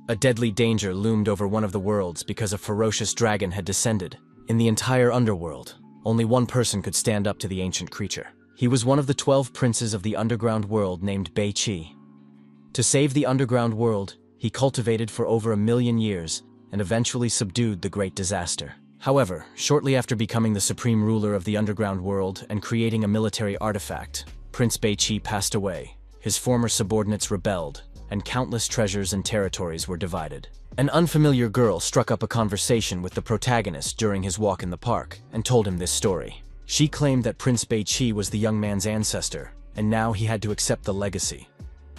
A deadly danger loomed over one of the worlds because a ferocious dragon had descended. In the entire underworld, only one person could stand up to the ancient creature. He was one of the 12 princes of the underground world named Bei Qi. To save the underground world, he cultivated for over 1,000,000 years and eventually subdued the great disaster. However, shortly after becoming the supreme ruler of the underground world and creating a military artifact, Prince Bei Qi passed away. His former subordinates rebelled, and countless treasures and territories were divided. An unfamiliar girl struck up a conversation with the protagonist during his walk in the park and told him this story. She claimed that Prince Bei Qi was the young man's ancestor, and now he had to accept the legacy.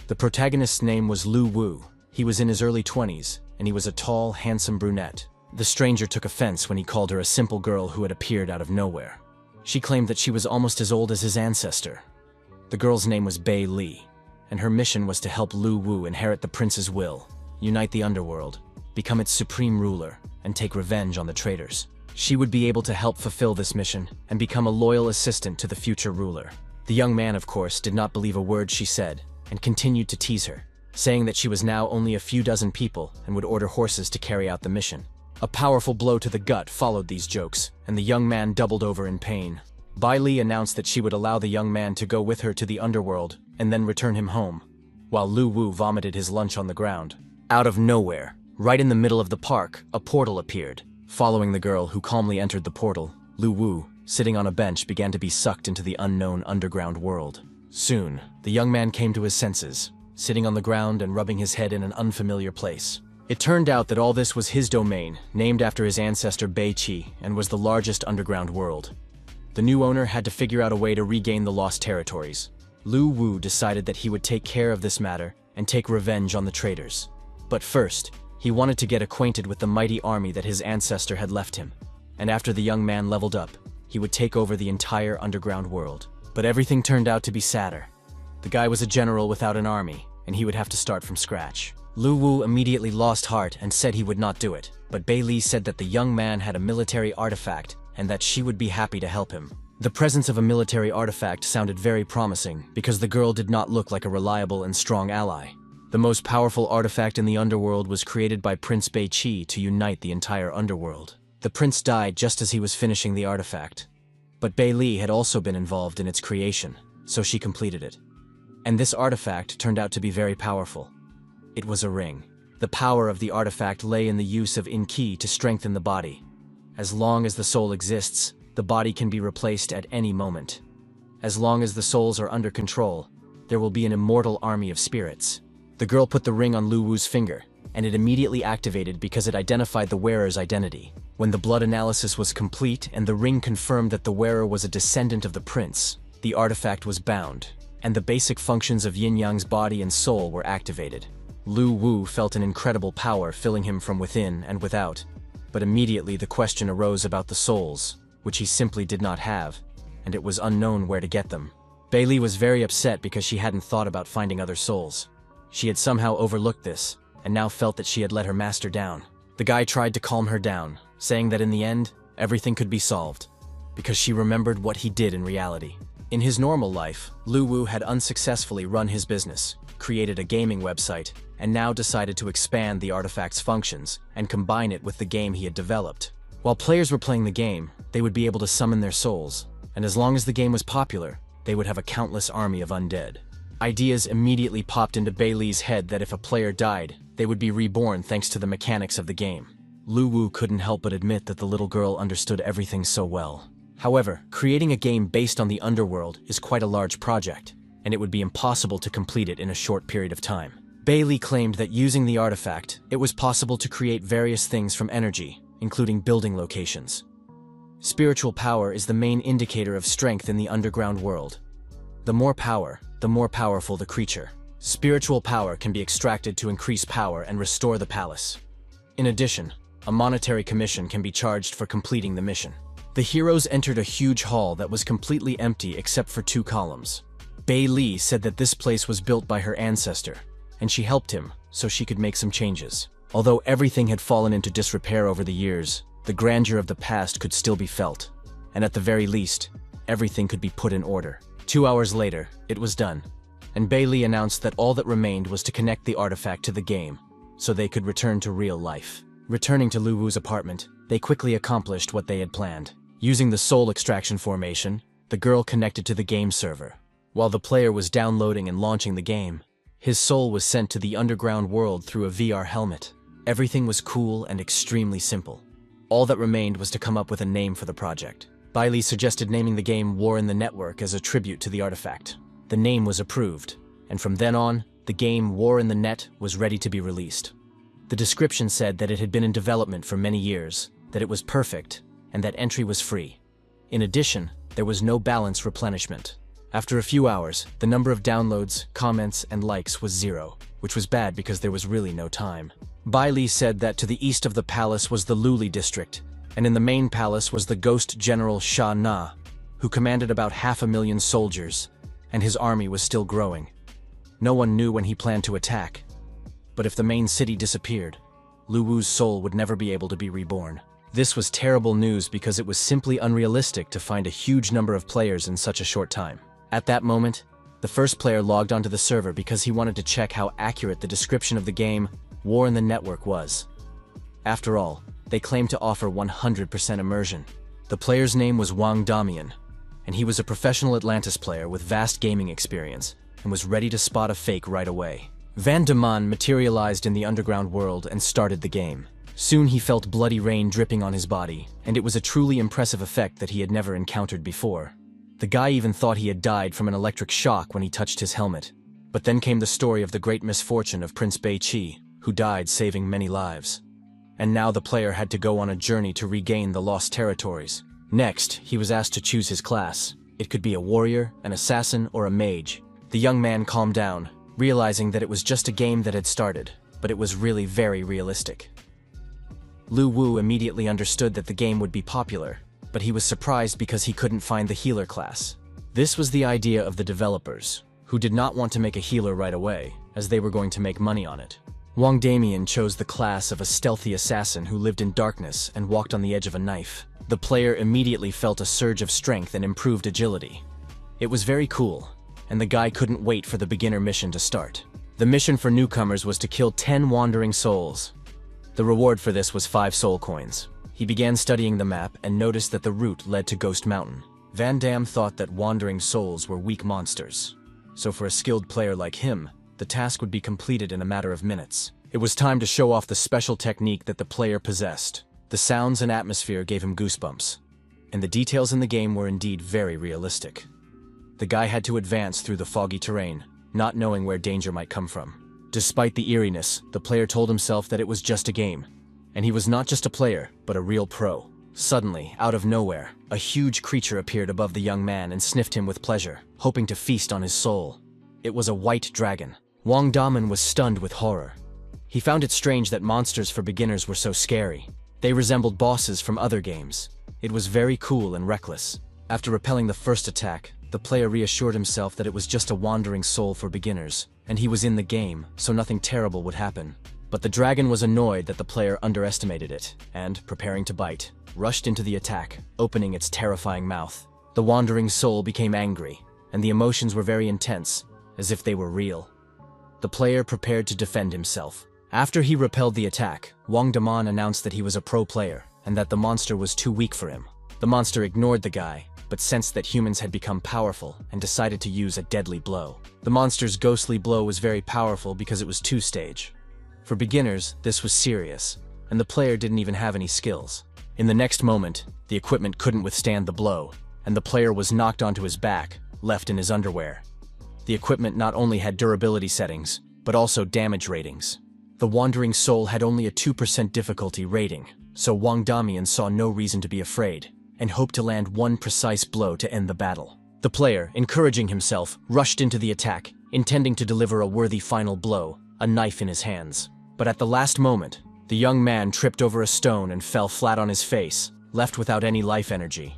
The protagonist's name was Lu Wu. He was in his early 20s, and he was a tall, handsome brunette. The stranger took offense when he called her a simple girl who had appeared out of nowhere. She claimed that she was almost as old as his ancestor. The girl's name was Bei Li, and her mission was to help Lu Wu inherit the prince's will, unite the underworld, become its supreme ruler, and take revenge on the traitors. She would be able to help fulfill this mission and become a loyal assistant to the future ruler. The young man, of course, did not believe a word she said and continued to tease her, saying that she was now only a few dozen people and would order horses to carry out the mission. A powerful blow to the gut followed these jokes, and the young man doubled over in pain. Bei Li announced that she would allow the young man to go with her to the underworld and then return him home, while Lu Wu vomited his lunch on the ground. Out of nowhere, right in the middle of the park, a portal appeared. Following the girl who calmly entered the portal, Lu Wu, sitting on a bench, began to be sucked into the unknown underground world. Soon, the young man came to his senses, sitting on the ground and rubbing his head in an unfamiliar place. It turned out that all this was his domain, named after his ancestor Bei Qi, and was the largest underground world. The new owner had to figure out a way to regain the lost territories. Lu Wu decided that he would take care of this matter and take revenge on the traitors. But first, he wanted to get acquainted with the mighty army that his ancestor had left him, and after the young man leveled up, he would take over the entire underground world. But everything turned out to be sadder. The guy was a general without an army, and he would have to start from scratch. Lu Wu immediately lost heart and said he would not do it, but Bei Li said that the young man had a military artifact and that she would be happy to help him. The presence of a military artifact sounded very promising because the girl did not look like a reliable and strong ally. The most powerful artifact in the underworld was created by Prince Bei Qi to unite the entire underworld. The prince died just as he was finishing the artifact, but Bei Li had also been involved in its creation, so she completed it. And this artifact turned out to be very powerful. It was a ring. The power of the artifact lay in the use of Qi to strengthen the body. As long as the soul exists, the body can be replaced at any moment. As long as the souls are under control, there will be an immortal army of spirits. The girl put the ring on Lu Wu's finger, and it immediately activated because it identified the wearer's identity. When the blood analysis was complete and the ring confirmed that the wearer was a descendant of the prince, the artifact was bound, and the basic functions of Yin-Yang's body and soul were activated. Lu Wu felt an incredible power filling him from within and without, but immediately the question arose about the souls, which he simply did not have, and it was unknown where to get them. Bei Li was very upset because she hadn't thought about finding other souls. She had somehow overlooked this, and now felt that she had let her master down. The guy tried to calm her down, saying that in the end, everything could be solved, because she remembered what he did in reality. In his normal life, Lu Wu had unsuccessfully run his business, created a gaming website, and now decided to expand the artifact's functions and combine it with the game he had developed. While players were playing the game, they would be able to summon their souls, and as long as the game was popular, they would have a countless army of undead. Ideas immediately popped into Bei Li's head that if a player died, they would be reborn thanks to the mechanics of the game. Lu Wu couldn't help but admit that the little girl understood everything so well. However, creating a game based on the underworld is quite a large project, and it would be impossible to complete it in a short period of time. Bei Li claimed that using the artifact, it was possible to create various things from energy, including building locations. Spiritual power is the main indicator of strength in the underground world. The more power, the more powerful the creature. Spiritual power can be extracted to increase power and restore the palace. In addition, a monetary commission can be charged for completing the mission. The heroes entered a huge hall that was completely empty except for 2 columns. Bei Li said that this place was built by her ancestor, and she helped him so she could make some changes. Although everything had fallen into disrepair over the years, the grandeur of the past could still be felt, and at the very least, everything could be put in order. 2 hours later, it was done, and Bei Li announced that all that remained was to connect the artifact to the game. so they could return to real life. Returning to Lu Wu's apartment, they quickly accomplished what they had planned. Using the soul extraction formation, the girl connected to the game server. While the player was downloading and launching the game, his soul was sent to the underground world through a VR helmet. Everything was cool and extremely simple. All that remained was to come up with a name for the project. Bailey suggested naming the game War in the Network as a tribute to the artifact. The name was approved, and from then on, the game War in the Net was ready to be released. The description said that it had been in development for many years, that it was perfect, and that entry was free. In addition, there was no balance replenishment. After a few hours, the number of downloads, comments, and likes was 0, which was bad because there was really no time. Bailey said that to the east of the palace was the Luli district, and in the main palace was the ghost general Sha Na, who commanded about 500,000 soldiers, and his army was still growing. No one knew when he planned to attack, but if the main city disappeared, Lu Wu's soul would never be able to be reborn. This was terrible news because it was simply unrealistic to find a huge number of players in such a short time. At that moment, the first player logged onto the server because he wanted to check how accurate the description of the game War in the Network was. After all, they claimed to offer 100% immersion. The player's name was Wang Damian, and he was a professional Atlantis player with vast gaming experience and was ready to spot a fake right away. Van de Man materialized in the underground world and started the game. Soon he felt bloody rain dripping on his body, and it was a truly impressive effect that he had never encountered before. The guy even thought he had died from an electric shock when he touched his helmet. But then came the story of the great misfortune of Prince Bei Qi, who died saving many lives. And now the player had to go on a journey to regain the lost territories. Next, he was asked to choose his class. It could be a warrior, an assassin, or a mage. The young man calmed down, realizing that it was just a game that had started, but it was really very realistic. Lu Wu immediately understood that the game would be popular, but he was surprised because he couldn't find the healer class. This was the idea of the developers, who did not want to make a healer right away, as they were going to make money on it. Wang Damian chose the class of a stealthy assassin who lived in darkness and walked on the edge of a knife. The player immediately felt a surge of strength and improved agility. It was very cool, and the guy couldn't wait for the beginner mission to start. The mission for newcomers was to kill 10 wandering souls. The reward for this was 5 soul coins. He began studying the map and noticed that the route led to Ghost Mountain. Van Damme thought that wandering souls were weak monsters, so for a skilled player like him, the task would be completed in a matter of minutes. It was time to show off the special technique that the player possessed. The sounds and atmosphere gave him goosebumps, and the details in the game were indeed very realistic. The guy had to advance through the foggy terrain, not knowing where danger might come from. Despite the eeriness, the player told himself that it was just a game, and he was not just a player, but a real pro. Suddenly, out of nowhere, a huge creature appeared above the young man and sniffed him with pleasure, hoping to feast on his soul. It was a white dragon. Wang Daman was stunned with horror. He found it strange that monsters for beginners were so scary. They resembled bosses from other games. It was very cool and reckless. After repelling the first attack, the player reassured himself that it was just a wandering soul for beginners, and he was in the game, so nothing terrible would happen. But the dragon was annoyed that the player underestimated it, and, preparing to bite, rushed into the attack, opening its terrifying mouth. The wandering soul became angry, and the emotions were very intense, as if they were real. The player prepared to defend himself. After he repelled the attack, Wang Daman announced that he was a pro player, and that the monster was too weak for him. The monster ignored the guy, but sensed that humans had become powerful and decided to use a deadly blow. The monster's ghostly blow was very powerful because it was 2-stage. For beginners, this was serious, and the player didn't even have any skills. In the next moment, the equipment couldn't withstand the blow, and the player was knocked onto his back, left in his underwear. The equipment not only had durability settings, but also damage ratings. The Wandering Soul had only a 2% difficulty rating, so Wang Damian saw no reason to be afraid, and hoped to land one precise blow to end the battle. The player, encouraging himself, rushed into the attack, intending to deliver a worthy final blow, a knife in his hands. But at the last moment, the young man tripped over a stone and fell flat on his face, left without any life energy.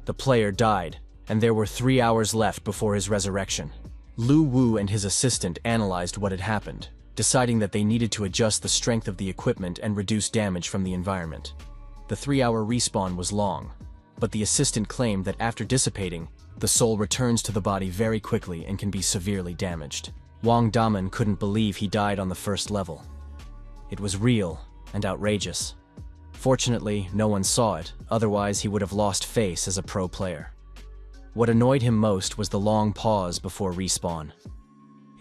The player died, and there were 3 hours left before his resurrection. Lu Wu and his assistant analyzed what had happened, deciding that they needed to adjust the strength of the equipment and reduce damage from the environment. The 3-hour respawn was long, but the assistant claimed that after dissipating, the soul returns to the body very quickly and can be severely damaged. Wang Daman couldn't believe he died on the first level. It was real and outrageous. Fortunately, no one saw it, otherwise he would have lost face as a pro player. What annoyed him most was the long pause before respawn.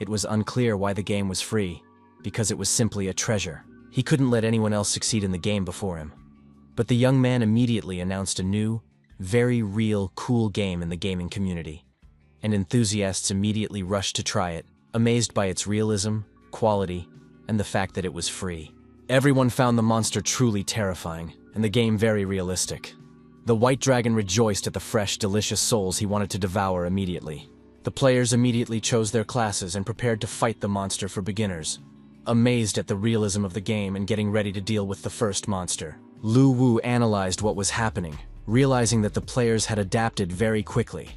It was unclear why the game was free, because it was simply a treasure. He couldn't let anyone else succeed in the game before him. But the young man immediately announced a new, very real, cool game in the gaming community, and enthusiasts immediately rushed to try it, amazed by its realism, quality, and the fact that it was free. Everyone found the monster truly terrifying, and the game very realistic. The white dragon rejoiced at the fresh, delicious souls he wanted to devour immediately. The players immediately chose their classes and prepared to fight the monster for beginners. Amazed at the realism of the game and getting ready to deal with the first monster, Lu Wu analyzed what was happening, realizing that the players had adapted very quickly.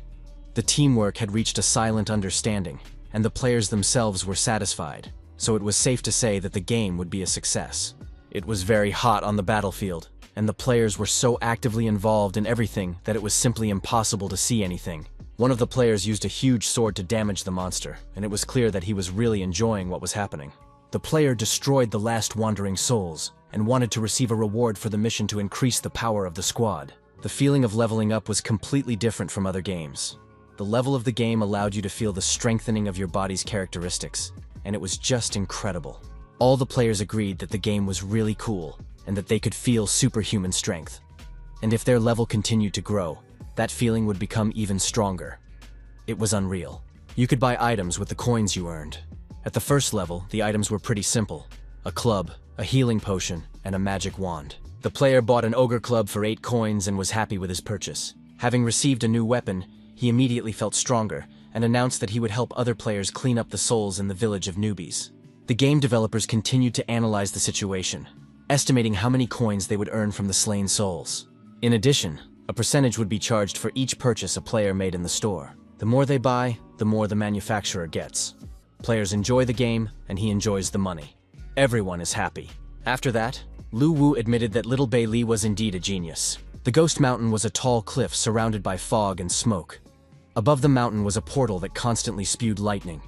The teamwork had reached a silent understanding, and the players themselves were satisfied, so it was safe to say that the game would be a success. It was very hot on the battlefield, and the players were so actively involved in everything that it was simply impossible to see anything. One of the players used a huge sword to damage the monster, and it was clear that he was really enjoying what was happening. The player destroyed the last wandering souls, and wanted to receive a reward for the mission to increase the power of the squad. The feeling of leveling up was completely different from other games. The level of the game allowed you to feel the strengthening of your body's characteristics, and it was just incredible. All the players agreed that the game was really cool, and that they could feel superhuman strength. And if their level continued to grow, that feeling would become even stronger. It was unreal. You could buy items with the coins you earned. At the first level, the items were pretty simple: a club, a healing potion, and a magic wand. The player bought an ogre club for 8 coins and was happy with his purchase. Having received a new weapon, he immediately felt stronger and announced that he would help other players clean up the souls in the village of newbies. The game developers continued to analyze the situation, estimating how many coins they would earn from the slain souls. In addition, a percentage would be charged for each purchase a player made in the store. The more they buy, the more the manufacturer gets. Players enjoy the game, and he enjoys the money. Everyone is happy. After that, Lu Wu admitted that Little Bei Li was indeed a genius. The Ghost Mountain was a tall cliff surrounded by fog and smoke. Above the mountain was a portal that constantly spewed lightning.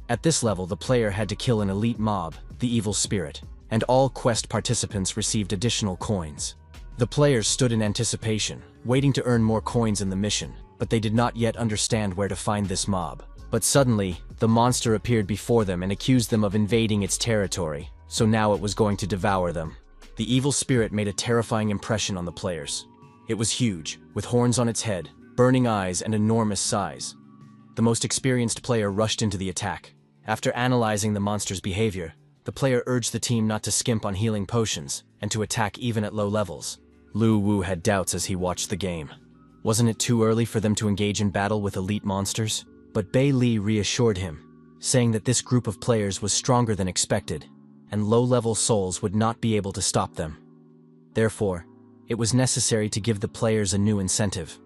At this level, the player had to kill an elite mob, the Evil Spirit, and all quest participants received additional coins. The players stood in anticipation, waiting to earn more coins in the mission, but they did not yet understand where to find this mob. But suddenly, the monster appeared before them and accused them of invading its territory, so now it was going to devour them. The Evil Spirit made a terrifying impression on the players. It was huge, with horns on its head, burning eyes, and enormous size. The most experienced player rushed into the attack. After analyzing the monster's behavior, the player urged the team not to skimp on healing potions, and to attack even at low levels. Lu Wu had doubts as he watched the game. Wasn't it too early for them to engage in battle with elite monsters? But Bei Li reassured him, saying that this group of players was stronger than expected, and low-level souls would not be able to stop them. Therefore, it was necessary to give the players a new incentive.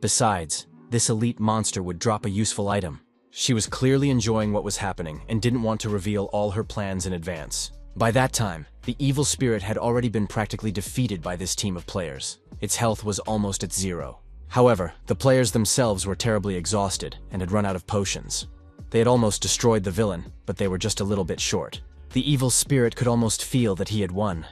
Besides, this elite monster would drop a useful item. She was clearly enjoying what was happening and didn't want to reveal all her plans in advance. By that time, the Evil Spirit had already been practically defeated by this team of players. Its health was almost at 0. However, the players themselves were terribly exhausted and had run out of potions. They had almost destroyed the villain, but they were just a little bit short. The Evil Spirit could almost feel that he had won.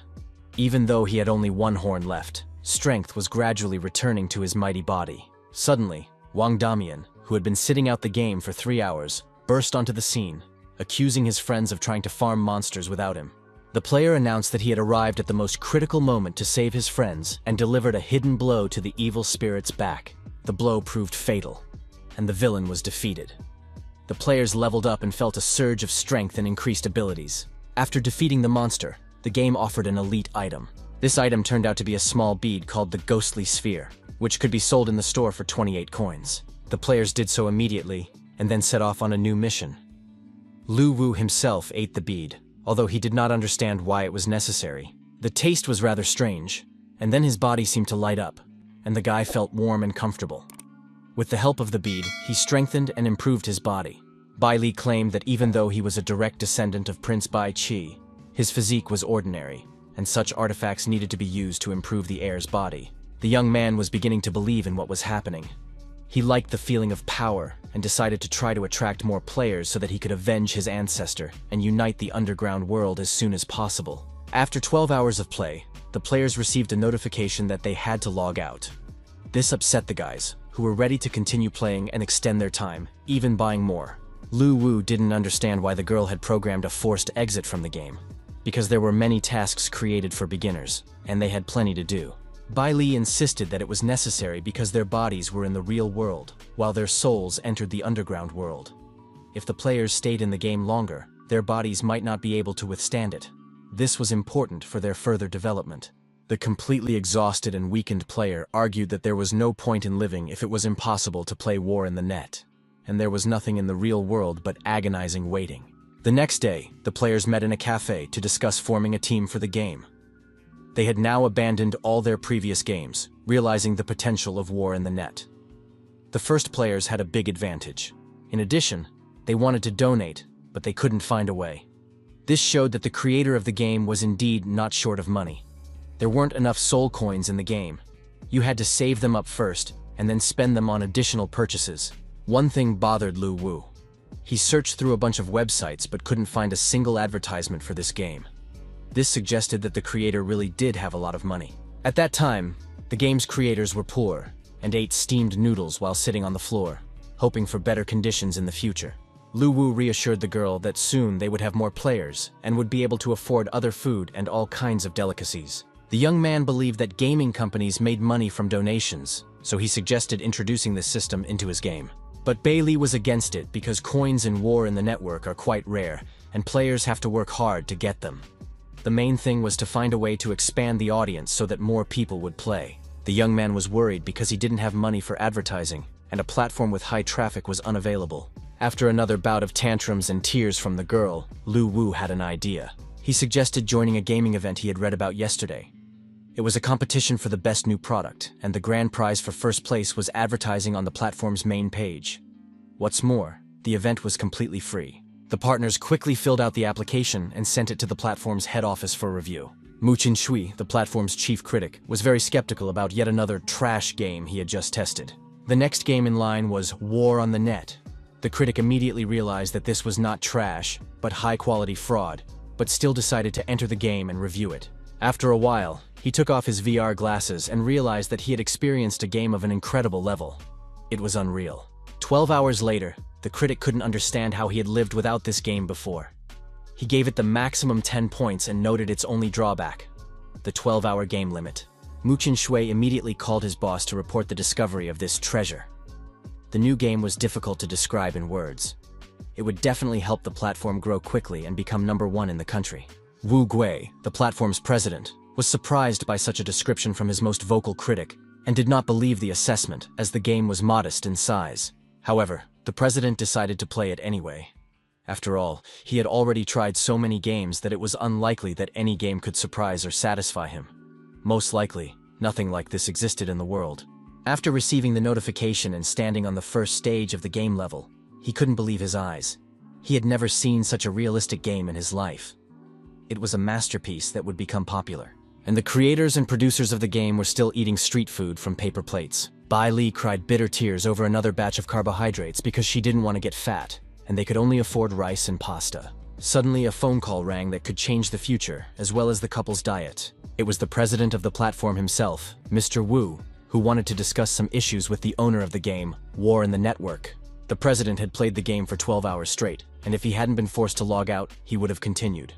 Even though he had only one horn left, strength was gradually returning to his mighty body. Suddenly, Wang Damian, who had been sitting out the game for 3 hours, burst onto the scene, accusing his friends of trying to farm monsters without him. The player announced that he had arrived at the most critical moment to save his friends and delivered a hidden blow to the Evil Spirit's back. The blow proved fatal, and the villain was defeated. The players leveled up and felt a surge of strength and increased abilities. After defeating the monster, the game offered an elite item. This item turned out to be a small bead called the Ghostly Sphere, which could be sold in the store for 28 coins. The players did so immediately, and then set off on a new mission. Lu Wu himself ate the bead, although he did not understand why it was necessary. The taste was rather strange, and then his body seemed to light up, and the guy felt warm and comfortable. With the help of the bead, he strengthened and improved his body. Bai Li claimed that even though he was a direct descendant of Prince Bai Qi, his physique was ordinary, and such artifacts needed to be used to improve the heir's body. The young man was beginning to believe in what was happening. He liked the feeling of power and decided to try to attract more players so that he could avenge his ancestor and unite the underground world as soon as possible. After 12 hours of play, the players received a notification that they had to log out. This upset the guys, who were ready to continue playing and extend their time, even buying more. Lu Wu didn't understand why the girl had programmed a forced exit from the game, because there were many tasks created for beginners, and they had plenty to do. Bai Li insisted that it was necessary because their bodies were in the real world, while their souls entered the underground world. If the players stayed in the game longer, their bodies might not be able to withstand it. This was important for their further development. The completely exhausted and weakened player argued that there was no point in living if it was impossible to play War in the Net, and there was nothing in the real world but agonizing waiting. The next day, the players met in a cafe to discuss forming a team for the game. They had now abandoned all their previous games, realizing the potential of War in the Net. The first players had a big advantage. In addition, they wanted to donate, but they couldn't find a way. This showed that the creator of the game was indeed not short of money. There weren't enough soul coins in the game. You had to save them up first, and then spend them on additional purchases. One thing bothered Lu Wu. He searched through a bunch of websites but couldn't find a single advertisement for this game. This suggested that the creator really did have a lot of money. At that time, the game's creators were poor and ate steamed noodles while sitting on the floor, hoping for better conditions in the future. Lu Wu reassured the girl that soon they would have more players and would be able to afford other food and all kinds of delicacies. The young man believed that gaming companies made money from donations, so he suggested introducing this system into his game. But Bai Li was against it because coins in War in the Network are quite rare, and players have to work hard to get them. The main thing was to find a way to expand the audience so that more people would play. The young man was worried because he didn't have money for advertising, and a platform with high traffic was unavailable. After another bout of tantrums and tears from the girl, Lu Wu had an idea. He suggested joining a gaming event he had read about yesterday. It was a competition for the best new product, and the grand prize for first place was advertising on the platform's main page. What's more, the event was completely free. The partners quickly filled out the application and sent it to the platform's head office for review. Mu Qinshui, the platform's chief critic, was very skeptical about yet another trash game he had just tested. The next game in line was War on the Net. The critic immediately realized that this was not trash, but high-quality fraud, but still decided to enter the game and review it. After a while, he took off his VR glasses and realized that he had experienced a game of an incredible level. It was unreal. 12 hours later, the critic couldn't understand how he had lived without this game before. He gave it the maximum 10 points and noted its only drawback: the 12-hour game limit. Mu Qinshui immediately called his boss to report the discovery of this treasure. The new game was difficult to describe in words. It would definitely help the platform grow quickly and become #1 in the country. Wu Gui, the platform's president, was surprised by such a description from his most vocal critic and did not believe the assessment, as the game was modest in size. However, the president decided to play it anyway. After all, he had already tried so many games that it was unlikely that any game could surprise or satisfy him. Most likely, nothing like this existed in the world. After receiving the notification and standing on the first stage of the game level, he couldn't believe his eyes. He had never seen such a realistic game in his life. It was a masterpiece that would become popular. And the creators and producers of the game were still eating street food from paper plates. Bai Li cried bitter tears over another batch of carbohydrates because she didn't want to get fat, and they could only afford rice and pasta. Suddenly, a phone call rang that could change the future, as well as the couple's diet. It was the president of the platform himself, Mr. Wu, who wanted to discuss some issues with the owner of the game, War in the Network. The president had played the game for 12 hours straight, and if he hadn't been forced to log out, he would have continued.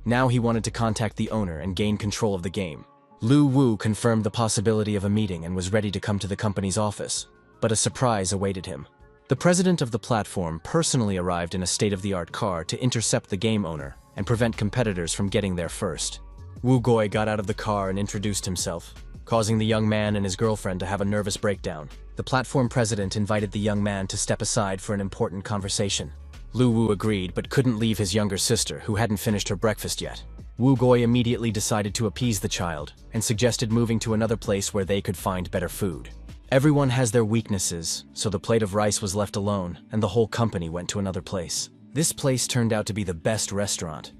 Now he wanted to contact the owner and gain control of the game. Lu Wu confirmed the possibility of a meeting and was ready to come to the company's office, but a surprise awaited him. The president of the platform personally arrived in a state-of-the-art car to intercept the game owner and prevent competitors from getting there first. Wu Gui got out of the car and introduced himself, causing the young man and his girlfriend to have a nervous breakdown. The platform president invited the young man to step aside for an important conversation. Lu Wu agreed, but couldn't leave his younger sister, who hadn't finished her breakfast yet. Wu Gui immediately decided to appease the child and suggested moving to another place where they could find better food. Everyone has their weaknesses, so the plate of rice was left alone, and the whole company went to another place. This place turned out to be the best restaurant.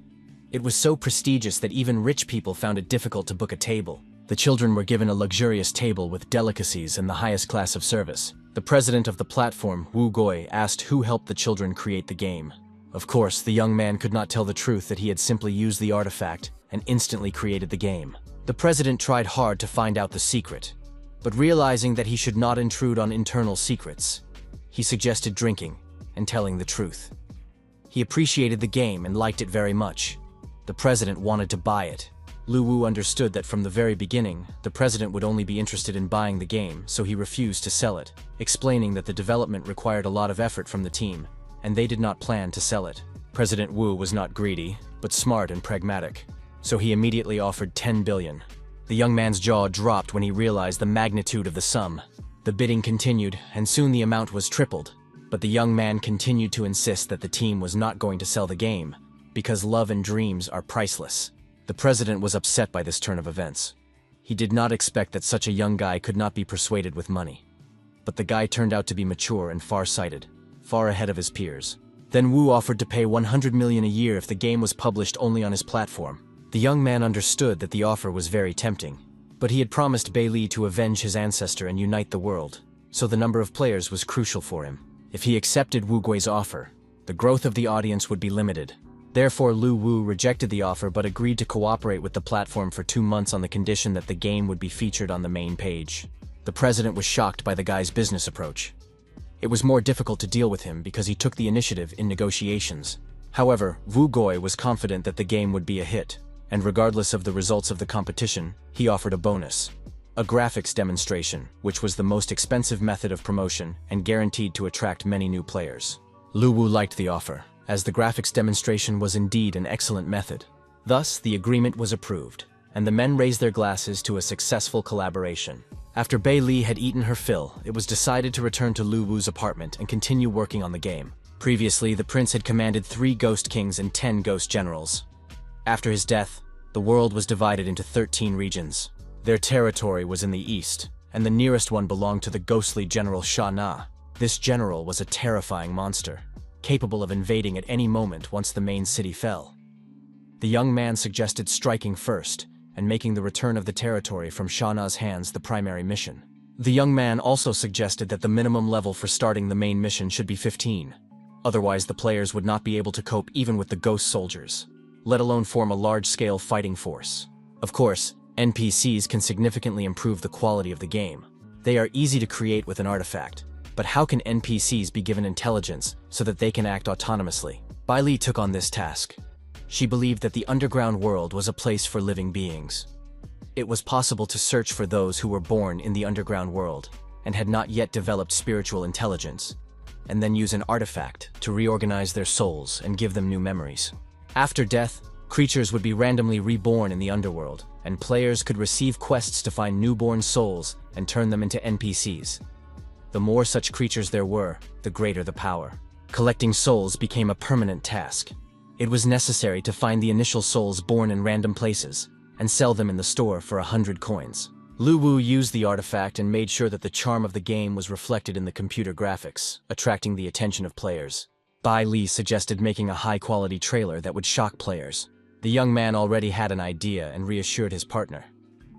It was so prestigious that even rich people found it difficult to book a table. The children were given a luxurious table with delicacies and the highest class of service. The president of the platform, Wu Gui, asked who helped the children create the game. Of course, the young man could not tell the truth that he had simply used the artifact and instantly created the game. The president tried hard to find out the secret, but realizing that he should not intrude on internal secrets, he suggested drinking and telling the truth. He appreciated the game and liked it very much. The president wanted to buy it. Lu Wu understood that from the very beginning, the president would only be interested in buying the game, so he refused to sell it, explaining that the development required a lot of effort from the team, and they did not plan to sell it. President Wu was not greedy, but smart and pragmatic, so he immediately offered 10 billion. The young man's jaw dropped when he realized the magnitude of the sum. The bidding continued, and soon the amount was tripled, but the young man continued to insist that the team was not going to sell the game, because love and dreams are priceless. The president was upset by this turn of events. He did not expect that such a young guy could not be persuaded with money. But the guy turned out to be mature and far-sighted, far ahead of his peers. Then Wu offered to pay 100 million a year if the game was published only on his platform. The young man understood that the offer was very tempting, but he had promised Bei Li to avenge his ancestor and unite the world, so the number of players was crucial for him. If he accepted Wu Gui's offer, the growth of the audience would be limited. Therefore, Lu Wu rejected the offer but agreed to cooperate with the platform for 2 months on the condition that the game would be featured on the main page. The president was shocked by the guy's business approach. It was more difficult to deal with him because he took the initiative in negotiations. However, Wu Gui was confident that the game would be a hit, and regardless of the results of the competition, he offered a bonus. A graphics demonstration, which was the most expensive method of promotion and guaranteed to attract many new players. Lu Wu liked the offer, as the graphics demonstration was indeed an excellent method. Thus, the agreement was approved, and the men raised their glasses to a successful collaboration. After Bei Li had eaten her fill, it was decided to return to Lu Wu's apartment and continue working on the game. Previously, the prince had commanded 3 ghost kings and 10 ghost generals. After his death, the world was divided into 13 regions. Their territory was in the east, and the nearest one belonged to the ghostly general Sha Na. This general was a terrifying monster, capable of invading at any moment once the main city fell. The young man suggested striking first, and making the return of the territory from Sha Na's hands the primary mission. The young man also suggested that the minimum level for starting the main mission should be 15. Otherwise, the players would not be able to cope even with the ghost soldiers, let alone form a large-scale fighting force. Of course, NPCs can significantly improve the quality of the game. They are easy to create with an artifact, but how can NPCs be given intelligence so that they can act autonomously? Bei Li took on this task. She believed that the underground world was a place for living beings. It was possible to search for those who were born in the underground world and had not yet developed spiritual intelligence, and then use an artifact to reorganize their souls and give them new memories. After death, creatures would be randomly reborn in the underworld, and players could receive quests to find newborn souls and turn them into NPCs. The more such creatures there were, the greater the power. Collecting souls became a permanent task. It was necessary to find the initial souls born in random places and sell them in the store for 100 coins. Lu Wu used the artifact and made sure that the charm of the game was reflected in the computer graphics, attracting the attention of players. Bei Li suggested making a high-quality trailer that would shock players. The young man already had an idea and reassured his partner,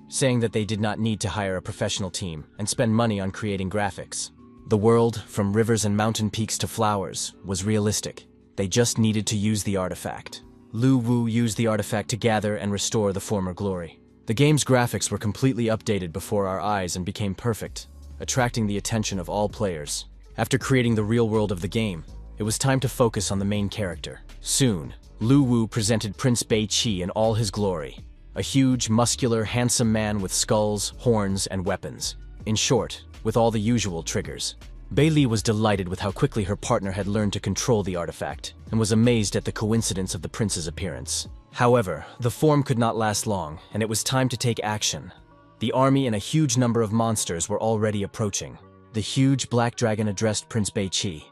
saying that they did not need to hire a professional team and spend money on creating graphics. The world, from rivers and mountain peaks to flowers, was realistic. They just needed to use the artifact. Lu Wu used the artifact to gather and restore the former glory. The game's graphics were completely updated before our eyes and became perfect, attracting the attention of all players. After creating the real world of the game, it was time to focus on the main character. Soon, Lu Wu presented Prince Bei Qi in all his glory, a huge, muscular, handsome man with skulls, horns, and weapons. In short, with all the usual triggers. Bei Li was delighted with how quickly her partner had learned to control the artifact, and was amazed at the coincidence of the prince's appearance. However, the form could not last long, and it was time to take action. The army and a huge number of monsters were already approaching. The huge black dragon addressed Prince Bei Qi,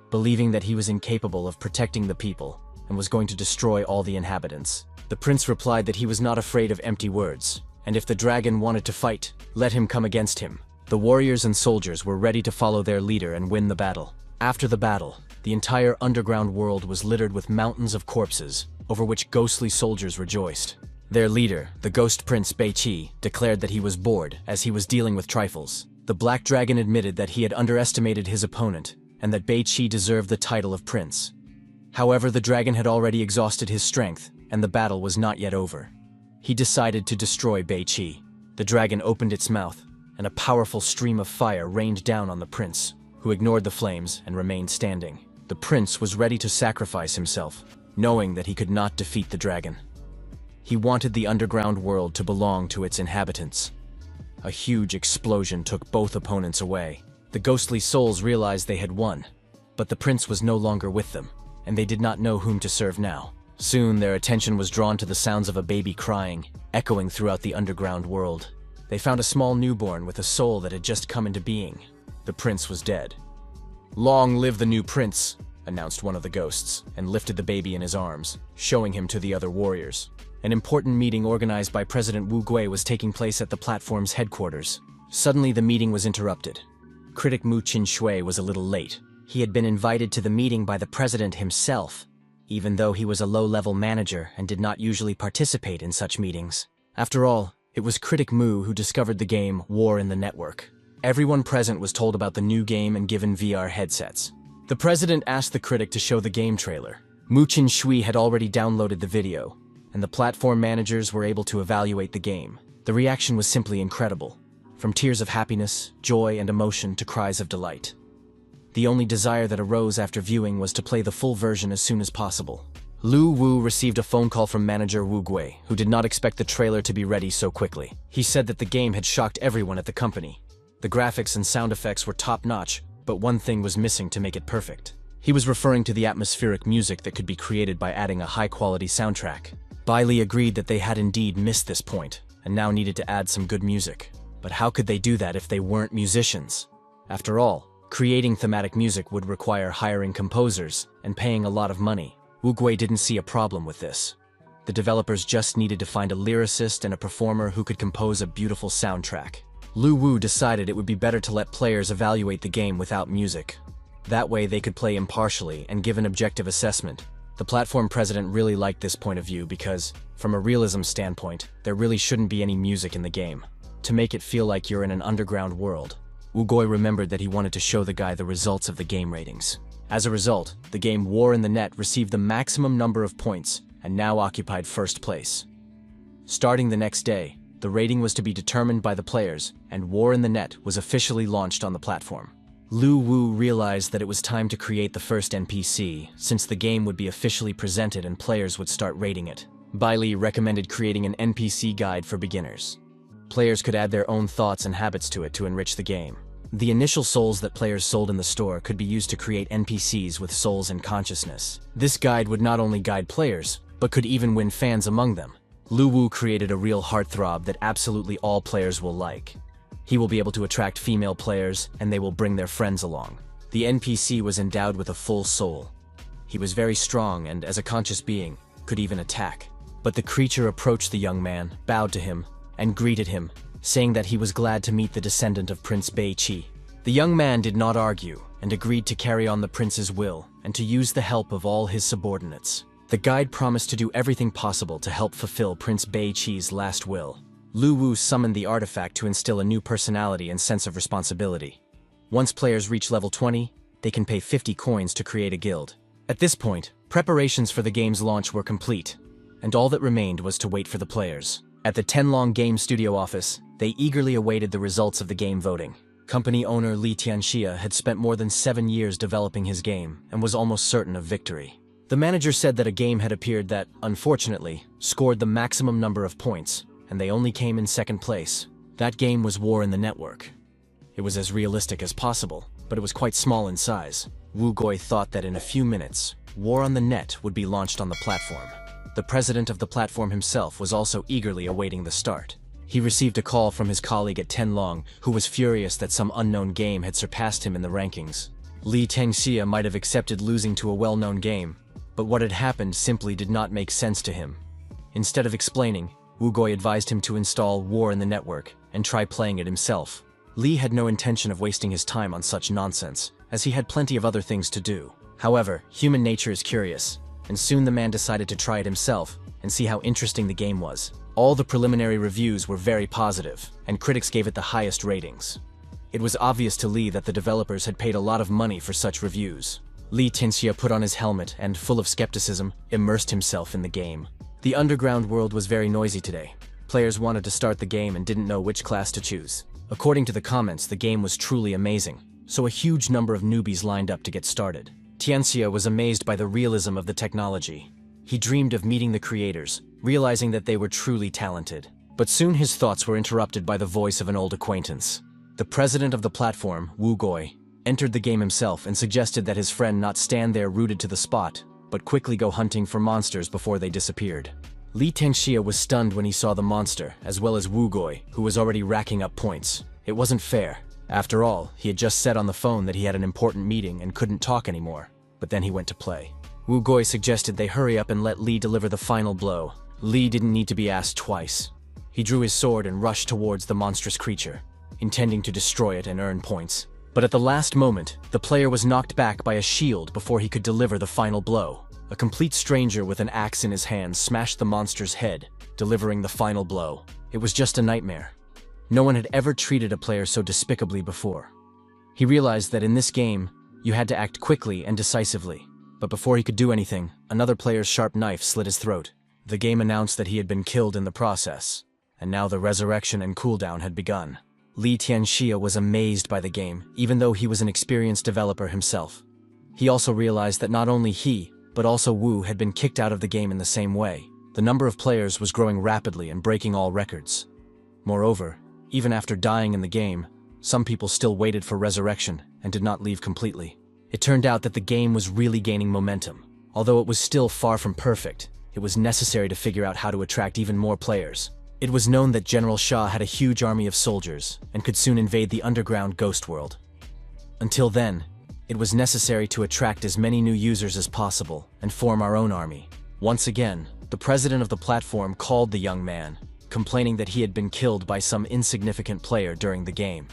believing that he was incapable of protecting the people and was going to destroy all the inhabitants. The prince replied that he was not afraid of empty words, and if the dragon wanted to fight, let him come against him. The warriors and soldiers were ready to follow their leader and win the battle. After the battle, the entire underground world was littered with mountains of corpses, over which ghostly soldiers rejoiced. Their leader, the ghost prince Bei Qi, declared that he was bored as he was dealing with trifles. The black dragon admitted that he had underestimated his opponent, and that Bei Qi deserved the title of prince. However, the dragon had already exhausted his strength, and the battle was not yet over. He decided to destroy Beiqi. The dragon opened its mouth, and a powerful stream of fire rained down on the prince, who ignored the flames and remained standing. The prince was ready to sacrifice himself, knowing that he could not defeat the dragon. He wanted the underground world to belong to its inhabitants. A huge explosion took both opponents away. The ghostly souls realized they had won, but the prince was no longer with them, and they did not know whom to serve now. Soon their attention was drawn to the sounds of a baby crying, echoing throughout the underground world. They found a small newborn with a soul that had just come into being. The prince was dead. "Long live the new prince," announced one of the ghosts, and lifted the baby in his arms, showing him to the other warriors. An important meeting organized by President Wu Gui was taking place at the platform's headquarters. Suddenly the meeting was interrupted. Critic Mu Qinshui was a little late. He had been invited to the meeting by the president himself, even though he was a low-level manager and did not usually participate in such meetings. After all, it was Critic Mu who discovered the game War in the Network. Everyone present was told about the new game and given VR headsets. The president asked the critic to show the game trailer. Mu Qinshui had already downloaded the video, and the platform managers were able to evaluate the game. The reaction was simply incredible, from tears of happiness, joy, and emotion to cries of delight. The only desire that arose after viewing was to play the full version as soon as possible. Lu Wu received a phone call from manager Wu Gui, who did not expect the trailer to be ready so quickly. He said that the game had shocked everyone at the company. The graphics and sound effects were top-notch, but one thing was missing to make it perfect. He was referring to the atmospheric music that could be created by adding a high-quality soundtrack. Bailey agreed that they had indeed missed this point, and now needed to add some good music. But how could they do that if they weren't musicians? After all, creating thematic music would require hiring composers and paying a lot of money. Wu Gui didn't see a problem with this. The developers just needed to find a lyricist and a performer who could compose a beautiful soundtrack. Lu Wu decided it would be better to let players evaluate the game without music. That way they could play impartially and give an objective assessment. The platform president really liked this point of view because, from a realism standpoint, there really shouldn't be any music in the game, to make it feel like you're in an underground world. Wu Gui remembered that he wanted to show the guy the results of the game ratings. As a result, the game War in the Net received the maximum number of points and now occupied first place. Starting the next day, the rating was to be determined by the players, and War in the Net was officially launched on the platform. Lu Wu realized that it was time to create the first NPC, since the game would be officially presented and players would start rating it. Bailey recommended creating an NPC guide for beginners. Players could add their own thoughts and habits to it to enrich the game. The initial souls that players sold in the store could be used to create NPCs with souls and consciousness. This guide would not only guide players, but could even win fans among them. Lu Wu created a real heartthrob that absolutely all players will like. He will be able to attract female players, and they will bring their friends along. The NPC was endowed with a full soul. He was very strong and, as a conscious being, could even attack. But the creature approached the young man, bowed to him, and greeted him, saying that he was glad to meet the descendant of Prince Beiqi. The young man did not argue, and agreed to carry on the prince's will, and to use the help of all his subordinates. The guide promised to do everything possible to help fulfill Prince Beiqi's last will. Lu Wu summoned the artifact to instill a new personality and sense of responsibility. Once players reach level 20, they can pay 50 coins to create a guild. At this point, preparations for the game's launch were complete, and all that remained was to wait for the players. At the Tenlong Game Studio office, they eagerly awaited the results of the game voting. Company owner Li Tianxia had spent more than 7 years developing his game and was almost certain of victory. The manager said that a game had appeared that, unfortunately, scored the maximum number of points, and they only came in second place. That game was War in the Network. It was as realistic as possible, but it was quite small in size. Wu Gui thought that in a few minutes, War on the Net would be launched on the platform. The president of the platform himself was also eagerly awaiting the start. He received a call from his colleague at Tenlong, who was furious that some unknown game had surpassed him in the rankings. Li Tianxia might have accepted losing to a well-known game, but what had happened simply did not make sense to him. Instead of explaining, Wu Gui advised him to install War in the Network and try playing it himself. Li had no intention of wasting his time on such nonsense, as he had plenty of other things to do. However, human nature is curious, and soon the man decided to try it himself and see how interesting the game was. All the preliminary reviews were very positive, and critics gave it the highest ratings. It was obvious to Li that the developers had paid a lot of money for such reviews. Li Tianxia put on his helmet and, full of skepticism, immersed himself in the game. The underground world was very noisy today. Players wanted to start the game and didn't know which class to choose. According to the comments, the game was truly amazing, so a huge number of newbies lined up to get started. Tianxia was amazed by the realism of the technology. He dreamed of meeting the creators, realizing that they were truly talented. But soon his thoughts were interrupted by the voice of an old acquaintance. The president of the platform, Wu Goi, entered the game himself and suggested that his friend not stand there rooted to the spot, but quickly go hunting for monsters before they disappeared. Li Tianxia was stunned when he saw the monster, as well as Wu Goi, who was already racking up points. It wasn't fair. After all, he had just said on the phone that he had an important meeting and couldn't talk anymore. But then he went to play. Wu Goi suggested they hurry up and let Li deliver the final blow. Li didn't need to be asked twice. He drew his sword and rushed towards the monstrous creature, intending to destroy it and earn points. But at the last moment, the player was knocked back by a shield before he could deliver the final blow. A complete stranger with an axe in his hand smashed the monster's head, delivering the final blow. It was just a nightmare. No one had ever treated a player so despicably before. He realized that in this game, you had to act quickly and decisively. But before he could do anything, another player's sharp knife slit his throat. The game announced that he had been killed in the process, and now the resurrection and cooldown had begun. Li Tianxia was amazed by the game, even though he was an experienced developer himself. He also realized that not only he, but also Wu had been kicked out of the game in the same way. The number of players was growing rapidly and breaking all records. Moreover, even after dying in the game, some people still waited for resurrection and did not leave completely. It turned out that the game was really gaining momentum. Although it was still far from perfect, it was necessary to figure out how to attract even more players. It was known that General Shah had a huge army of soldiers and could soon invade the underground ghost world. Until then, it was necessary to attract as many new users as possible and form our own army. Once again, the president of the platform called the young man, complaining that he had been killed by some insignificant player during the game.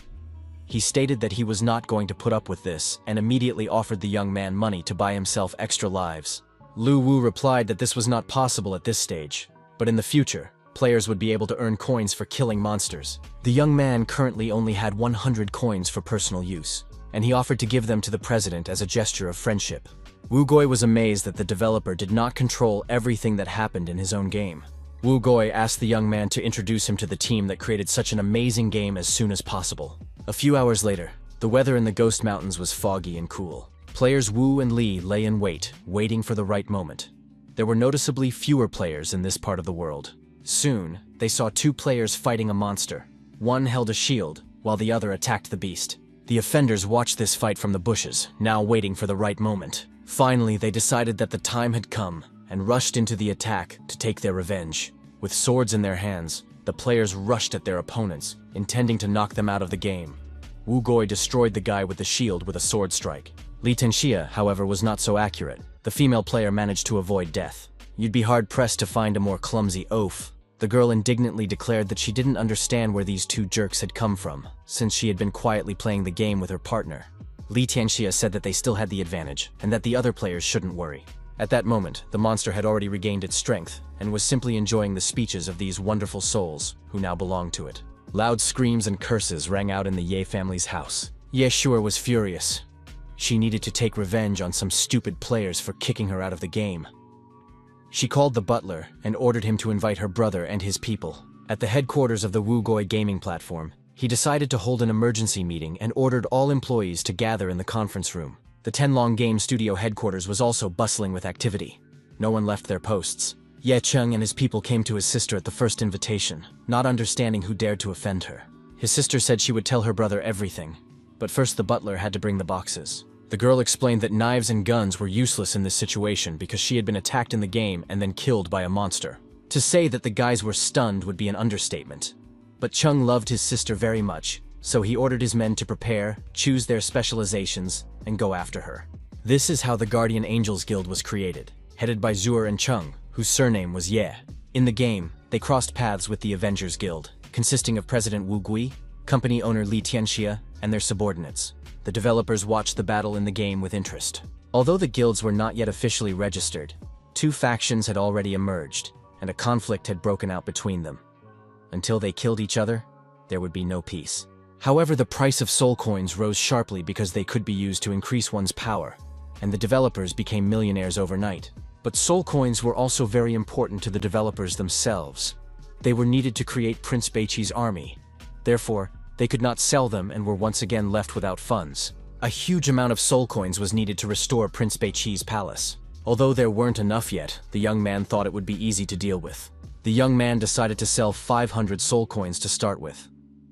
He stated that he was not going to put up with this and immediately offered the young man money to buy himself extra lives. Lu Wu replied that this was not possible at this stage, but in the future, players would be able to earn coins for killing monsters. The young man currently only had 100 coins for personal use, and he offered to give them to the president as a gesture of friendship. Wu Goi was amazed that the developer did not control everything that happened in his own game. Wu Goi asked the young man to introduce him to the team that created such an amazing game as soon as possible. A few hours later, the weather in the Ghost Mountains was foggy and cool. Players Wu and Li lay in wait, waiting for the right moment. There were noticeably fewer players in this part of the world. Soon, they saw two players fighting a monster. One held a shield, while the other attacked the beast. The offenders watched this fight from the bushes, now waiting for the right moment. Finally, they decided that the time had come, and rushed into the attack to take their revenge. With swords in their hands, the players rushed at their opponents, intending to knock them out of the game. Wu Goi destroyed the guy with the shield with a sword strike. Li Tianxia, however, was not so accurate. The female player managed to avoid death. You'd be hard-pressed to find a more clumsy oaf. The girl indignantly declared that she didn't understand where these two jerks had come from, since she had been quietly playing the game with her partner. Li Tianxia said that they still had the advantage, and that the other players shouldn't worry. At that moment, the monster had already regained its strength, and was simply enjoying the speeches of these wonderful souls, who now belonged to it. Loud screams and curses rang out in the Ye family's house. Ye Shuer was furious. She needed to take revenge on some stupid players for kicking her out of the game. She called the butler and ordered him to invite her brother and his people. At the headquarters of the Wu Goi gaming platform, he decided to hold an emergency meeting and ordered all employees to gather in the conference room. The Tenlong Game Studio headquarters was also bustling with activity. No one left their posts. Ye Cheng and his people came to his sister at the first invitation, not understanding who dared to offend her. His sister said she would tell her brother everything, but first the butler had to bring the boxes. The girl explained that knives and guns were useless in this situation because she had been attacked in the game and then killed by a monster. To say that the guys were stunned would be an understatement. But Chung loved his sister very much, so he ordered his men to prepare, choose their specializations, and go after her. This is how the Guardian Angels Guild was created, headed by Zuer and Chung, whose surname was Ye. In the game, they crossed paths with the Avengers Guild, consisting of President Wu Gui, company owner Li Tianxia, and their subordinates. The developers watched the battle in the game with interest. Although the guilds were not yet officially registered, two factions had already emerged, and a conflict had broken out between them. Until they killed each other, there would be no peace. However, the price of soul coins rose sharply because they could be used to increase one's power, and the developers became millionaires overnight. But soul coins were also very important to the developers themselves. They were needed to create Prince Beiqi's army. Therefore, they could not sell them and were once again left without funds. A huge amount of soul coins was needed to restore Prince Beiqi's palace. Although there weren't enough yet, the young man thought it would be easy to deal with. The young man decided to sell 500 soul coins to start with.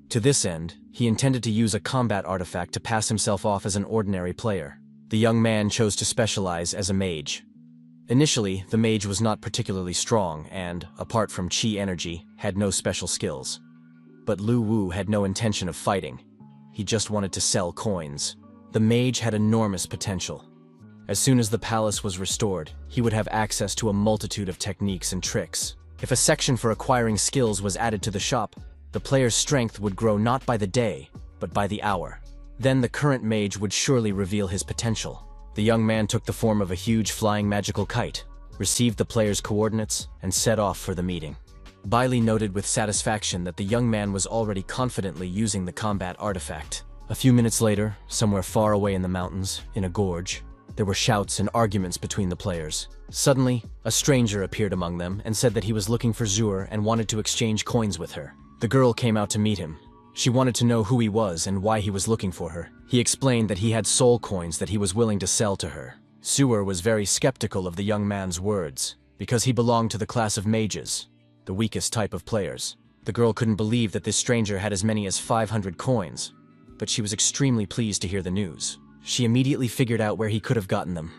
To this end, he intended to use a combat artifact to pass himself off as an ordinary player. The young man chose to specialize as a mage. Initially, the mage was not particularly strong and, apart from chi energy, had no special skills. But Lu Wu had no intention of fighting. He just wanted to sell coins. The mage had enormous potential. As soon as the palace was restored, he would have access to a multitude of techniques and tricks. If a section for acquiring skills was added to the shop, the player's strength would grow not by the day, but by the hour. Then the current mage would surely reveal his potential. The young man took the form of a huge flying magical kite, received the player's coordinates, and set off for the meeting. Bailey noted with satisfaction that the young man was already confidently using the combat artifact. A few minutes later, somewhere far away in the mountains, in a gorge, there were shouts and arguments between the players. Suddenly, a stranger appeared among them and said that he was looking for Zur and wanted to exchange coins with her. The girl came out to meet him. She wanted to know who he was and why he was looking for her. He explained that he had soul coins that he was willing to sell to her. Zur was very skeptical of the young man's words, because he belonged to the class of mages, the weakest type of players. The girl couldn't believe that this stranger had as many as 500 coins, but she was extremely pleased to hear the news. She immediately figured out where he could have gotten them.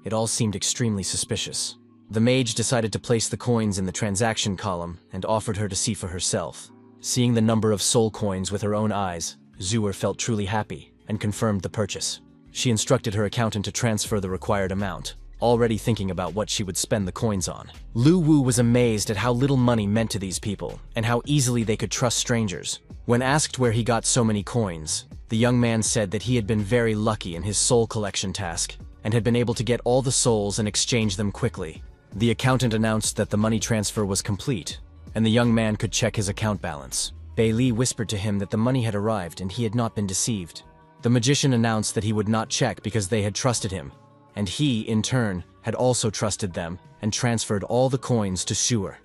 It all seemed extremely suspicious. The mage decided to place the coins in the transaction column and offered her to see for herself. Seeing the number of soul coins with her own eyes, Zur felt truly happy and confirmed the purchase. She instructed her accountant to transfer the required amount, already thinking about what she would spend the coins on. Lu Wu was amazed at how little money meant to these people and how easily they could trust strangers. When asked where he got so many coins, the young man said that he had been very lucky in his soul collection task and had been able to get all the souls and exchange them quickly. The accountant announced that the money transfer was complete, and the young man could check his account balance. Bailey whispered to him that the money had arrived and he had not been deceived. The magician announced that he would not check because they had trusted him, and he, in turn, had also trusted them and transferred all the coins to Zur.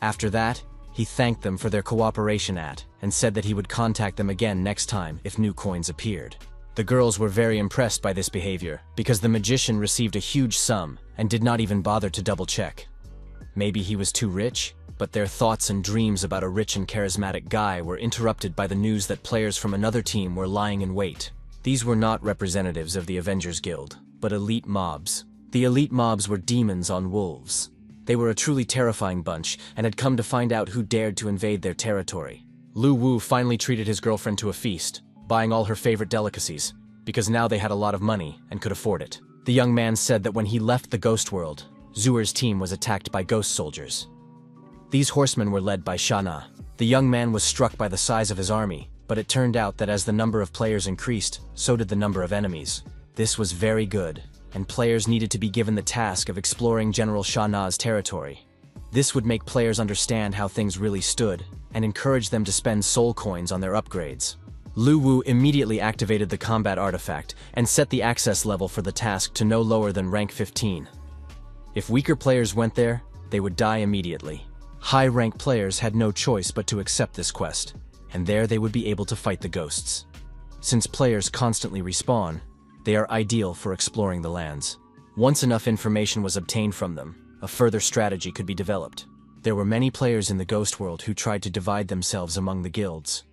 After that, he thanked them for their cooperation and said that he would contact them again next time if new coins appeared. The girls were very impressed by this behavior because the magician received a huge sum and did not even bother to double-check. Maybe he was too rich? But their thoughts and dreams about a rich and charismatic guy were interrupted by the news that players from another team were lying in wait. These were not representatives of the Avengers Guild, but elite mobs. The elite mobs were demons on wolves. They were a truly terrifying bunch and had come to find out who dared to invade their territory. Lu Wu finally treated his girlfriend to a feast, buying all her favorite delicacies, because now they had a lot of money and could afford it. The young man said that when he left the ghost world, Zur's team was attacked by ghost soldiers. These horsemen were led by Shana. The young man was struck by the size of his army, but it turned out that as the number of players increased, so did the number of enemies. This was very good, and players needed to be given the task of exploring General Shana's territory. This would make players understand how things really stood, and encourage them to spend soul coins on their upgrades. Lu Wu immediately activated the combat artifact and set the access level for the task to no lower than rank 15. If weaker players went there, they would die immediately. High-rank players had no choice but to accept this quest, and there they would be able to fight the ghosts. Since players constantly respawn, they are ideal for exploring the lands. Once enough information was obtained from them, a further strategy could be developed. There were many players in the ghost world who tried to divide themselves among the guilds.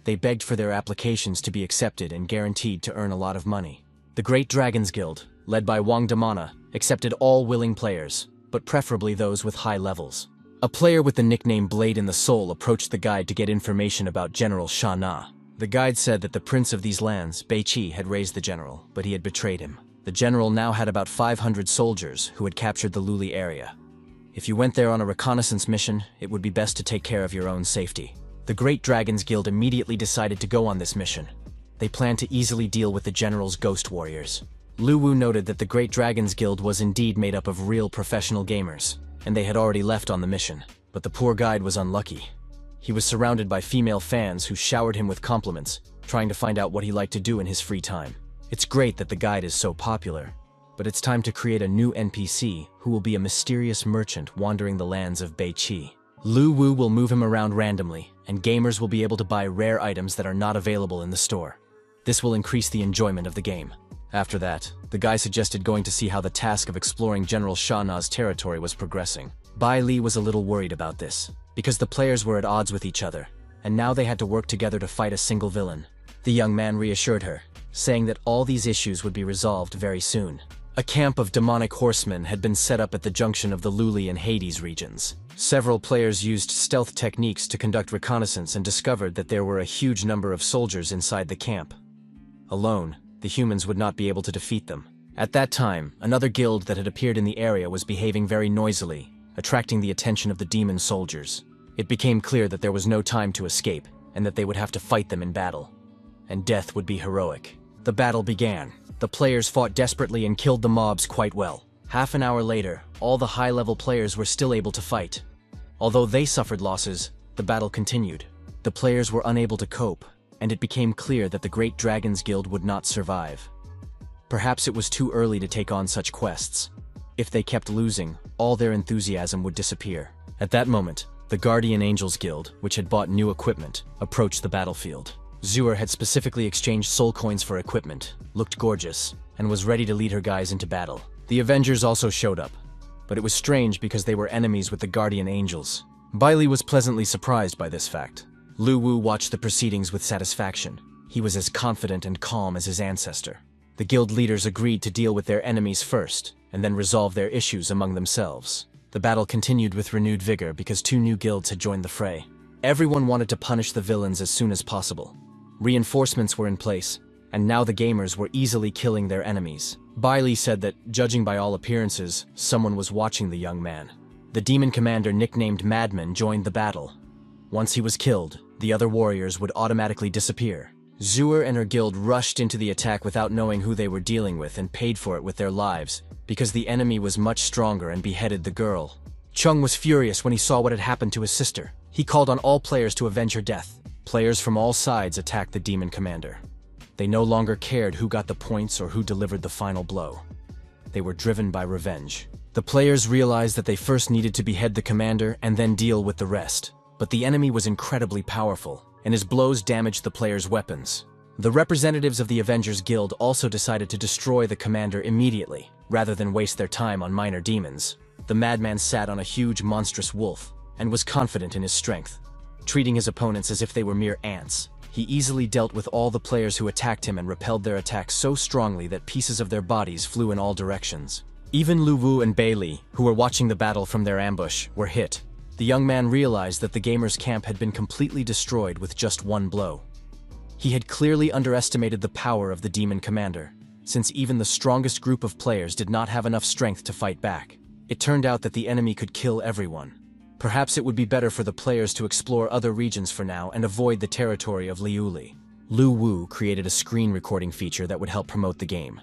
They begged for their applications to be accepted and guaranteed to earn a lot of money. The Great Dragons Guild, led by Wang Damana, accepted all willing players, but preferably those with high levels. A player with the nickname Blade in the Soul approached the guide to get information about General Shana. The guide said that the prince of these lands, Beiqi, had raised the general, but he had betrayed him. The general now had about 500 soldiers who had captured the Luli area. If you went there on a reconnaissance mission, it would be best to take care of your own safety. The Great Dragons Guild immediately decided to go on this mission. They planned to easily deal with the general's ghost warriors. Lu Wu noted that the Great Dragons Guild was indeed made up of real professional gamers, and they had already left on the mission. But the poor guide was unlucky. He was surrounded by female fans who showered him with compliments, trying to find out what he liked to do in his free time. It's great that the guide is so popular, but it's time to create a new NPC who will be a mysterious merchant wandering the lands of Beiqi. Lu Wu will move him around randomly, and gamers will be able to buy rare items that are not available in the store. This will increase the enjoyment of the game. After that, the guy suggested going to see how the task of exploring General Sha Na's territory was progressing. Bai Li was a little worried about this, because the players were at odds with each other, and now they had to work together to fight a single villain. The young man reassured her, saying that all these issues would be resolved very soon. A camp of demonic horsemen had been set up at the junction of the Luli and Hades regions. Several players used stealth techniques to conduct reconnaissance and discovered that there were a huge number of soldiers inside the camp. Alone, the humans would not be able to defeat them. At that time, another guild that had appeared in the area was behaving very noisily, attracting the attention of the demon soldiers. It became clear that there was no time to escape, and that they would have to fight them in battle. And death would be heroic. The battle began. The players fought desperately and killed the mobs quite well. Half an hour later, all the high-level players were still able to fight. Although they suffered losses, the battle continued. The players were unable to cope, and it became clear that the Great Dragons Guild would not survive. Perhaps it was too early to take on such quests. If they kept losing, all their enthusiasm would disappear. At that moment, the Guardian Angels Guild, which had bought new equipment, approached the battlefield. Zuer had specifically exchanged soul coins for equipment, looked gorgeous, and was ready to lead her guys into battle. The Avengers also showed up, but it was strange because they were enemies with the Guardian Angels. Bai Li was pleasantly surprised by this fact. Lu Wu watched the proceedings with satisfaction. He was as confident and calm as his ancestor. The guild leaders agreed to deal with their enemies first, and then resolve their issues among themselves. The battle continued with renewed vigor because two new guilds had joined the fray. Everyone wanted to punish the villains as soon as possible. Reinforcements were in place, and now the gamers were easily killing their enemies. Bai Li said that, judging by all appearances, someone was watching the young man. The demon commander nicknamed Madman joined the battle. Once he was killed, the other warriors would automatically disappear. Zuer and her guild rushed into the attack without knowing who they were dealing with and paid for it with their lives, because the enemy was much stronger and beheaded the girl. Chung was furious when he saw what had happened to his sister. He called on all players to avenge her death. Players from all sides attacked the demon commander. They no longer cared who got the points or who delivered the final blow. They were driven by revenge. The players realized that they first needed to behead the commander and then deal with the rest. But the enemy was incredibly powerful, and his blows damaged the players' weapons. The representatives of the Avengers Guild also decided to destroy the commander immediately, rather than waste their time on minor demons. The madman sat on a huge monstrous wolf, and was confident in his strength. Treating his opponents as if they were mere ants, he easily dealt with all the players who attacked him and repelled their attacks so strongly that pieces of their bodies flew in all directions. Even Lu Wu and Bai Li, who were watching the battle from their ambush, were hit. The young man realized that the gamers' camp had been completely destroyed with just one blow. He had clearly underestimated the power of the demon commander, since even the strongest group of players did not have enough strength to fight back. It turned out that the enemy could kill everyone. Perhaps it would be better for the players to explore other regions for now and avoid the territory of Liuli. Lu Wu created a screen recording feature that would help promote the game.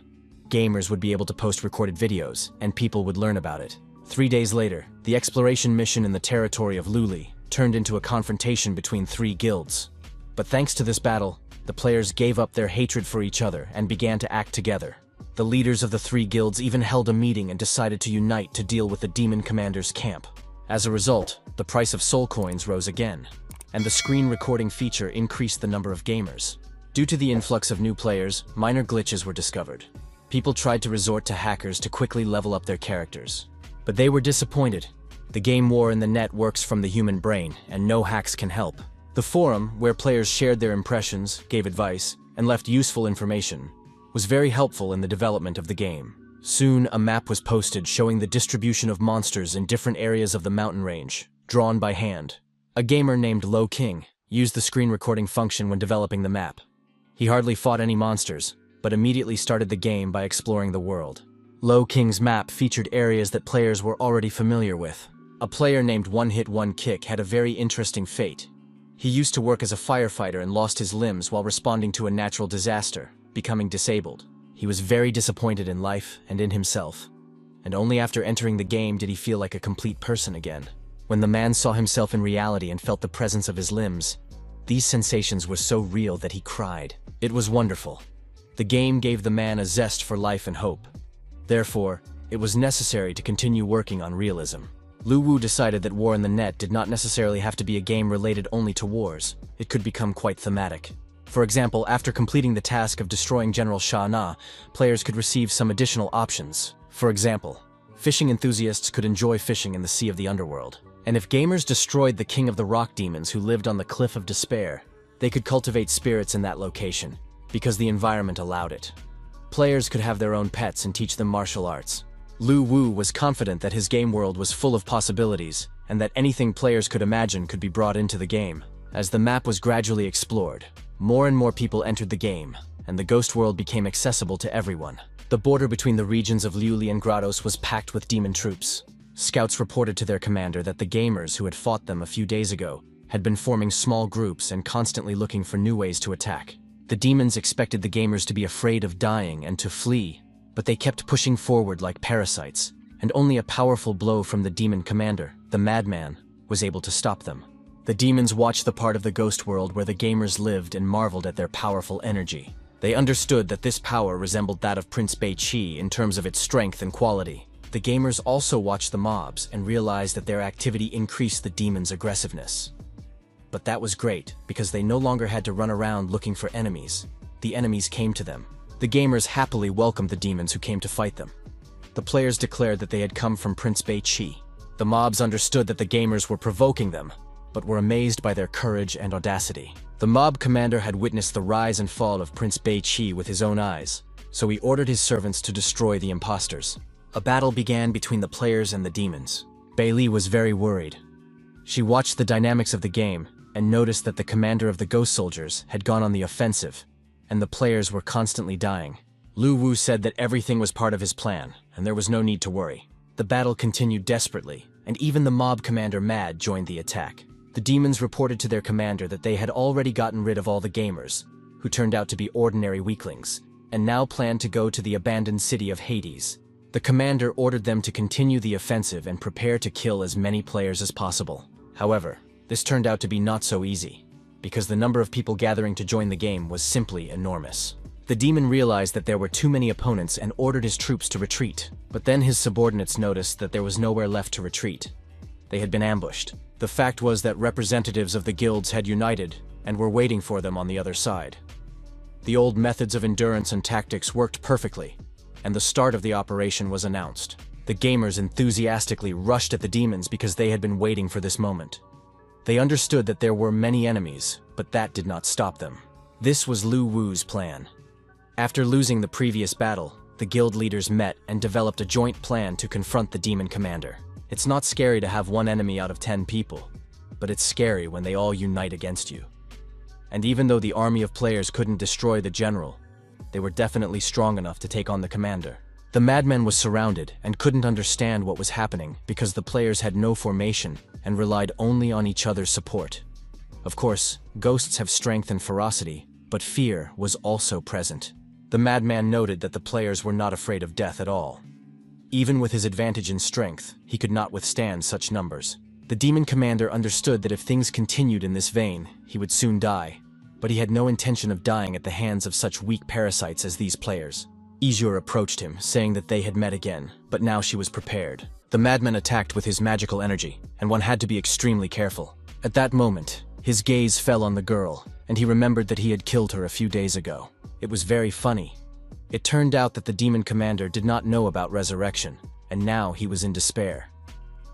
Gamers would be able to post recorded videos, and people would learn about it. 3 days later, the exploration mission in the territory of Luli turned into a confrontation between 3 guilds. But thanks to this battle, the players gave up their hatred for each other and began to act together. The leaders of the 3 guilds even held a meeting and decided to unite to deal with the demon commander's camp. As a result, the price of soul coins rose again, and the screen recording feature increased the number of gamers. Due to the influx of new players, minor glitches were discovered. People tried to resort to hackers to quickly level up their characters. But they were disappointed. The game war in the net works from the human brain, and no hacks can help. The forum, where players shared their impressions, gave advice, and left useful information, was very helpful in the development of the game. Soon, a map was posted showing the distribution of monsters in different areas of the mountain range, drawn by hand. A gamer named Lo King used the screen recording function when developing the map. He hardly fought any monsters, but immediately started the game by exploring the world. Lo King's map featured areas that players were already familiar with. A player named One Hit One Kick had a very interesting fate. He used to work as a firefighter and lost his limbs while responding to a natural disaster, becoming disabled. He was very disappointed in life and in himself, and only after entering the game did he feel like a complete person again. When the man saw himself in reality and felt the presence of his limbs, these sensations were so real that he cried. It was wonderful. The game gave the man a zest for life and hope. Therefore, it was necessary to continue working on realism. Lu Wu decided that War in the Net did not necessarily have to be a game related only to wars. It could become quite thematic. For example, after completing the task of destroying General Sha Na, players could receive some additional options. For example, fishing enthusiasts could enjoy fishing in the Sea of the Underworld. And if gamers destroyed the King of the Rock Demons who lived on the Cliff of Despair, they could cultivate spirits in that location, because the environment allowed it. Players could have their own pets and teach them martial arts. Lu Wu was confident that his game world was full of possibilities, and that anything players could imagine could be brought into the game. As the map was gradually explored, more and more people entered the game, and the ghost world became accessible to everyone. The border between the regions of Liuli and Grados was packed with demon troops. Scouts reported to their commander that the gamers who had fought them a few days ago had been forming small groups and constantly looking for new ways to attack. The demons expected the gamers to be afraid of dying and to flee, but they kept pushing forward like parasites, and only a powerful blow from the demon commander, the madman, was able to stop them. The demons watched the part of the ghost world where the gamers lived and marveled at their powerful energy. They understood that this power resembled that of Prince Bei Qi in terms of its strength and quality. The gamers also watched the mobs and realized that their activity increased the demons' aggressiveness. But that was great, because they no longer had to run around looking for enemies. The enemies came to them. The gamers happily welcomed the demons who came to fight them. The players declared that they had come from Prince Bei Qi. The mobs understood that the gamers were provoking them, but were amazed by their courage and audacity. The mob commander had witnessed the rise and fall of Prince Bei Qi with his own eyes, so he ordered his servants to destroy the imposters. A battle began between the players and the demons. Bei Li was very worried. She watched the dynamics of the game and noticed that the commander of the ghost soldiers had gone on the offensive, and the players were constantly dying. Lu Wu said that everything was part of his plan, and there was no need to worry. The battle continued desperately, and even the mob commander Mad joined the attack. The demons reported to their commander that they had already gotten rid of all the gamers, who turned out to be ordinary weaklings, and now planned to go to the abandoned city of Hades. The commander ordered them to continue the offensive and prepare to kill as many players as possible. However, this turned out to be not so easy, because the number of people gathering to join the game was simply enormous. The demon realized that there were too many opponents and ordered his troops to retreat, but then his subordinates noticed that there was nowhere left to retreat. They had been ambushed. The fact was that representatives of the guilds had united and were waiting for them on the other side. The old methods of endurance and tactics worked perfectly, and the start of the operation was announced. The gamers enthusiastically rushed at the demons because they had been waiting for this moment. They understood that there were many enemies, but that did not stop them. This was Lu Wu's plan. After losing the previous battle, the guild leaders met and developed a joint plan to confront the demon commander. It's not scary to have one enemy out of 10 people, but it's scary when they all unite against you. And even though the army of players couldn't destroy the general, they were definitely strong enough to take on the commander. The madman was surrounded and couldn't understand what was happening because the players had no formation and relied only on each other's support. Of course, ghosts have strength and ferocity, but fear was also present. The madman noted that the players were not afraid of death at all. Even with his advantage in strength, he could not withstand such numbers. The demon commander understood that if things continued in this vein, he would soon die, but he had no intention of dying at the hands of such weak parasites as these players. Asura approached him, saying that they had met again, but now she was prepared. The madman attacked with his magical energy, and one had to be extremely careful. At that moment, his gaze fell on the girl, and he remembered that he had killed her a few days ago. It was very funny. It turned out that the demon commander did not know about resurrection, and now he was in despair.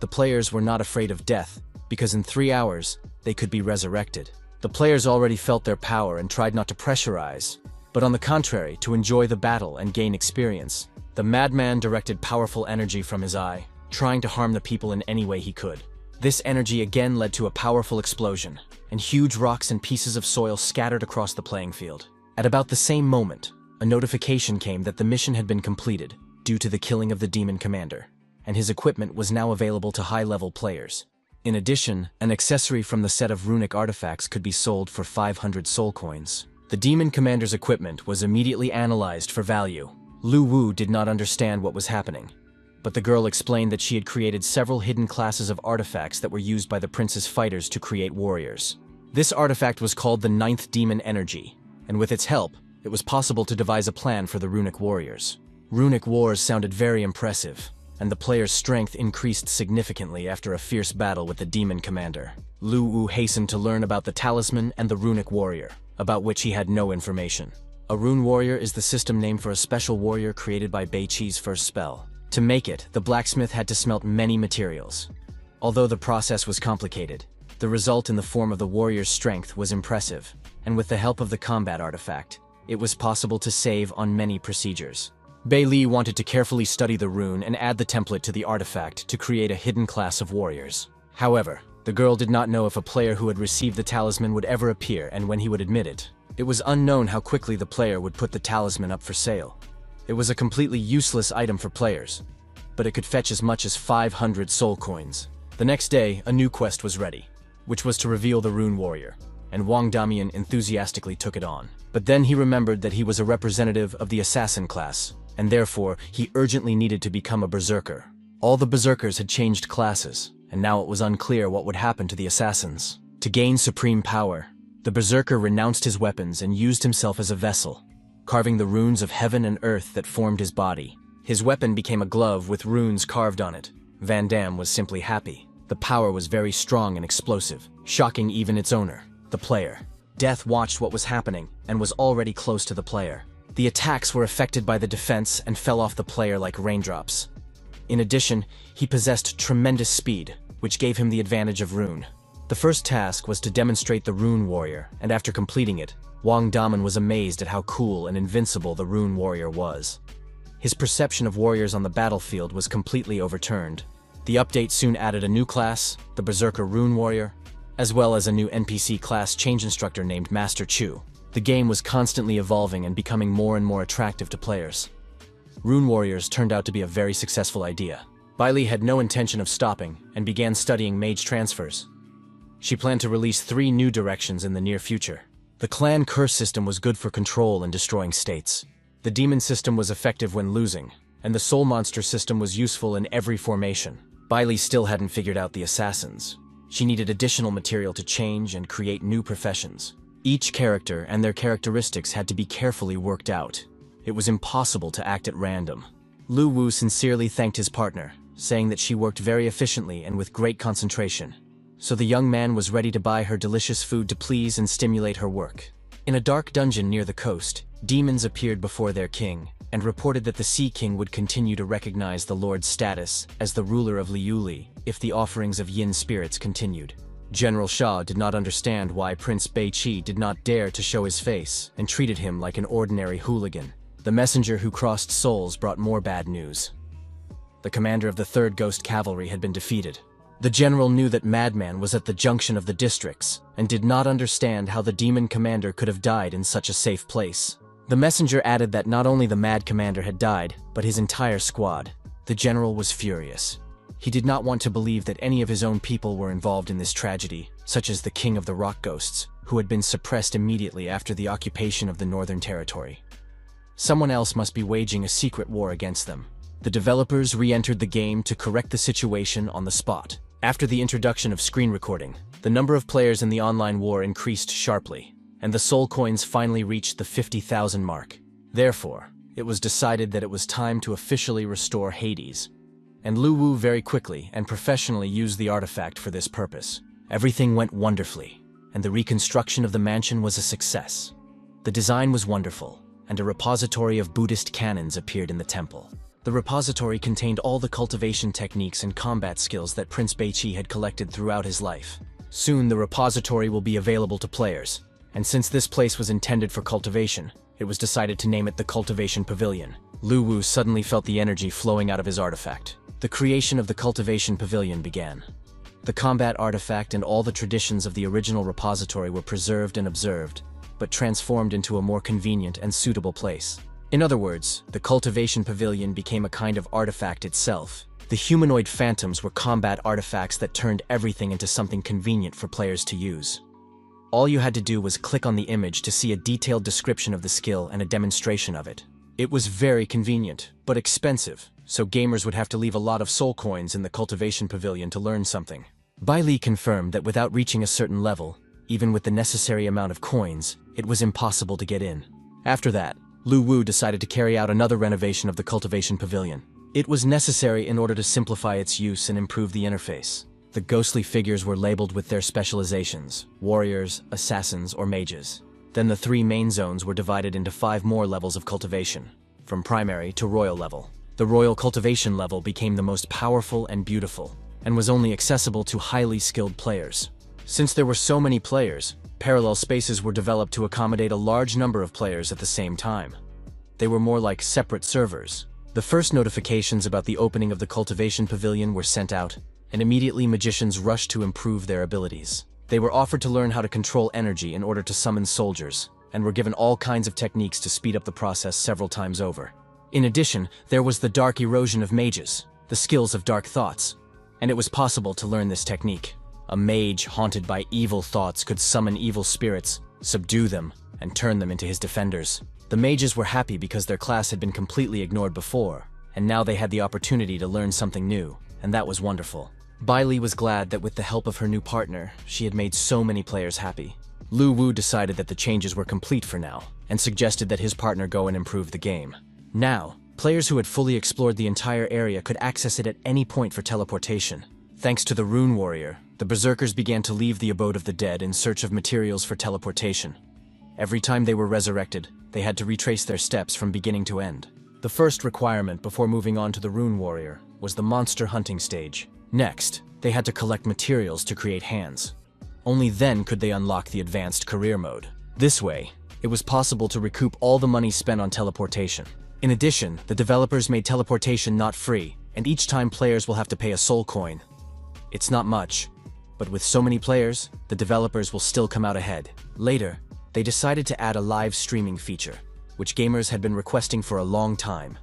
The players were not afraid of death, because in 3 hours, they could be resurrected. The players already felt their power and tried not to pressurize, but on the contrary, to enjoy the battle and gain experience. The madman directed powerful energy from his eye, trying to harm the people in any way he could. This energy again led to a powerful explosion, and huge rocks and pieces of soil scattered across the playing field. At about the same moment, a notification came that the mission had been completed due to the killing of the demon commander, and his equipment was now available to high-level players. In addition, an accessory from the set of runic artifacts could be sold for 500 soul coins. The demon commander's equipment was immediately analyzed for value. Lu Wu did not understand what was happening, but the girl explained that she had created several hidden classes of artifacts that were used by the prince's fighters to create warriors. This artifact was called the Ninth Demon Energy, and with its help, it was possible to devise a plan for the runic warriors. Runic wars sounded very impressive, and the player's strength increased significantly after a fierce battle with the demon commander. Lu Wu hastened to learn about the talisman and the runic warrior, about which he had no information. A rune warrior is the system name for a special warrior created by Bei Qi's first spell. To make it, the blacksmith had to smelt many materials. Although the process was complicated, the result in the form of the warrior's strength was impressive, and with the help of the combat artifact, it was possible to save on many procedures. Bei Li wanted to carefully study the rune and add the template to the artifact to create a hidden class of warriors. However, the girl did not know if a player who had received the talisman would ever appear and when he would admit it. It was unknown how quickly the player would put the talisman up for sale. It was a completely useless item for players, but it could fetch as much as 500 soul coins. The next day, a new quest was ready, which was to reveal the rune warrior, and Wang Damian enthusiastically took it on. But then he remembered that he was a representative of the assassin class, and therefore he urgently needed to become a berserker. All the berserkers had changed classes, and now it was unclear what would happen to the assassins. To gain supreme power, the berserker renounced his weapons and used himself as a vessel, carving the runes of heaven and earth that formed his body. His weapon became a glove with runes carved on it. Van Damme was simply happy. The power was very strong and explosive, shocking even its owner, the player. Death watched what was happening and was already close to the player. The attacks were affected by the defense and fell off the player like raindrops. In addition, he possessed tremendous speed, which gave him the advantage of rune. The first task was to demonstrate the rune warrior, and after completing it, Wang Daman was amazed at how cool and invincible the rune warrior was. His perception of warriors on the battlefield was completely overturned. The update soon added a new class, the Berserker Rune Warrior, as well as a new NPC class change instructor named Master Chu. The game was constantly evolving and becoming more and more attractive to players. Rune Warriors turned out to be a very successful idea. Bai Li had no intention of stopping and began studying mage transfers. She planned to release 3 new directions in the near future. The clan curse system was good for control and destroying states. The demon system was effective when losing, and the soul monster system was useful in every formation. Bai Li still hadn't figured out the assassins. She needed additional material to change and create new professions. Each character and their characteristics had to be carefully worked out. It was impossible to act at random. Lu Wu sincerely thanked his partner, saying that she worked very efficiently and with great concentration. So the young man was ready to buy her delicious food to please and stimulate her work. In a dark dungeon near the coast, demons appeared before their king, and reported that the Sea King would continue to recognize the Lord's status as the ruler of Liuli if the offerings of yin spirits continued. General Shah did not understand why Prince Bei Qi did not dare to show his face and treated him like an ordinary hooligan. The messenger who crossed souls brought more bad news. The commander of the 3rd Ghost Cavalry had been defeated. The general knew that Madman was at the junction of the districts and did not understand how the demon commander could have died in such a safe place. The messenger added that not only the mad commander had died, but his entire squad. The general was furious. He did not want to believe that any of his own people were involved in this tragedy, such as the king of the rock ghosts, who had been suppressed immediately after the occupation of the Northern Territory. Someone else must be waging a secret war against them. The developers re-entered the game to correct the situation on the spot. After the introduction of screen recording, the number of players in the online war increased sharply, and the soul coins finally reached the 50,000 mark. Therefore, it was decided that it was time to officially restore Hades. And Lu Wu very quickly and professionally used the artifact for this purpose. Everything went wonderfully, and the reconstruction of the mansion was a success. The design was wonderful, and a repository of Buddhist canons appeared in the temple. The repository contained all the cultivation techniques and combat skills that Prince Bei Qi had collected throughout his life. Soon the repository will be available to players, and since this place was intended for cultivation, it was decided to name it the Cultivation Pavilion. Lu Wu suddenly felt the energy flowing out of his artifact. The creation of the Cultivation Pavilion began. The combat artifact and all the traditions of the original repository were preserved and observed, but transformed into a more convenient and suitable place. In other words, the Cultivation Pavilion became a kind of artifact itself. The humanoid phantoms were combat artifacts that turned everything into something convenient for players to use. All you had to do was click on the image to see a detailed description of the skill and a demonstration of it. It was very convenient, but expensive, so gamers would have to leave a lot of soul coins in the Cultivation Pavilion to learn something. Bai Li confirmed that without reaching a certain level, even with the necessary amount of coins, it was impossible to get in. After that, Lu Wu decided to carry out another renovation of the cultivation pavilion. It was necessary in order to simplify its use and improve the interface. The ghostly figures were labeled with their specializations: warriors, assassins, or mages. Then the 3 main zones were divided into 5 more levels of cultivation, from primary to royal level. The royal cultivation level became the most powerful and beautiful, and was only accessible to highly skilled players. Since there were so many players, parallel spaces were developed to accommodate a large number of players at the same time. They were more like separate servers. The first notifications about the opening of the cultivation pavilion were sent out, and immediately magicians rushed to improve their abilities. They were offered to learn how to control energy in order to summon soldiers, and were given all kinds of techniques to speed up the process several times over. In addition, there was the dark erosion of mages, the skills of dark thoughts, and it was possible to learn this technique. A mage haunted by evil thoughts could summon evil spirits, subdue them, and turn them into his defenders. The mages were happy because their class had been completely ignored before, and now they had the opportunity to learn something new, and that was wonderful. Bai Li was glad that with the help of her new partner, she had made so many players happy. Lu Wu decided that the changes were complete for now, and suggested that his partner go and improve the game. Now, players who had fully explored the entire area could access it at any point for teleportation. Thanks to the Rune Warrior, the Berserkers began to leave the abode of the dead in search of materials for teleportation. Every time they were resurrected, they had to retrace their steps from beginning to end. The first requirement before moving on to the Rune Warrior was the monster hunting stage. Next, they had to collect materials to create hands. Only then could they unlock the advanced career mode. This way, it was possible to recoup all the money spent on teleportation. In addition, the developers made teleportation not free, and each time players will have to pay a soul coin. It's not much, but with so many players, the developers will still come out ahead. Later, they decided to add a live streaming feature, which gamers had been requesting for a long time.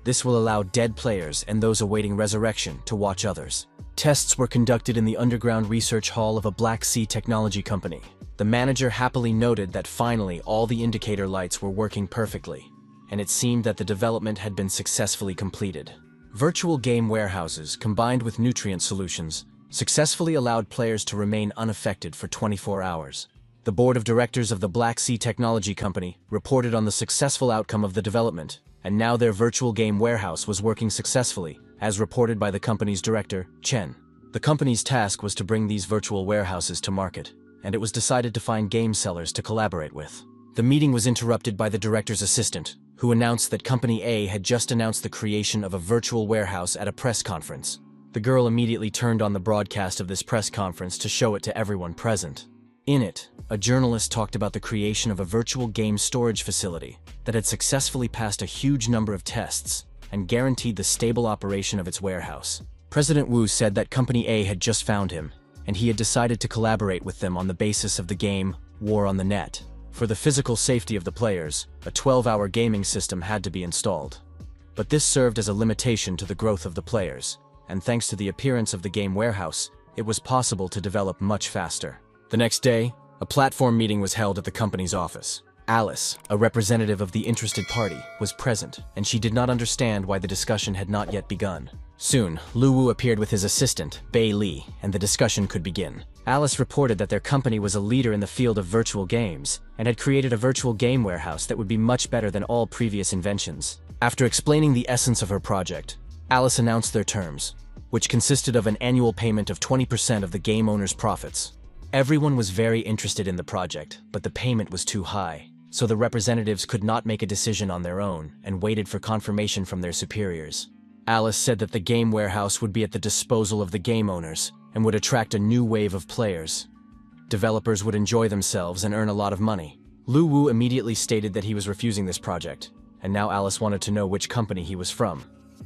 This will allow dead players and those awaiting resurrection to watch others. Tests were conducted in the underground research hall of a Black Sea technology company. The manager happily noted that finally all the indicator lights were working perfectly, and it seemed that the development had been successfully completed. Virtual game warehouses combined with nutrient solutions successfully allowed players to remain unaffected for 24 hours. The board of directors of the Black Sea Technology Company reported on the successful outcome of the development, and now their virtual game warehouse was working successfully, as reported by the company's director, Chen. The company's task was to bring these virtual warehouses to market, and it was decided to find game sellers to collaborate with. The meeting was interrupted by the director's assistant, who announced that Company A had just announced the creation of a virtual warehouse at a press conference. The girl immediately turned on the broadcast of this press conference to show it to everyone present. In it, a journalist talked about the creation of a virtual game storage facility that had successfully passed a huge number of tests and guaranteed the stable operation of its warehouse. President Wu said that Company A had just found him, and he had decided to collaborate with them on the basis of the game War on the Net. For the physical safety of the players, a 12-hour gaming system had to be installed. But this served as a limitation to the growth of the players, and thanks to the appearance of the game warehouse, it was possible to develop much faster. The next day, a platform meeting was held at the company's office. Alice, a representative of the interested party, was present, and she did not understand why the discussion had not yet begun. Soon, Lu Wu appeared with his assistant, Bai Li, and the discussion could begin. Alice reported that their company was a leader in the field of virtual games, and had created a virtual game warehouse that would be much better than all previous inventions. After explaining the essence of her project, Alice announced their terms, which consisted of an annual payment of 20% of the game owner's profits. Everyone was very interested in the project, but the payment was too high, so the representatives could not make a decision on their own and waited for confirmation from their superiors. Alice said that the game warehouse would be at the disposal of the game owners and would attract a new wave of players. Developers would enjoy themselves and earn a lot of money. Lu Wu immediately stated that he was refusing this project, and now Alice wanted to know which company he was from,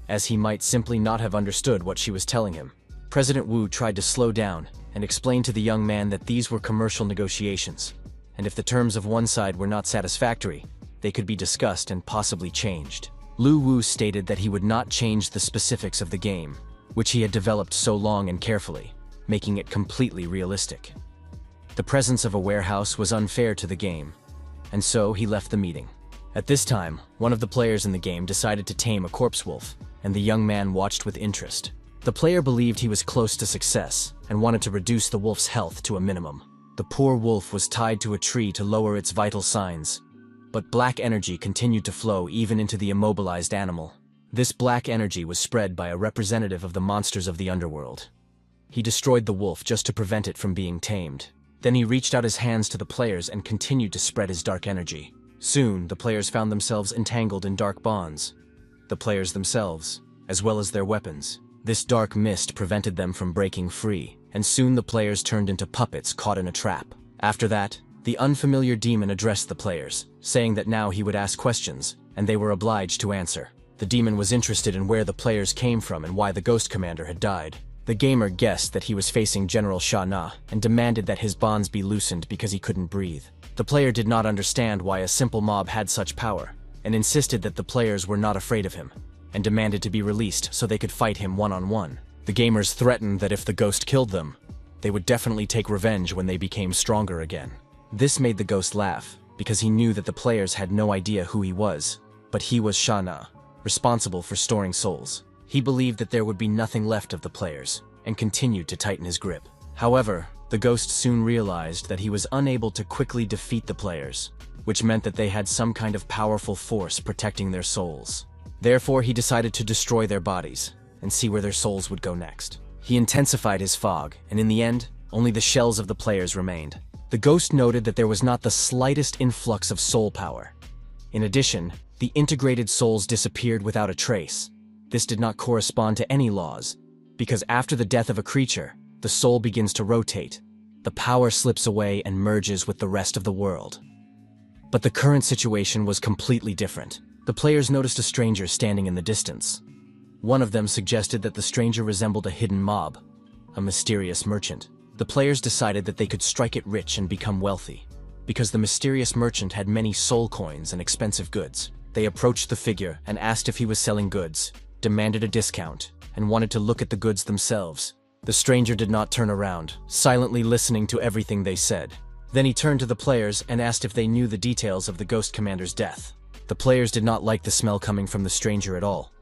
as he might simply not have understood what she was telling him. President Wu tried to slow down and explained to the young man that these were commercial negotiations, and if the terms of one side were not satisfactory, they could be discussed and possibly changed. Lu Wu stated that he would not change the specifics of the game, which he had developed so long and carefully, making it completely realistic. The presence of a warehouse was unfair to the game, and so he left the meeting. At this time, one of the players in the game decided to tame a corpse wolf, and the young man watched with interest. The player believed he was close to success and wanted to reduce the wolf's health to a minimum. The poor wolf was tied to a tree to lower its vital signs, but black energy continued to flow even into the immobilized animal. This black energy was spread by a representative of the monsters of the underworld. He destroyed the wolf just to prevent it from being tamed. Then he reached out his hands to the players and continued to spread his dark energy. Soon, the players found themselves entangled in dark bonds. The players themselves, as well as their weapons. This dark mist prevented them from breaking free, and soon the players turned into puppets caught in a trap. After that, the unfamiliar demon addressed the players, saying that now he would ask questions, and they were obliged to answer. The demon was interested in where the players came from and why the Ghost Commander had died. The gamer guessed that he was facing General Sha Na and demanded that his bonds be loosened because he couldn't breathe. The player did not understand why a simple mob had such power, and insisted that the players were not afraid of him, and demanded to be released so they could fight him one-on-one. The gamers threatened that if the ghost killed them, they would definitely take revenge when they became stronger again. This made the ghost laugh, because he knew that the players had no idea who he was, but he was Sha Na, responsible for storing souls. He believed that there would be nothing left of the players, and continued to tighten his grip. However, the ghost soon realized that he was unable to quickly defeat the players, which meant that they had some kind of powerful force protecting their souls. Therefore, he decided to destroy their bodies, and see where their souls would go next. He intensified his fog, and in the end, only the shells of the players remained. The ghost noted that there was not the slightest influx of soul power. In addition, the integrated souls disappeared without a trace. This did not correspond to any laws, because after the death of a creature, the soul begins to rotate. The power slips away and merges with the rest of the world. But the current situation was completely different. The players noticed a stranger standing in the distance. One of them suggested that the stranger resembled a hidden mob, a mysterious merchant. The players decided that they could strike it rich and become wealthy, because the mysterious merchant had many soul coins and expensive goods. They approached the figure and asked if he was selling goods, demanded a discount, and wanted to look at the goods themselves. The stranger did not turn around, silently listening to everything they said. Then he turned to the players and asked if they knew the details of the Ghost Commander's death. The players did not like the smell coming from the stranger at all,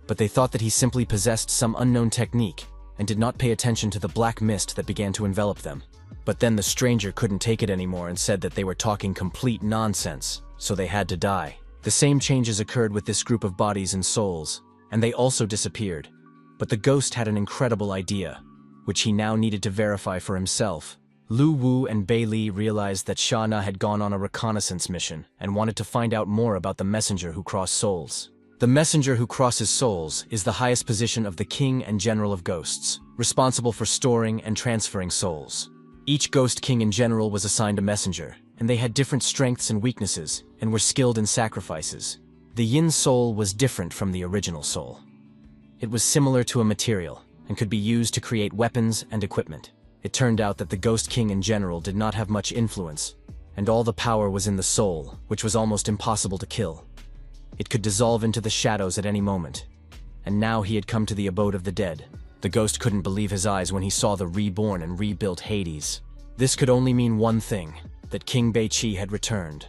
but they thought that he simply possessed some unknown technique and did not pay attention to the black mist that began to envelop them. But then the stranger couldn't take it anymore and said that they were talking complete nonsense, so they had to die. The same changes occurred with this group of bodies and souls, and they also disappeared. But the ghost had an incredible idea, which he now needed to verify for himself. Lu Wu and Bei Li realized that Sha Na had gone on a reconnaissance mission and wanted to find out more about the messenger who crossed souls. The messenger who crosses souls is the highest position of the king and general of ghosts, responsible for storing and transferring souls. Each ghost king and general was assigned a messenger, and they had different strengths and weaknesses, and were skilled in sacrifices. The yin soul was different from the original soul. It was similar to a material, and could be used to create weapons and equipment. It turned out that the ghost king and general did not have much influence, and all the power was in the soul, which was almost impossible to kill. It could dissolve into the shadows at any moment, and now he had come to the abode of the dead. The ghost couldn't believe his eyes when he saw the reborn and rebuilt Hades. This could only mean one thing, that King Bei Qi had returned.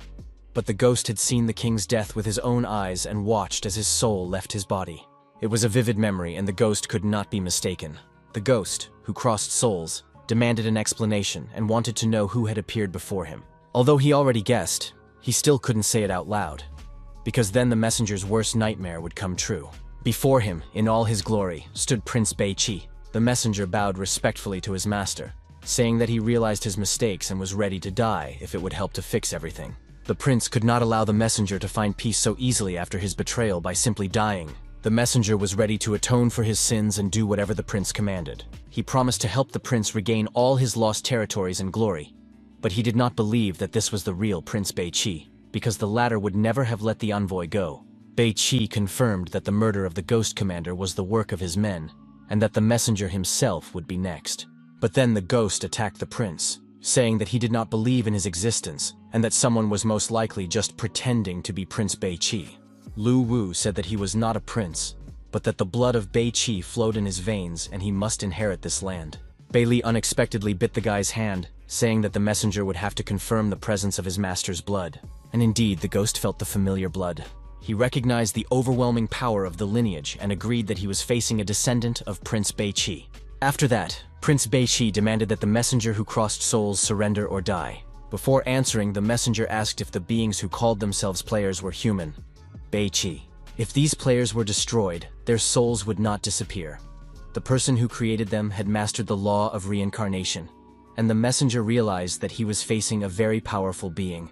But the ghost had seen the king's death with his own eyes and watched as his soul left his body. It was a vivid memory, and the ghost could not be mistaken. The ghost, who crossed souls, demanded an explanation and wanted to know who had appeared before him. Although he already guessed, he still couldn't say it out loud, because then the messenger's worst nightmare would come true. Before him, in all his glory, stood Prince Bei Qi. The messenger bowed respectfully to his master, saying that he realized his mistakes and was ready to die if it would help to fix everything. The prince could not allow the messenger to find peace so easily after his betrayal by simply dying. The messenger was ready to atone for his sins and do whatever the prince commanded. He promised to help the prince regain all his lost territories and glory, but he did not believe that this was the real Prince Bei Qi, because the latter would never have let the envoy go. Bei Qi confirmed that the murder of the Ghost Commander was the work of his men, and that the messenger himself would be next. But then the ghost attacked the prince, saying that he did not believe in his existence, and that someone was most likely just pretending to be Prince Bei Qi. Lu Wu said that he was not a prince, but that the blood of Bei Qi flowed in his veins and he must inherit this land. Bei Li unexpectedly bit the guy's hand, saying that the messenger would have to confirm the presence of his master's blood. And indeed, the ghost felt the familiar blood. He recognized the overwhelming power of the lineage and agreed that he was facing a descendant of Prince Bei Qi. After that, Prince Bei Qi demanded that the messenger who crossed souls surrender or die. Before answering, the messenger asked if the beings who called themselves players were human. Beiqi. If these players were destroyed, their souls would not disappear. The person who created them had mastered the law of reincarnation, and the messenger realized that he was facing a very powerful being,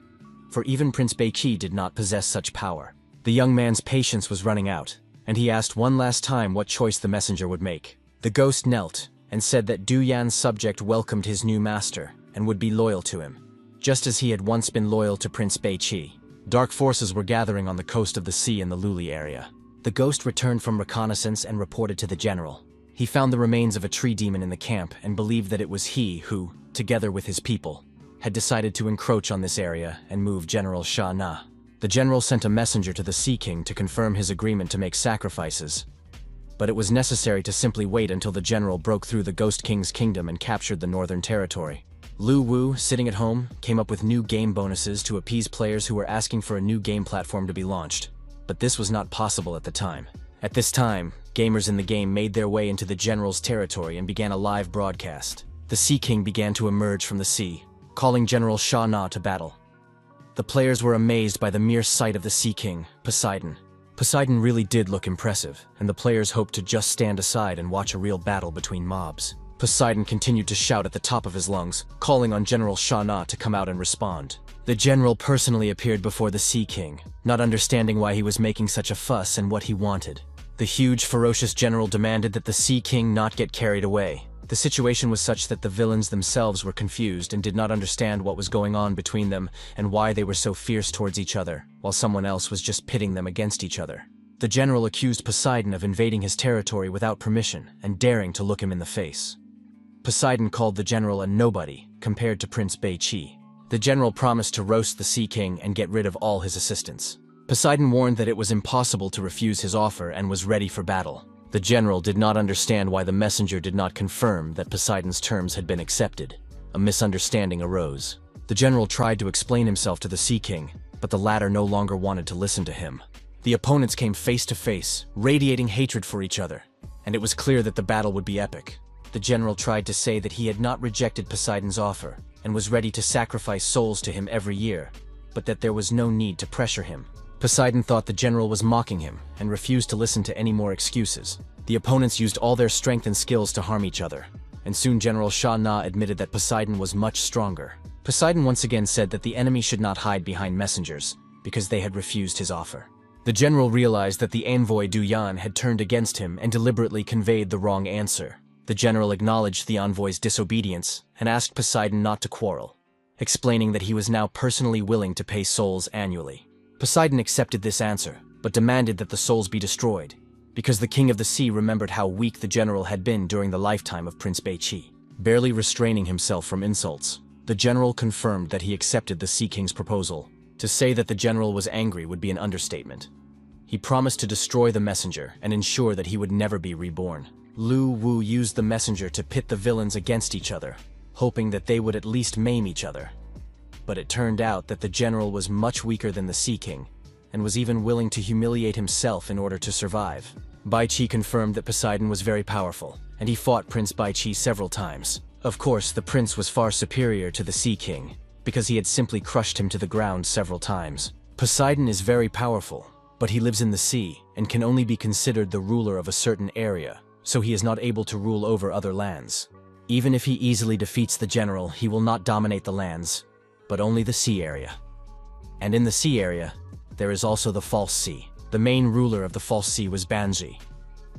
for even Prince Beiqi did not possess such power. The young man's patience was running out, and he asked one last time what choice the messenger would make. The ghost knelt and said that Du Yan's subject welcomed his new master and would be loyal to him, just as he had once been loyal to Prince Beiqi. Dark forces were gathering on the coast of the sea in the Luli area. The ghost returned from reconnaissance and reported to the general. He found the remains of a tree demon in the camp and believed that it was he who, together with his people, had decided to encroach on this area and move General Sha Na. The general sent a messenger to the Sea King to confirm his agreement to make sacrifices, but it was necessary to simply wait until the general broke through the Ghost King's kingdom and captured the northern territory. Lu Wu, sitting at home, came up with new game bonuses to appease players who were asking for a new game platform to be launched, but this was not possible at the time. At this time, gamers in the game made their way into the general's territory and began a live broadcast. The Sea King began to emerge from the sea, calling General Sha Na to battle. The players were amazed by the mere sight of the Sea King, Poseidon. Poseidon really did look impressive, and the players hoped to just stand aside and watch a real battle between mobs. Poseidon continued to shout at the top of his lungs, calling on General Sha Na to come out and respond. The general personally appeared before the Sea King, not understanding why he was making such a fuss and what he wanted. The huge, ferocious general demanded that the Sea King not get carried away. The situation was such that the villains themselves were confused and did not understand what was going on between them and why they were so fierce towards each other, while someone else was just pitting them against each other. The general accused Poseidon of invading his territory without permission and daring to look him in the face. Poseidon called the general a nobody compared to Prince Beiqi. The general promised to roast the Sea King and get rid of all his assistants. Poseidon warned that it was impossible to refuse his offer and was ready for battle. The general did not understand why the messenger did not confirm that Poseidon's terms had been accepted. A misunderstanding arose. The general tried to explain himself to the Sea King, but the latter no longer wanted to listen to him. The opponents came face to face, radiating hatred for each other, and it was clear that the battle would be epic. The general tried to say that he had not rejected Poseidon's offer and was ready to sacrifice souls to him every year, but that there was no need to pressure him. Poseidon thought the general was mocking him and refused to listen to any more excuses. The opponents used all their strength and skills to harm each other, and soon General Sha Na admitted that Poseidon was much stronger. Poseidon once again said that the enemy should not hide behind messengers, because they had refused his offer. The general realized that the envoy Du Yan had turned against him and deliberately conveyed the wrong answer. The general acknowledged the envoy's disobedience and asked Poseidon not to quarrel, explaining that he was now personally willing to pay souls annually. Poseidon accepted this answer, but demanded that the souls be destroyed, because the king of the sea remembered how weak the general had been during the lifetime of Prince Beiqi. Barely restraining himself from insults, the general confirmed that he accepted the Sea King's proposal. To say that the general was angry would be an understatement. He promised to destroy the messenger and ensure that he would never be reborn. Lu Wu used the messenger to pit the villains against each other, hoping that they would at least maim each other. But it turned out that the general was much weaker than the Sea King, and was even willing to humiliate himself in order to survive. Baiqi confirmed that Poseidon was very powerful, and he fought Prince Baiqi several times. Of course, the prince was far superior to the Sea King, because he had simply crushed him to the ground several times. Poseidon is very powerful, but he lives in the sea and can only be considered the ruler of a certain area, so he is not able to rule over other lands. Even if he easily defeats the general, he will not dominate the lands, but only the sea area. And in the sea area, there is also the False Sea. The main ruler of the False Sea was Banji.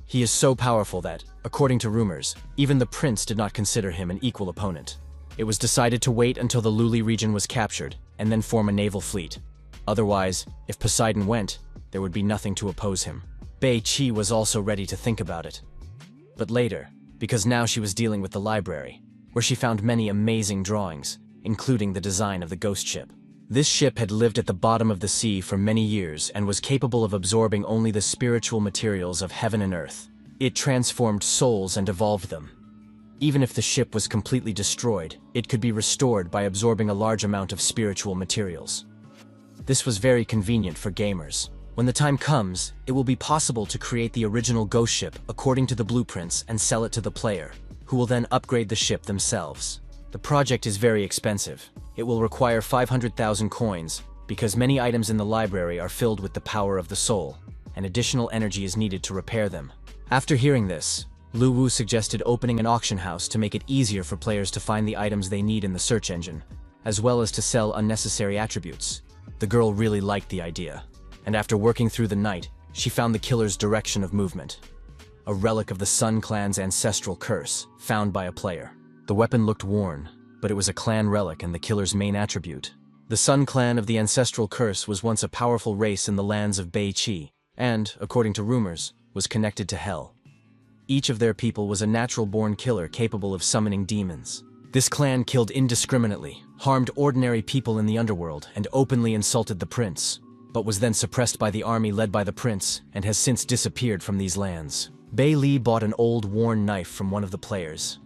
He is so powerful that, according to rumors, even the prince did not consider him an equal opponent. It was decided to wait until the Luli region was captured, and then form a naval fleet. Otherwise, if Poseidon went, there would be nothing to oppose him. Beiqi was also ready to think about it. But later, because now she was dealing with the library, where she found many amazing drawings, including the design of the ghost ship. This ship had lived at the bottom of the sea for many years and was capable of absorbing only the spiritual materials of heaven and earth. It transformed souls and evolved them. Even if the ship was completely destroyed, it could be restored by absorbing a large amount of spiritual materials. This was very convenient for gamers. When the time comes, it will be possible to create the original ghost ship according to the blueprints and sell it to the player, who will then upgrade the ship themselves. The project is very expensive. It will require 500,000 coins, because many items in the library are filled with the power of the soul, and additional energy is needed to repair them. After hearing this, Lu Wu suggested opening an auction house to make it easier for players to find the items they need in the search engine, as well as to sell unnecessary attributes. The girl really liked the idea, and after working through the night, she found the killer's direction of movement. A relic of the Sun Clan's ancestral curse, found by a player. The weapon looked worn, but it was a clan relic and the killer's main attribute. The Sun Clan of the ancestral curse was once a powerful race in the lands of Beiqi, and, according to rumors, was connected to hell. Each of their people was a natural-born killer capable of summoning demons. This clan killed indiscriminately, harmed ordinary people in the underworld, and openly insulted the prince, but was then suppressed by the army led by the prince and has since disappeared from these lands. Bei Li bought an old worn knife from one of the players,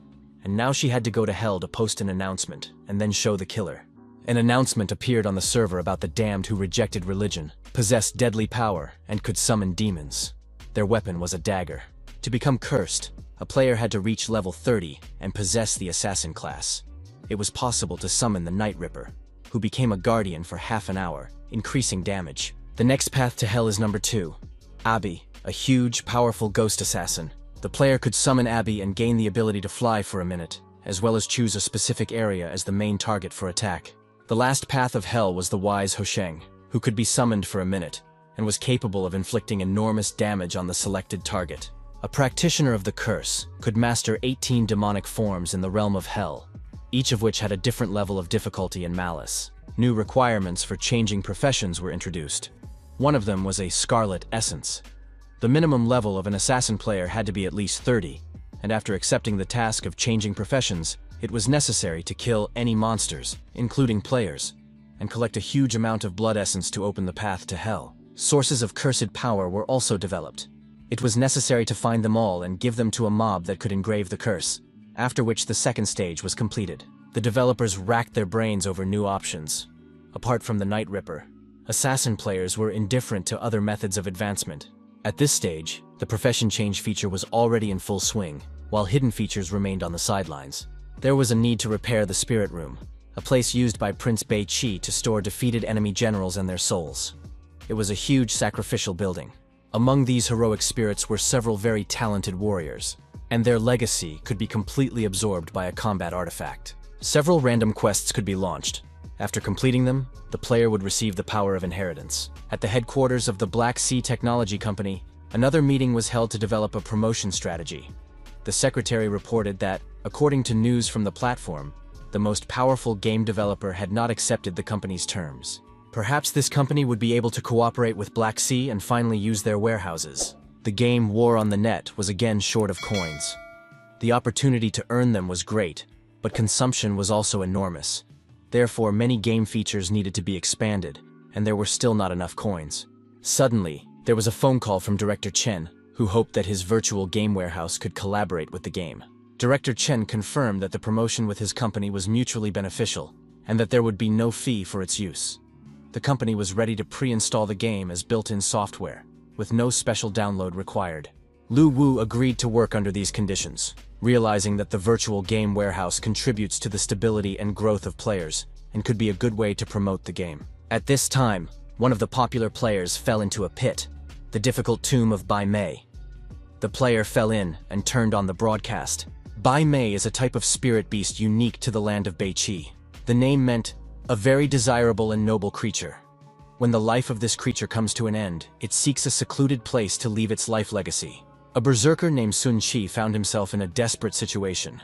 and now she had to go to hell to post an announcement and then show the killer. An announcement appeared on the server about the damned who rejected religion, possessed deadly power, and could summon demons. Their weapon was a dagger. To become cursed, a player had to reach level 30 and possess the assassin class. It was possible to summon the Night Ripper, who became a guardian for half an hour, increasing damage. The next path to hell is number 2. Abi, a huge, powerful ghost assassin. The player could summon Abi and gain the ability to fly for a minute, as well as choose a specific area as the main target for attack. The last path of hell was the wise Hosheng, who could be summoned for a minute, and was capable of inflicting enormous damage on the selected target. A practitioner of the curse could master 18 demonic forms in the realm of hell, each of which had a different level of difficulty and malice. New requirements for changing professions were introduced. One of them was a Scarlet Essence. The minimum level of an assassin player had to be at least 30, and after accepting the task of changing professions, it was necessary to kill any monsters, including players, and collect a huge amount of blood essence to open the path to hell. Sources of cursed power were also developed. It was necessary to find them all and give them to a mob that could engrave the curse, after which the second stage was completed. The developers racked their brains over new options. Apart from the Night Ripper, assassin players were indifferent to other methods of advancement. At this stage, the profession change feature was already in full swing, while hidden features remained on the sidelines. There was a need to repair the Spirit Room, a place used by Prince Beiqi to store defeated enemy generals and their souls. It was a huge sacrificial building. Among these heroic spirits were several very talented warriors, and their legacy could be completely absorbed by a combat artifact. Several random quests could be launched. After completing them, the player would receive the power of inheritance. At the headquarters of the Black Sea Technology Company, another meeting was held to develop a promotion strategy. The secretary reported that, according to news from the platform, the most powerful game developer had not accepted the company's terms. Perhaps this company would be able to cooperate with Black Sea and finally use their warehouses. The game War on the Net was again short of coins. The opportunity to earn them was great, but consumption was also enormous. Therefore, many game features needed to be expanded, and there were still not enough coins. Suddenly, there was a phone call from Director Chen, who hoped that his virtual game warehouse could collaborate with the game. Director Chen confirmed that the promotion with his company was mutually beneficial, and that there would be no fee for its use. The company was ready to pre-install the game as built-in software, with no special download required. Lu Wu agreed to work under these conditions, realizing that the virtual game warehouse contributes to the stability and growth of players, and could be a good way to promote the game. At this time, one of the popular players fell into a pit, the difficult tomb of Bai Mei. The player fell in and turned on the broadcast. Bai Mei is a type of spirit beast unique to the land of Beiqi. The name meant, a very desirable and noble creature. When the life of this creature comes to an end, it seeks a secluded place to leave its life legacy. A berserker named Sun Qi found himself in a desperate situation.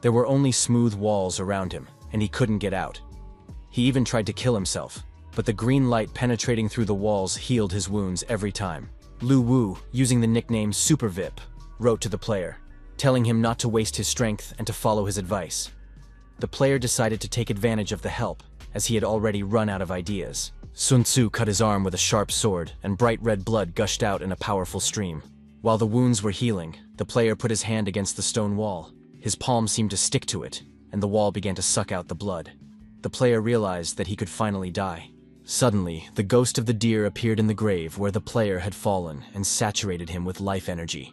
There were only smooth walls around him, and he couldn't get out. He even tried to kill himself, but the green light penetrating through the walls healed his wounds every time. Lu Wu, using the nickname Super VIP, wrote to the player, telling him not to waste his strength and to follow his advice. The player decided to take advantage of the help, as he had already run out of ideas. Sun Tzu cut his arm with a sharp sword, and bright red blood gushed out in a powerful stream. While the wounds were healing, the player put his hand against the stone wall. His palm seemed to stick to it, and the wall began to suck out the blood. The player realized that he could finally die. Suddenly, the ghost of the deer appeared in the grave where the player had fallen and saturated him with life energy.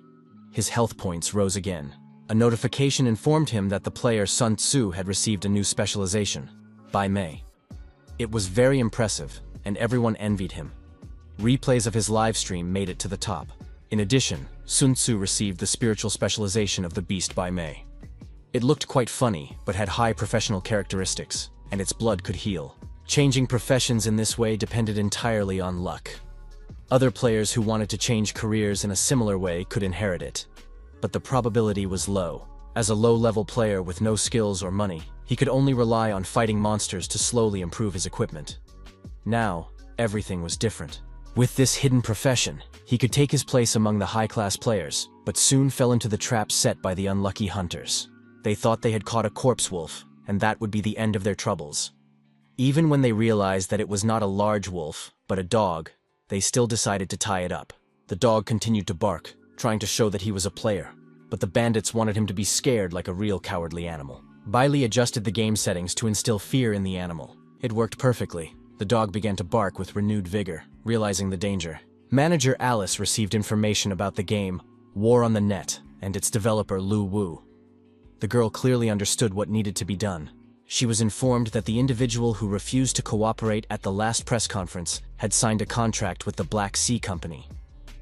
His health points rose again. A notification informed him that the player Sun Tzu had received a new specialization, Bai Mei. It was very impressive, and everyone envied him. Replays of his livestream made it to the top. In addition, Sun Tzu received the spiritual specialization of the beast Bai Mei. It looked quite funny, but had high professional characteristics, and its blood could heal. Changing professions in this way depended entirely on luck. Other players who wanted to change careers in a similar way could inherit it, but the probability was low. As a low-level player with no skills or money, he could only rely on fighting monsters to slowly improve his equipment. Now, everything was different. With this hidden profession, he could take his place among the high-class players, but soon fell into the trap set by the unlucky hunters. They thought they had caught a corpse wolf, and that would be the end of their troubles. Even when they realized that it was not a large wolf, but a dog, they still decided to tie it up. The dog continued to bark, trying to show that he was a player, but the bandits wanted him to be scared like a real cowardly animal. Bailey adjusted the game settings to instill fear in the animal. It worked perfectly. The dog began to bark with renewed vigor, realizing the danger. Manager Alice received information about the game War on the Net and its developer Lu Wu. The girl clearly understood what needed to be done. She was informed that the individual who refused to cooperate at the last press conference had signed a contract with the Black Sea Company.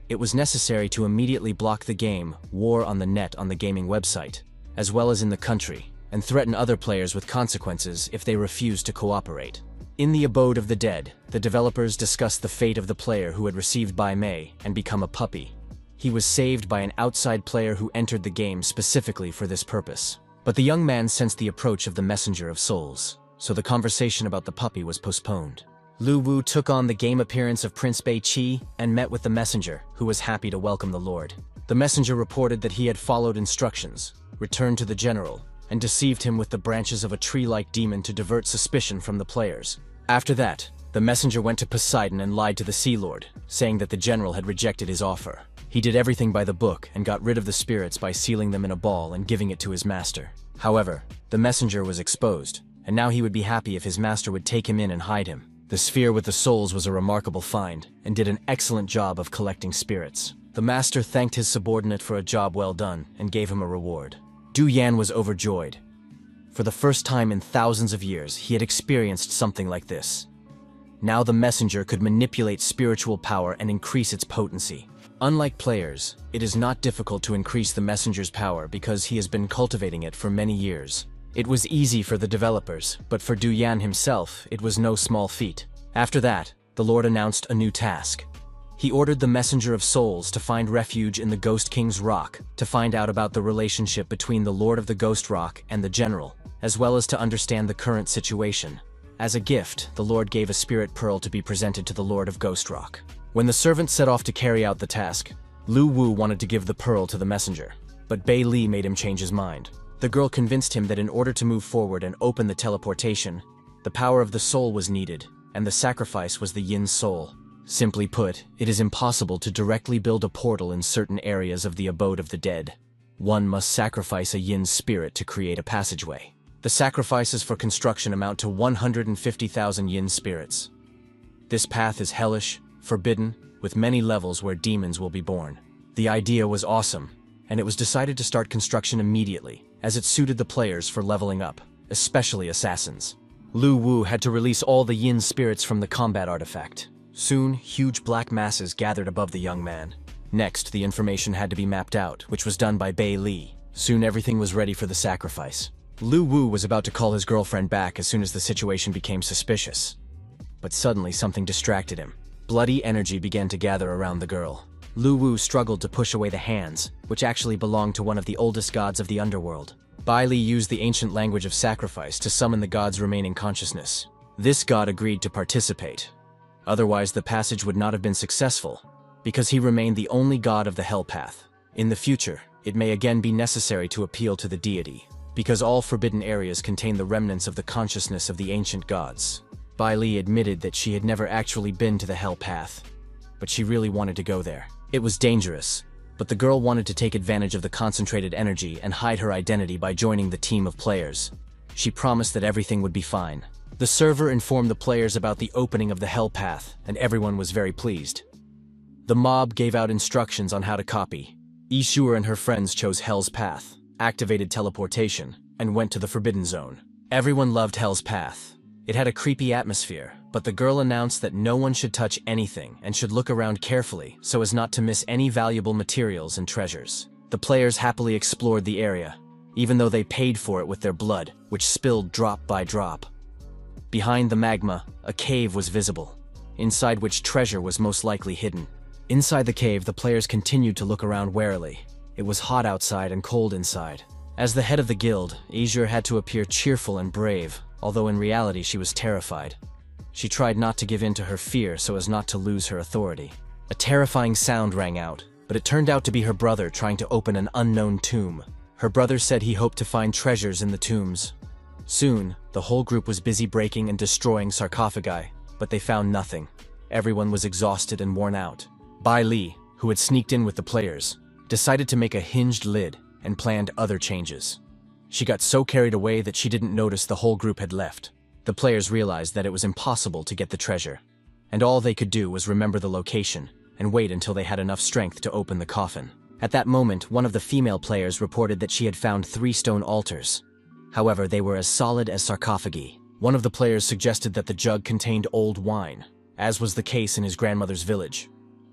It was necessary to immediately block the game War on the Net on the gaming website, as well as in the country, and threaten other players with consequences if they refused to cooperate. In the abode of the dead, the developers discussed the fate of the player who had received Bai Mei and become a puppy. He was saved by an outside player who entered the game specifically for this purpose. But the young man sensed the approach of the messenger of souls, so the conversation about the puppy was postponed. Lu Wu took on the game appearance of Prince Bei Qi and met with the messenger, who was happy to welcome the Lord. The messenger reported that he had followed instructions, returned to the general, and deceived him with the branches of a tree-like demon to divert suspicion from the players. After that, the messenger went to Poseidon and lied to the Sea Lord, saying that the general had rejected his offer. He did everything by the book and got rid of the spirits by sealing them in a ball and giving it to his master. However, the messenger was exposed, and now he would be happy if his master would take him in and hide him. The sphere with the souls was a remarkable find, and did an excellent job of collecting spirits. The master thanked his subordinate for a job well done and gave him a reward. Du Yan was overjoyed. For the first time in thousands of years, he had experienced something like this. Now the messenger could manipulate spiritual power and increase its potency. Unlike players, it is not difficult to increase the messenger's power because he has been cultivating it for many years. It was easy for the developers, but for Du Yan himself, it was no small feat. After that, the Lord announced a new task. He ordered the Messenger of Souls to find refuge in the Ghost King's Rock to find out about the relationship between the Lord of the Ghost Rock and the General, as well as to understand the current situation. As a gift, the Lord gave a spirit pearl to be presented to the Lord of Ghost Rock. When the servant set off to carry out the task, Lu Wu wanted to give the pearl to the messenger, but Bei Li made him change his mind. The girl convinced him that in order to move forward and open the teleportation, the power of the soul was needed, and the sacrifice was the Yin soul. Simply put, it is impossible to directly build a portal in certain areas of the abode of the dead. One must sacrifice a Yin spirit to create a passageway. The sacrifices for construction amount to 150,000 Yin spirits. This path is hellish, forbidden, with many levels where demons will be born. The idea was awesome, and it was decided to start construction immediately, as it suited the players for leveling up, especially assassins. Lu Wu had to release all the Yin spirits from the combat artifact. Soon, huge black masses gathered above the young man. Next, the information had to be mapped out, which was done by Bei Li. Soon everything was ready for the sacrifice. Lu Wu was about to call his girlfriend back as soon as the situation became suspicious. But suddenly something distracted him. Bloody energy began to gather around the girl. Lu Wu struggled to push away the hands, which actually belonged to one of the oldest gods of the underworld. Bai Li used the ancient language of sacrifice to summon the god's remaining consciousness. This god agreed to participate. Otherwise, the passage would not have been successful, because he remained the only god of the Hell Path. In the future, it may again be necessary to appeal to the deity, because all forbidden areas contain the remnants of the consciousness of the ancient gods. Bai Li admitted that she had never actually been to the Hell Path, but she really wanted to go there. It was dangerous, but the girl wanted to take advantage of the concentrated energy and hide her identity by joining the team of players. She promised that everything would be fine. The server informed the players about the opening of the Hell Path, and everyone was very pleased. The mob gave out instructions on how to copy. Ishur and her friends chose Hell's Path. activated teleportation, and went to the Forbidden Zone. Everyone loved Hell's Path. It had a creepy atmosphere, but the girl announced that no one should touch anything and should look around carefully so as not to miss any valuable materials and treasures. The players happily explored the area, even though they paid for it with their blood, which spilled drop by drop. Behind the magma, a cave was visible, inside which treasure was most likely hidden. Inside the cave, the players continued to look around warily. It was hot outside and cold inside. As the head of the guild, Asura had to appear cheerful and brave, although in reality she was terrified. She tried not to give in to her fear so as not to lose her authority. A terrifying sound rang out, but it turned out to be her brother trying to open an unknown tomb. Her brother said he hoped to find treasures in the tombs. Soon, the whole group was busy breaking and destroying sarcophagi, but they found nothing. Everyone was exhausted and worn out. Bai Li, who had sneaked in with the players, decided to make a hinged lid and planned other changes. She got so carried away that she didn't notice the whole group had left. The players realized that it was impossible to get the treasure, and all they could do was remember the location and wait until they had enough strength to open the coffin. At that moment, one of the female players reported that she had found 3 stone altars. However, they were as solid as sarcophagi. One of the players suggested that the jug contained old wine, as was the case in his grandmother's village.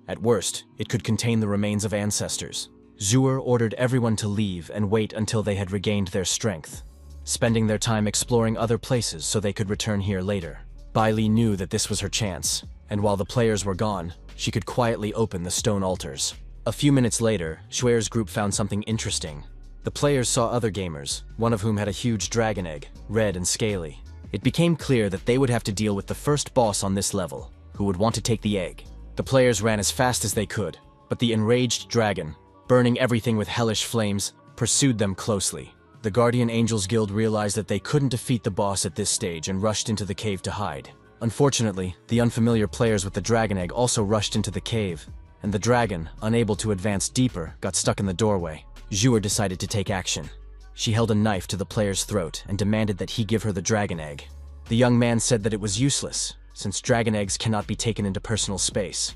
At worst, it could contain the remains of ancestors. Zhuer ordered everyone to leave and wait until they had regained their strength, spending their time exploring other places so they could return here later. Bai Li knew that this was her chance, and while the players were gone, she could quietly open the stone altars. A few minutes later, Zhuer's group found something interesting. The players saw other gamers, one of whom had a huge dragon egg, red and scaly. It became clear that they would have to deal with the first boss on this level, who would want to take the egg. The players ran as fast as they could, but the enraged dragon, burning everything with hellish flames, pursued them closely. The Guardian Angels Guild realized that they couldn't defeat the boss at this stage and rushed into the cave to hide. Unfortunately, the unfamiliar players with the dragon egg also rushed into the cave, and the dragon, unable to advance deeper, got stuck in the doorway. Zhuer decided to take action. She held a knife to the player's throat and demanded that he give her the dragon egg. The young man said that it was useless, since dragon eggs cannot be taken into personal space.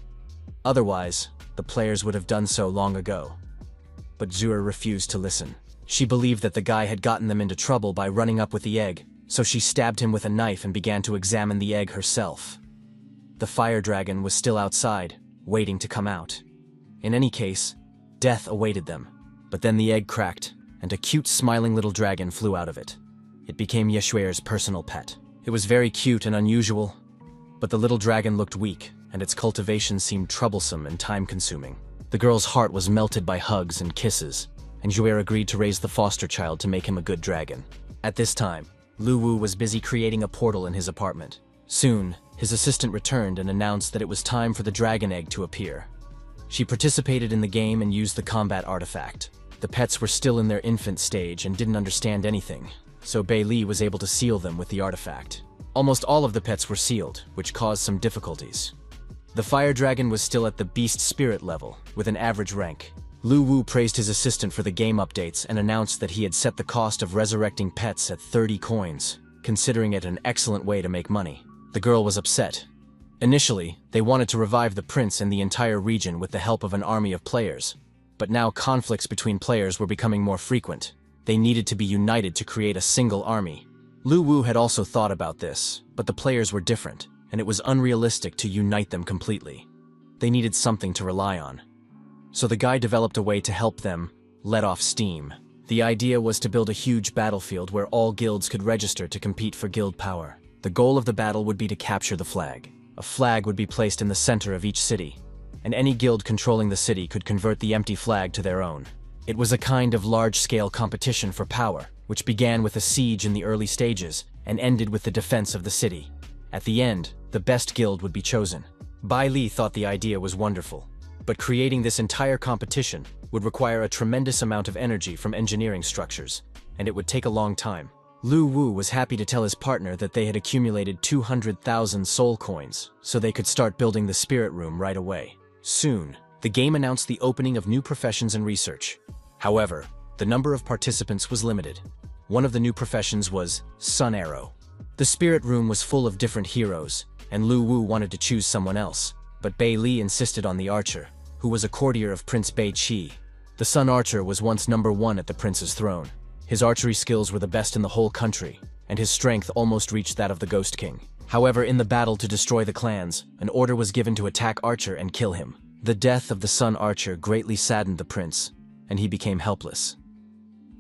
Otherwise, the players would have done so long ago. But Zhuer refused to listen. She believed that the guy had gotten them into trouble by running up with the egg, so she stabbed him with a knife and began to examine the egg herself. The fire dragon was still outside, waiting to come out. In any case, death awaited them. But then the egg cracked, and a cute smiling little dragon flew out of it. It became Yeshuer's personal pet. It was very cute and unusual, but the little dragon looked weak, and its cultivation seemed troublesome and time-consuming. The girl's heart was melted by hugs and kisses, and Zhuer agreed to raise the foster child to make him a good dragon. At this time, Lu Wu was busy creating a portal in his apartment. Soon, his assistant returned and announced that it was time for the dragon egg to appear. She participated in the game and used the combat artifact. The pets were still in their infant stage and didn't understand anything, so Bai Li was able to seal them with the artifact. Almost all of the pets were sealed, which caused some difficulties. The fire dragon was still at the beast spirit level, with an average rank. Lu Wu praised his assistant for the game updates and announced that he had set the cost of resurrecting pets at 30 coins, considering it an excellent way to make money. The girl was upset. Initially, they wanted to revive the prince and the entire region with the help of an army of players, but now conflicts between players were becoming more frequent. They needed to be united to create a single army. Lu Wu had also thought about this, but the players were different, and it was unrealistic to unite them completely. They needed something to rely on. So the guy developed a way to help them let off steam. The idea was to build a huge battlefield where all guilds could register to compete for guild power. The goal of the battle would be to capture the flag. A flag would be placed in the center of each city, and any guild controlling the city could convert the empty flag to their own. It was a kind of large-scale competition for power, which began with a siege in the early stages and ended with the defense of the city. At the end, the best guild would be chosen. Bai Li thought the idea was wonderful, but creating this entire competition would require a tremendous amount of energy from engineering structures, and it would take a long time. Lu Wu was happy to tell his partner that they had accumulated 200,000 soul coins, so they could start building the spirit room right away. Soon, the game announced the opening of new professions and research. However, the number of participants was limited. One of the new professions was Sun Arrow. The spirit room was full of different heroes, and Lu Wu wanted to choose someone else, but Bai Li insisted on the archer, who was a courtier of Prince Bai Qi. The Sun Archer was once #1 at the prince's throne. His archery skills were the best in the whole country, and his strength almost reached that of the Ghost King. However, in the battle to destroy the clans, an order was given to attack Archer and kill him. The death of the Sun Archer greatly saddened the prince, and he became helpless.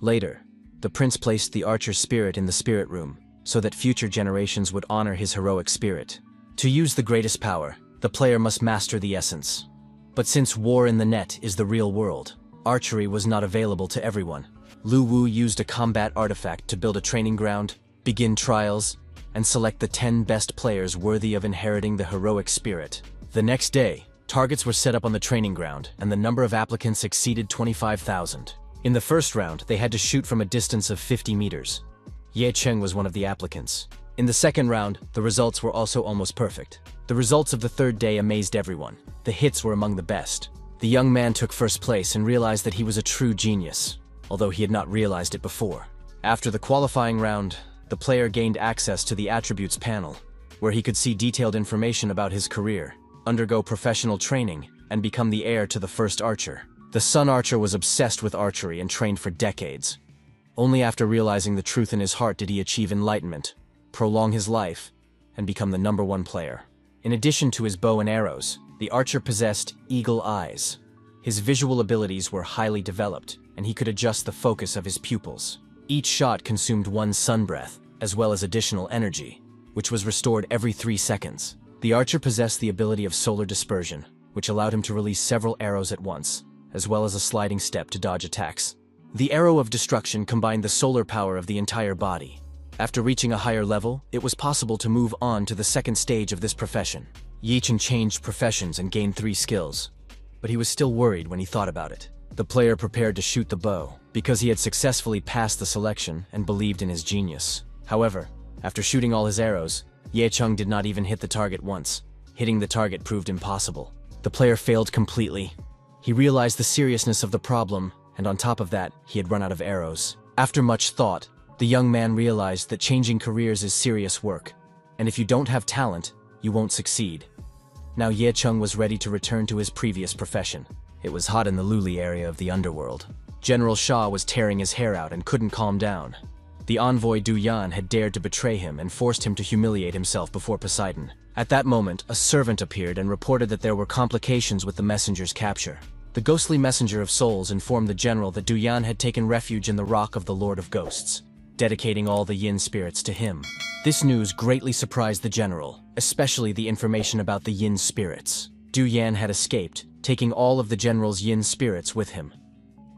Later, the prince placed the Archer's spirit in the spirit room, so that future generations would honor his heroic spirit. To use the greatest power, the player must master the essence. But since war in the net is the real world, archery was not available to everyone. Lu Wu used a combat artifact to build a training ground, begin trials, and select the 10 best players worthy of inheriting the heroic spirit. The next day, targets were set up on the training ground, and the number of applicants exceeded 25,000. In the first round, they had to shoot from a distance of 50 meters. Ye Cheng was one of the applicants. In the second round, the results were also almost perfect. The results of the third day amazed everyone. The hits were among the best. The young man took first place and realized that he was a true genius, although he had not realized it before. After the qualifying round, the player gained access to the attributes panel, where he could see detailed information about his career, undergo professional training, and become the heir to the first archer. The Sun Archer was obsessed with archery and trained for decades. Only after realizing the truth in his heart did he achieve enlightenment, prolong his life, and become the #1 player. In addition to his bow and arrows, the archer possessed eagle eyes. His visual abilities were highly developed, and he could adjust the focus of his pupils. Each shot consumed 1 sun breath, as well as additional energy, which was restored every 3 seconds. The archer possessed the ability of solar dispersion, which allowed him to release several arrows at once, as well as a sliding step to dodge attacks. The arrow of destruction combined the solar power of the entire body. After reaching a higher level, it was possible to move on to the second stage of this profession. Ye Chen changed professions and gained 3 skills, but he was still worried when he thought about it. The player prepared to shoot the bow, because he had successfully passed the selection and believed in his genius. However, after shooting all his arrows, Ye Cheng did not even hit the target once. Hitting the target proved impossible. The player failed completely. He realized the seriousness of the problem, and on top of that, he had run out of arrows. After much thought, the young man realized that changing careers is serious work, and if you don't have talent, you won't succeed. Now Ye Cheng was ready to return to his previous profession. It was hot in the Luli area of the underworld. General Shah was tearing his hair out and couldn't calm down. The envoy Du Yan had dared to betray him and forced him to humiliate himself before Poseidon. At that moment, a servant appeared and reported that there were complications with the messenger's capture. The ghostly messenger of souls informed the general that Du Yan had taken refuge in the rock of the Lord of Ghosts, dedicating all the yin spirits to him. This news greatly surprised the general, especially the information about the yin spirits. Du Yan had escaped, taking all of the general's yin spirits with him.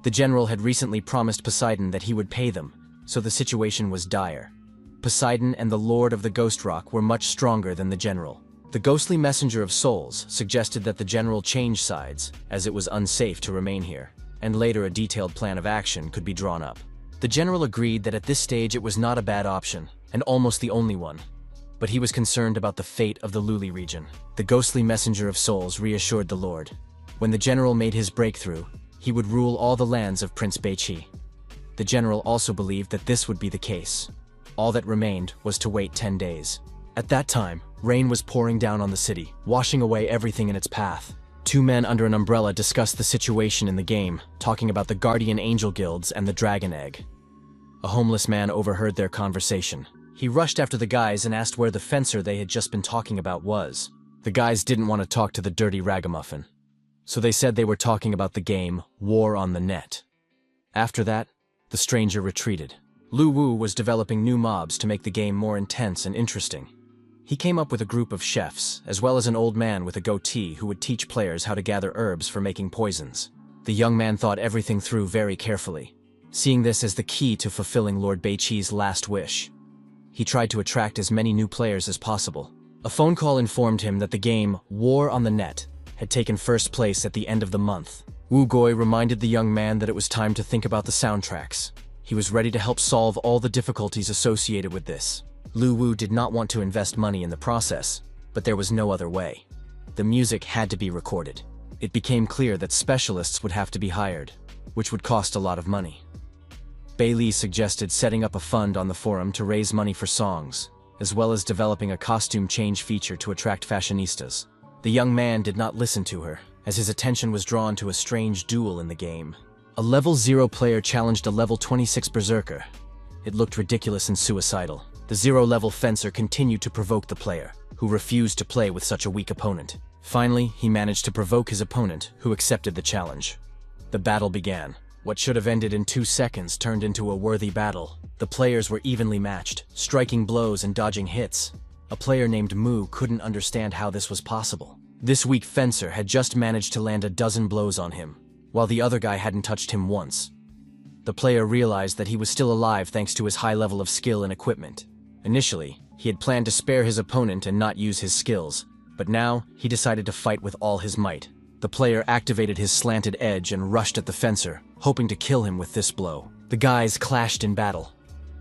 The general had recently promised Poseidon that he would pay them, so the situation was dire. Poseidon and the Lord of the Ghost Rock were much stronger than the general. The ghostly messenger of souls suggested that the general change sides, as it was unsafe to remain here, and later a detailed plan of action could be drawn up. The general agreed that at this stage it was not a bad option, and almost the only one. But he was concerned about the fate of the Luli region. The ghostly messenger of souls reassured the Lord. When the general made his breakthrough, he would rule all the lands of Prince Beiqi. The general also believed that this would be the case. All that remained was to wait 10 days. At that time, rain was pouring down on the city, washing away everything in its path. 2 men under an umbrella discussed the situation in the game, talking about the guardian angel guilds and the dragon egg. A homeless man overheard their conversation. He rushed after the guys and asked where the fencer they had just been talking about was. The guys didn't want to talk to the dirty ragamuffin, so they said they were talking about the game War on the Net. After that, the stranger retreated. Lu Wu was developing new mobs to make the game more intense and interesting. He came up with a group of chefs, as well as an old man with a goatee who would teach players how to gather herbs for making poisons. The young man thought everything through very carefully, seeing this as the key to fulfilling Lord Beiqi's last wish. He tried to attract as many new players as possible. A phone call informed him that the game War on the Net had taken first place at the end of the month. Wu Goi reminded the young man that it was time to think about the soundtracks. He was ready to help solve all the difficulties associated with this. Lu Wu did not want to invest money in the process, but there was no other way. The music had to be recorded. It became clear that specialists would have to be hired, which would cost a lot of money. Bei Li suggested setting up a fund on the forum to raise money for songs, as well as developing a costume change feature to attract fashionistas. The young man did not listen to her, as his attention was drawn to a strange duel in the game. A level 0 player challenged a level 26 berserker. It looked ridiculous and suicidal. The 0-level fencer continued to provoke the player, who refused to play with such a weak opponent. Finally, he managed to provoke his opponent, who accepted the challenge. The battle began. What should have ended in 2 seconds turned into a worthy battle. The players were evenly matched, striking blows and dodging hits. A player named Mu couldn't understand how this was possible. This weak fencer had just managed to land a dozen blows on him, while the other guy hadn't touched him once. The player realized that he was still alive thanks to his high level of skill and equipment. Initially, he had planned to spare his opponent and not use his skills, but now he decided to fight with all his might. The player activated his slanted edge and rushed at the fencer, hoping to kill him with this blow. The guys clashed in battle.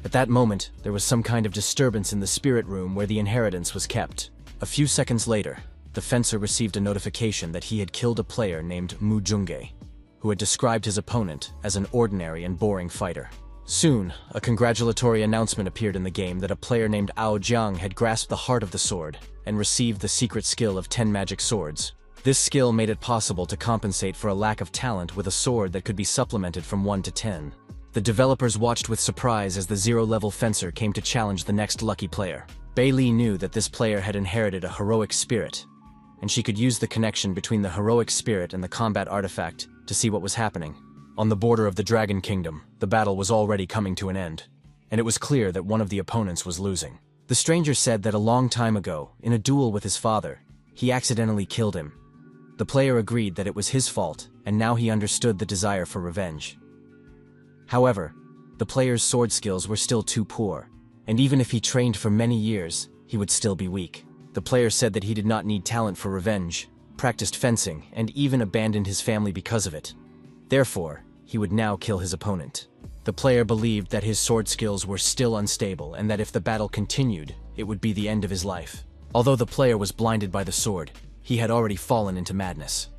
At that moment, there was some kind of disturbance in the spirit room where the inheritance was kept. A few seconds later, the fencer received a notification that he had killed a player named Mu Junge, who had described his opponent as an ordinary and boring fighter. Soon, a congratulatory announcement appeared in the game that a player named Ao Jiang had grasped the heart of the sword and received the secret skill of 10 magic swords. This skill made it possible to compensate for a lack of talent with a sword that could be supplemented from 1 to 10. The developers watched with surprise as the 0-level fencer came to challenge the next lucky player. Bei Li knew that this player had inherited a heroic spirit, and she could use the connection between the heroic spirit and the combat artifact to see what was happening. On the border of the Dragon Kingdom, the battle was already coming to an end, and it was clear that one of the opponents was losing. The stranger said that a long time ago, in a duel with his father, he accidentally killed him. The player agreed that it was his fault, and now he understood the desire for revenge. However, the player's sword skills were still too poor, and even if he trained for many years, he would still be weak. The player said that he did not need talent for revenge, practiced fencing, and even abandoned his family because of it. Therefore, he would now kill his opponent. The player believed that his sword skills were still unstable and that if the battle continued, it would be the end of his life. Although the player was blinded by the sword, he had already fallen into madness.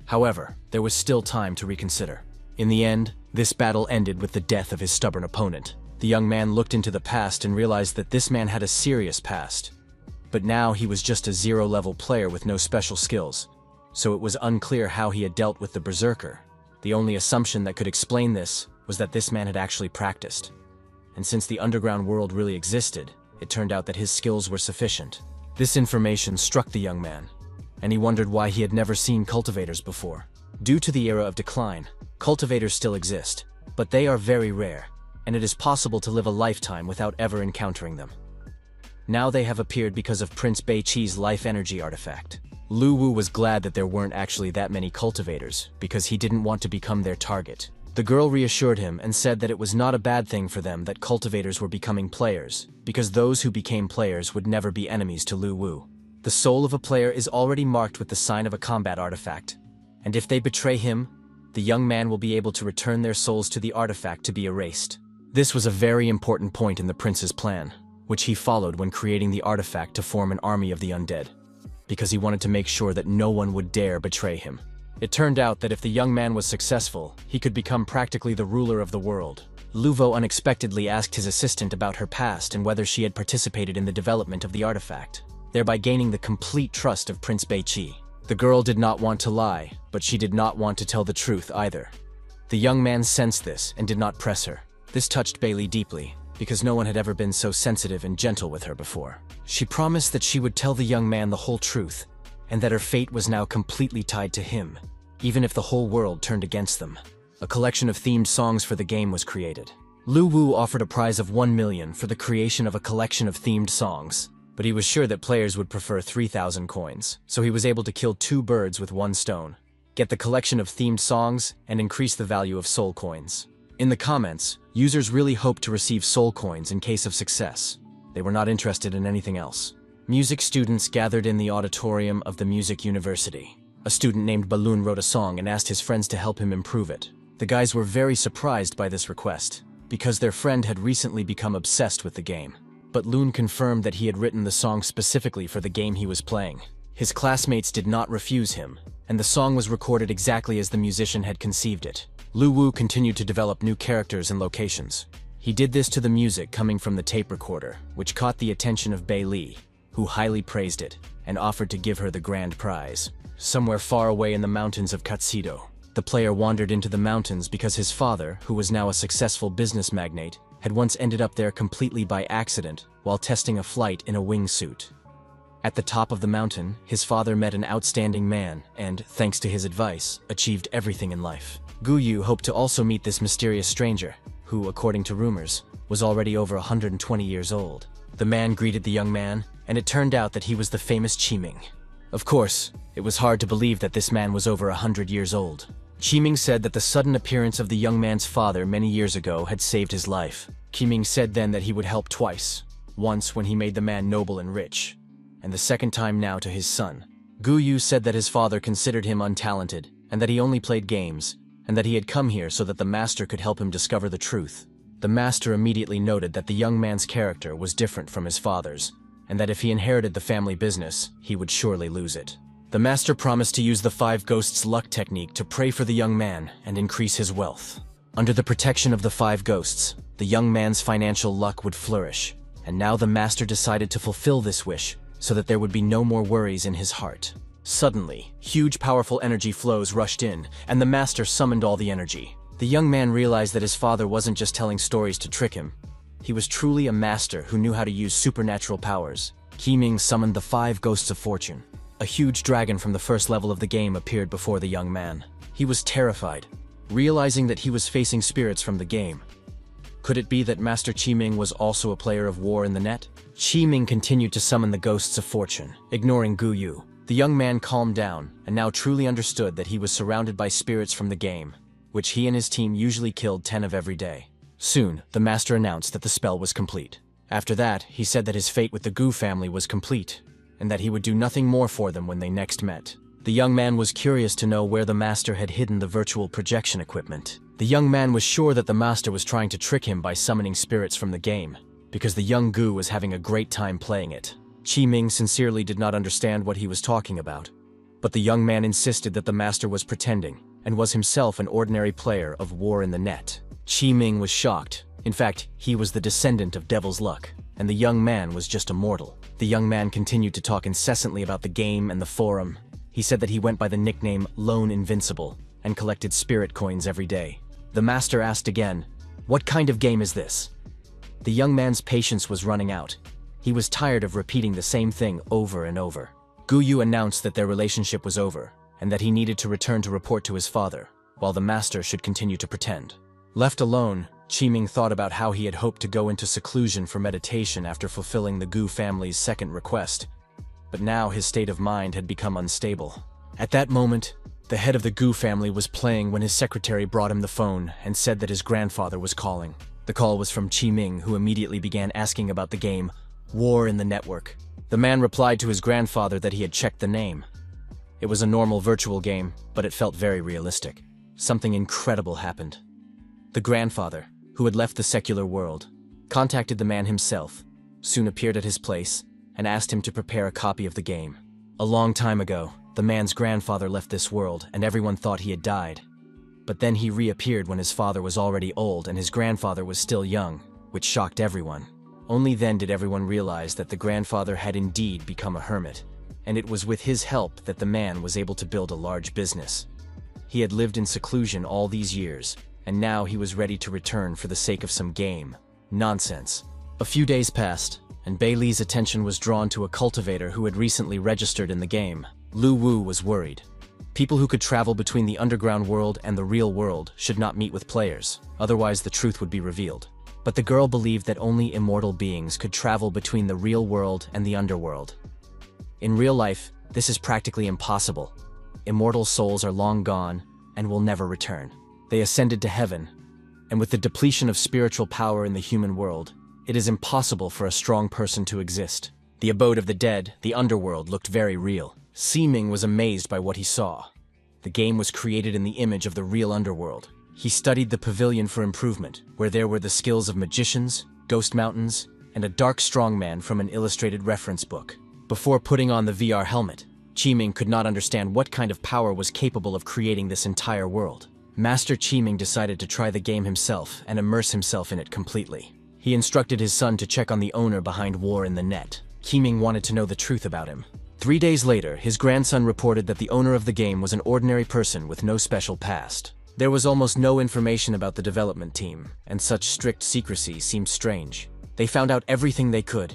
However, there was still time to reconsider. In the end, this battle ended with the death of his stubborn opponent. The young man looked into the past and realized that this man had a serious past. But now he was just a 0-level player with no special skills, so it was unclear how he had dealt with the berserker. The only assumption that could explain this was that this man had actually practiced. And since the underground world really existed, it turned out that his skills were sufficient. This information struck the young man, and he wondered why he had never seen cultivators before. Due to the era of decline, cultivators still exist, but they are very rare, and it is possible to live a lifetime without ever encountering them. Now they have appeared because of Prince Beiqi's life energy artifact. Lu Wu was glad that there weren't actually that many cultivators, because he didn't want to become their target. The girl reassured him and said that it was not a bad thing for them that cultivators were becoming players, because those who became players would never be enemies to Lu Wu. The soul of a player is already marked with the sign of a combat artifact, and if they betray him, the young man will be able to return their souls to the artifact to be erased. This was a very important point in the prince's plan, which he followed when creating the artifact to form an army of the undead, because he wanted to make sure that no one would dare betray him. It turned out that if the young man was successful, he could become practically the ruler of the world. Luvo unexpectedly asked his assistant about her past and whether she had participated in the development of the artifact, thereby gaining the complete trust of Prince Beiqi. The girl did not want to lie, but she did not want to tell the truth either. The young man sensed this and did not press her. This touched Bailey deeply, because no one had ever been so sensitive and gentle with her before. She promised that she would tell the young man the whole truth, and that her fate was now completely tied to him, even if the whole world turned against them. A collection of themed songs for the game was created. Lu Wu offered a prize of 1 million for the creation of a collection of themed songs, but he was sure that players would prefer 3,000 coins, so he was able to kill 2 birds with 1 stone, get the collection of themed songs, and increase the value of soul coins. In the comments, users really hoped to receive soul coins in case of success. They were not interested in anything else. Music students gathered in the auditorium of the Music University. A student named Balloon wrote a song and asked his friends to help him improve it. The guys were very surprised by this request, because their friend had recently become obsessed with the game. But Loon confirmed that he had written the song specifically for the game he was playing. His classmates did not refuse him, and the song was recorded exactly as the musician had conceived it. Lu Wu continued to develop new characters and locations. He did this to the music coming from the tape recorder, which caught the attention of Bei Li, who highly praised it and offered to give her the grand prize. Somewhere far away in the mountains of Katsido, The player wandered into the mountains because his father, who was now a successful business magnate, had once ended up there completely by accident while testing a flight in a wingsuit. At the top of the mountain, his father met an outstanding man and, thanks to his advice, achieved everything in life. Guyu hoped to also meet this mysterious stranger, who, according to rumors, was already over 120 years old. The man greeted the young man, and it turned out that he was the famous Qiming. Of course, it was hard to believe that this man was over 100 years old. Qiming said that the sudden appearance of the young man's father many years ago had saved his life. Qiming said then that he would help twice, once when he made the man noble and rich, and the second time now to his son. Guyu said that his father considered him untalented, and that he only played games, and that he had come here so that the master could help him discover the truth. The master immediately noted that the young man's character was different from his father's, and that if he inherited the family business, he would surely lose it. The master promised to use the 5 ghosts luck technique to pray for the young man and increase his wealth. Under the protection of the 5 ghosts, the young man's financial luck would flourish, and now the master decided to fulfill this wish so that there would be no more worries in his heart. Suddenly, huge powerful energy flows rushed in, and the master summoned all the energy. The young man realized that his father wasn't just telling stories to trick him. He was truly a master who knew how to use supernatural powers. Qiming summoned the 5 ghosts of fortune. A huge dragon from the first level of the game appeared before the young man. He was terrified, realizing that he was facing spirits from the game. Could it be that Master Qiming was also a player of War in the Net? Qiming continued to summon the ghosts of fortune, ignoring Guyu. The young man calmed down and now truly understood that he was surrounded by spirits from the game, which he and his team usually killed 10 of every day. Soon, the master announced that the spell was complete. After that, he said that his fate with the Gu family was complete, and that he would do nothing more for them when they next met. The young man was curious to know where the master had hidden the virtual projection equipment. The young man was sure that the master was trying to trick him by summoning spirits from the game, because the young Gu was having a great time playing it. Qiming sincerely did not understand what he was talking about, but the young man insisted that the master was pretending, and was himself an ordinary player of War in the Net. Qiming was shocked. In fact, he was the descendant of Devil's Luck, and the young man was just a mortal. The young man continued to talk incessantly about the game and the forum. He said that he went by the nickname Lone Invincible, and collected spirit coins every day. The master asked again, "What kind of game is this?" The young man's patience was running out. He was tired of repeating the same thing over and over. Guyu announced that their relationship was over, and that he needed to return to report to his father, while the master should continue to pretend. Left alone, Qiming thought about how he had hoped to go into seclusion for meditation after fulfilling the Gu family's second request, but now his state of mind had become unstable. At that moment, the head of the Gu family was playing when his secretary brought him the phone and said that his grandfather was calling. The call was from Qiming, who immediately began asking about the game War in the Network. The man replied to his grandfather that he had checked the name. It was a normal virtual game, but it felt very realistic. Something incredible happened. The grandfather, who had left the secular world, contacted the man himself, soon appeared at his place, and asked him to prepare a copy of the game. A long time ago, the man's grandfather left this world, and everyone thought he had died. But then he reappeared when his father was already old and his grandfather was still young, which shocked everyone. Only then did everyone realize that the grandfather had indeed become a hermit, and it was with his help that the man was able to build a large business. He had lived in seclusion all these years, and now he was ready to return for the sake of some game. Nonsense. A few days passed, and Bailey's attention was drawn to a cultivator who had recently registered in the game. Lu Wu was worried. People who could travel between the underground world and the real world should not meet with players, otherwise the truth would be revealed. But the girl believed that only immortal beings could travel between the real world and the underworld. In real life, this is practically impossible. Immortal souls are long gone and will never return. They ascended to heaven, and with the depletion of spiritual power in the human world, it is impossible for a strong person to exist. The abode of the dead, the underworld, looked very real. Qiming was amazed by what he saw. The game was created in the image of the real underworld. He studied the pavilion for improvement, where there were the skills of magicians, ghost mountains, and a dark strongman from an illustrated reference book. Before putting on the VR helmet, Qiming could not understand what kind of power was capable of creating this entire world. Master Qiming decided to try the game himself and immerse himself in it completely. He instructed his son to check on the owner behind War in the Net. Qiming wanted to know the truth about him. 3 days later, his grandson reported that the owner of the game was an ordinary person with no special past. There was almost no information about the development team, and such strict secrecy seemed strange. They found out everything they could.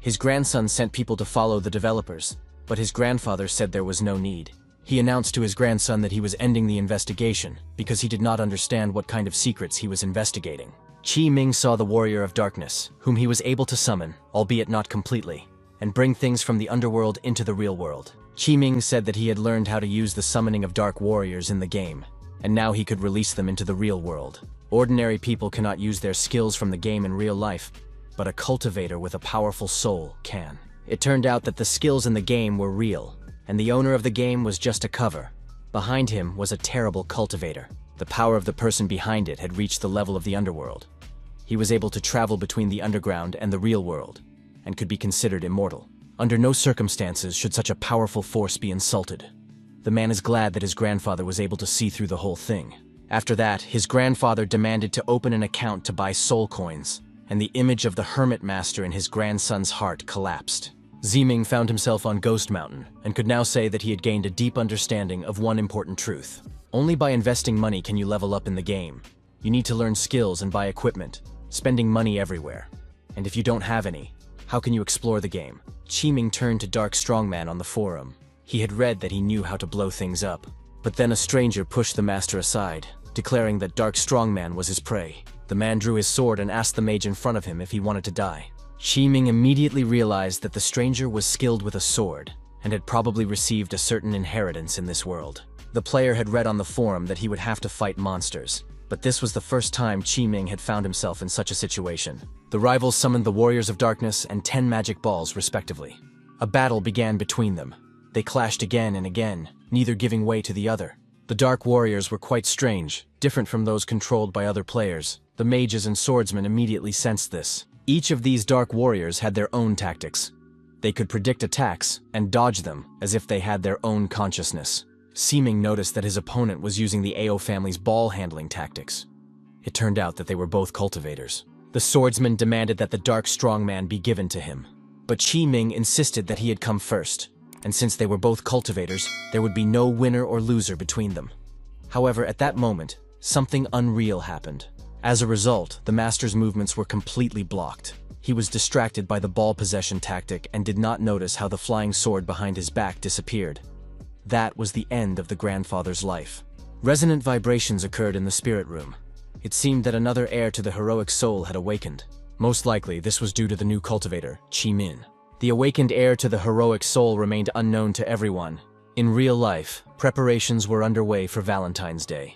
His grandson sent people to follow the developers, but his grandfather said there was no need. He announced to his grandson that he was ending the investigation because he did not understand what kind of secrets he was investigating. Qi Ming saw the Warrior of Darkness, whom he was able to summon, albeit not completely, and bring things from the underworld into the real world. Qi Ming said that he had learned how to use the summoning of dark warriors in the game, and now he could release them into the real world. Ordinary people cannot use their skills from the game in real life, but a cultivator with a powerful soul can. It turned out that the skills in the game were real, and the owner of the game was just a cover. Behind him was a terrible cultivator. The power of the person behind it had reached the level of the underworld. He was able to travel between the underground and the real world, and could be considered immortal. Under no circumstances should such a powerful force be insulted. The man is glad that his grandfather was able to see through the whole thing. After that, his grandfather demanded to open an account to buy soul coins, and the image of the Hermit Master in his grandson's heart collapsed. Ziming found himself on Ghost Mountain, and could now say that he had gained a deep understanding of one important truth. Only by investing money can you level up in the game. You need to learn skills and buy equipment, spending money everywhere. And if you don't have any, how can you explore the game? Qi Ming turned to Dark Strongman on the forum. He had read that he knew how to blow things up. But then a stranger pushed the master aside, declaring that Dark Strongman was his prey. The man drew his sword and asked the mage in front of him if he wanted to die. Qi Ming immediately realized that the stranger was skilled with a sword, and had probably received a certain inheritance in this world. The player had read on the forum that he would have to fight monsters, but this was the first time Qi Ming had found himself in such a situation. The rivals summoned the Warriors of Darkness and 10 magic balls, respectively. A battle began between them. They clashed again and again, neither giving way to the other. The Dark Warriors were quite strange, different from those controlled by other players. The mages and swordsmen immediately sensed this. Each of these Dark Warriors had their own tactics. They could predict attacks and dodge them as if they had their own consciousness. Seeming noticed that his opponent was using the Ao family's ball-handling tactics. It turned out that they were both cultivators. The swordsman demanded that the Dark Strongman be given to him, but Qi Ming insisted that he had come first, and since they were both cultivators, there would be no winner or loser between them. However, at that moment, something unreal happened. As a result, the master's movements were completely blocked. He was distracted by the ball possession tactic and did not notice how the flying sword behind his back disappeared. That was the end of the grandfather's life. Resonant vibrations occurred in the spirit room. It seemed that another heir to the heroic soul had awakened. Most likely, this was due to the new cultivator, Qi Min. The awakened heir to the heroic soul remained unknown to everyone. In real life, preparations were underway for Valentine's Day.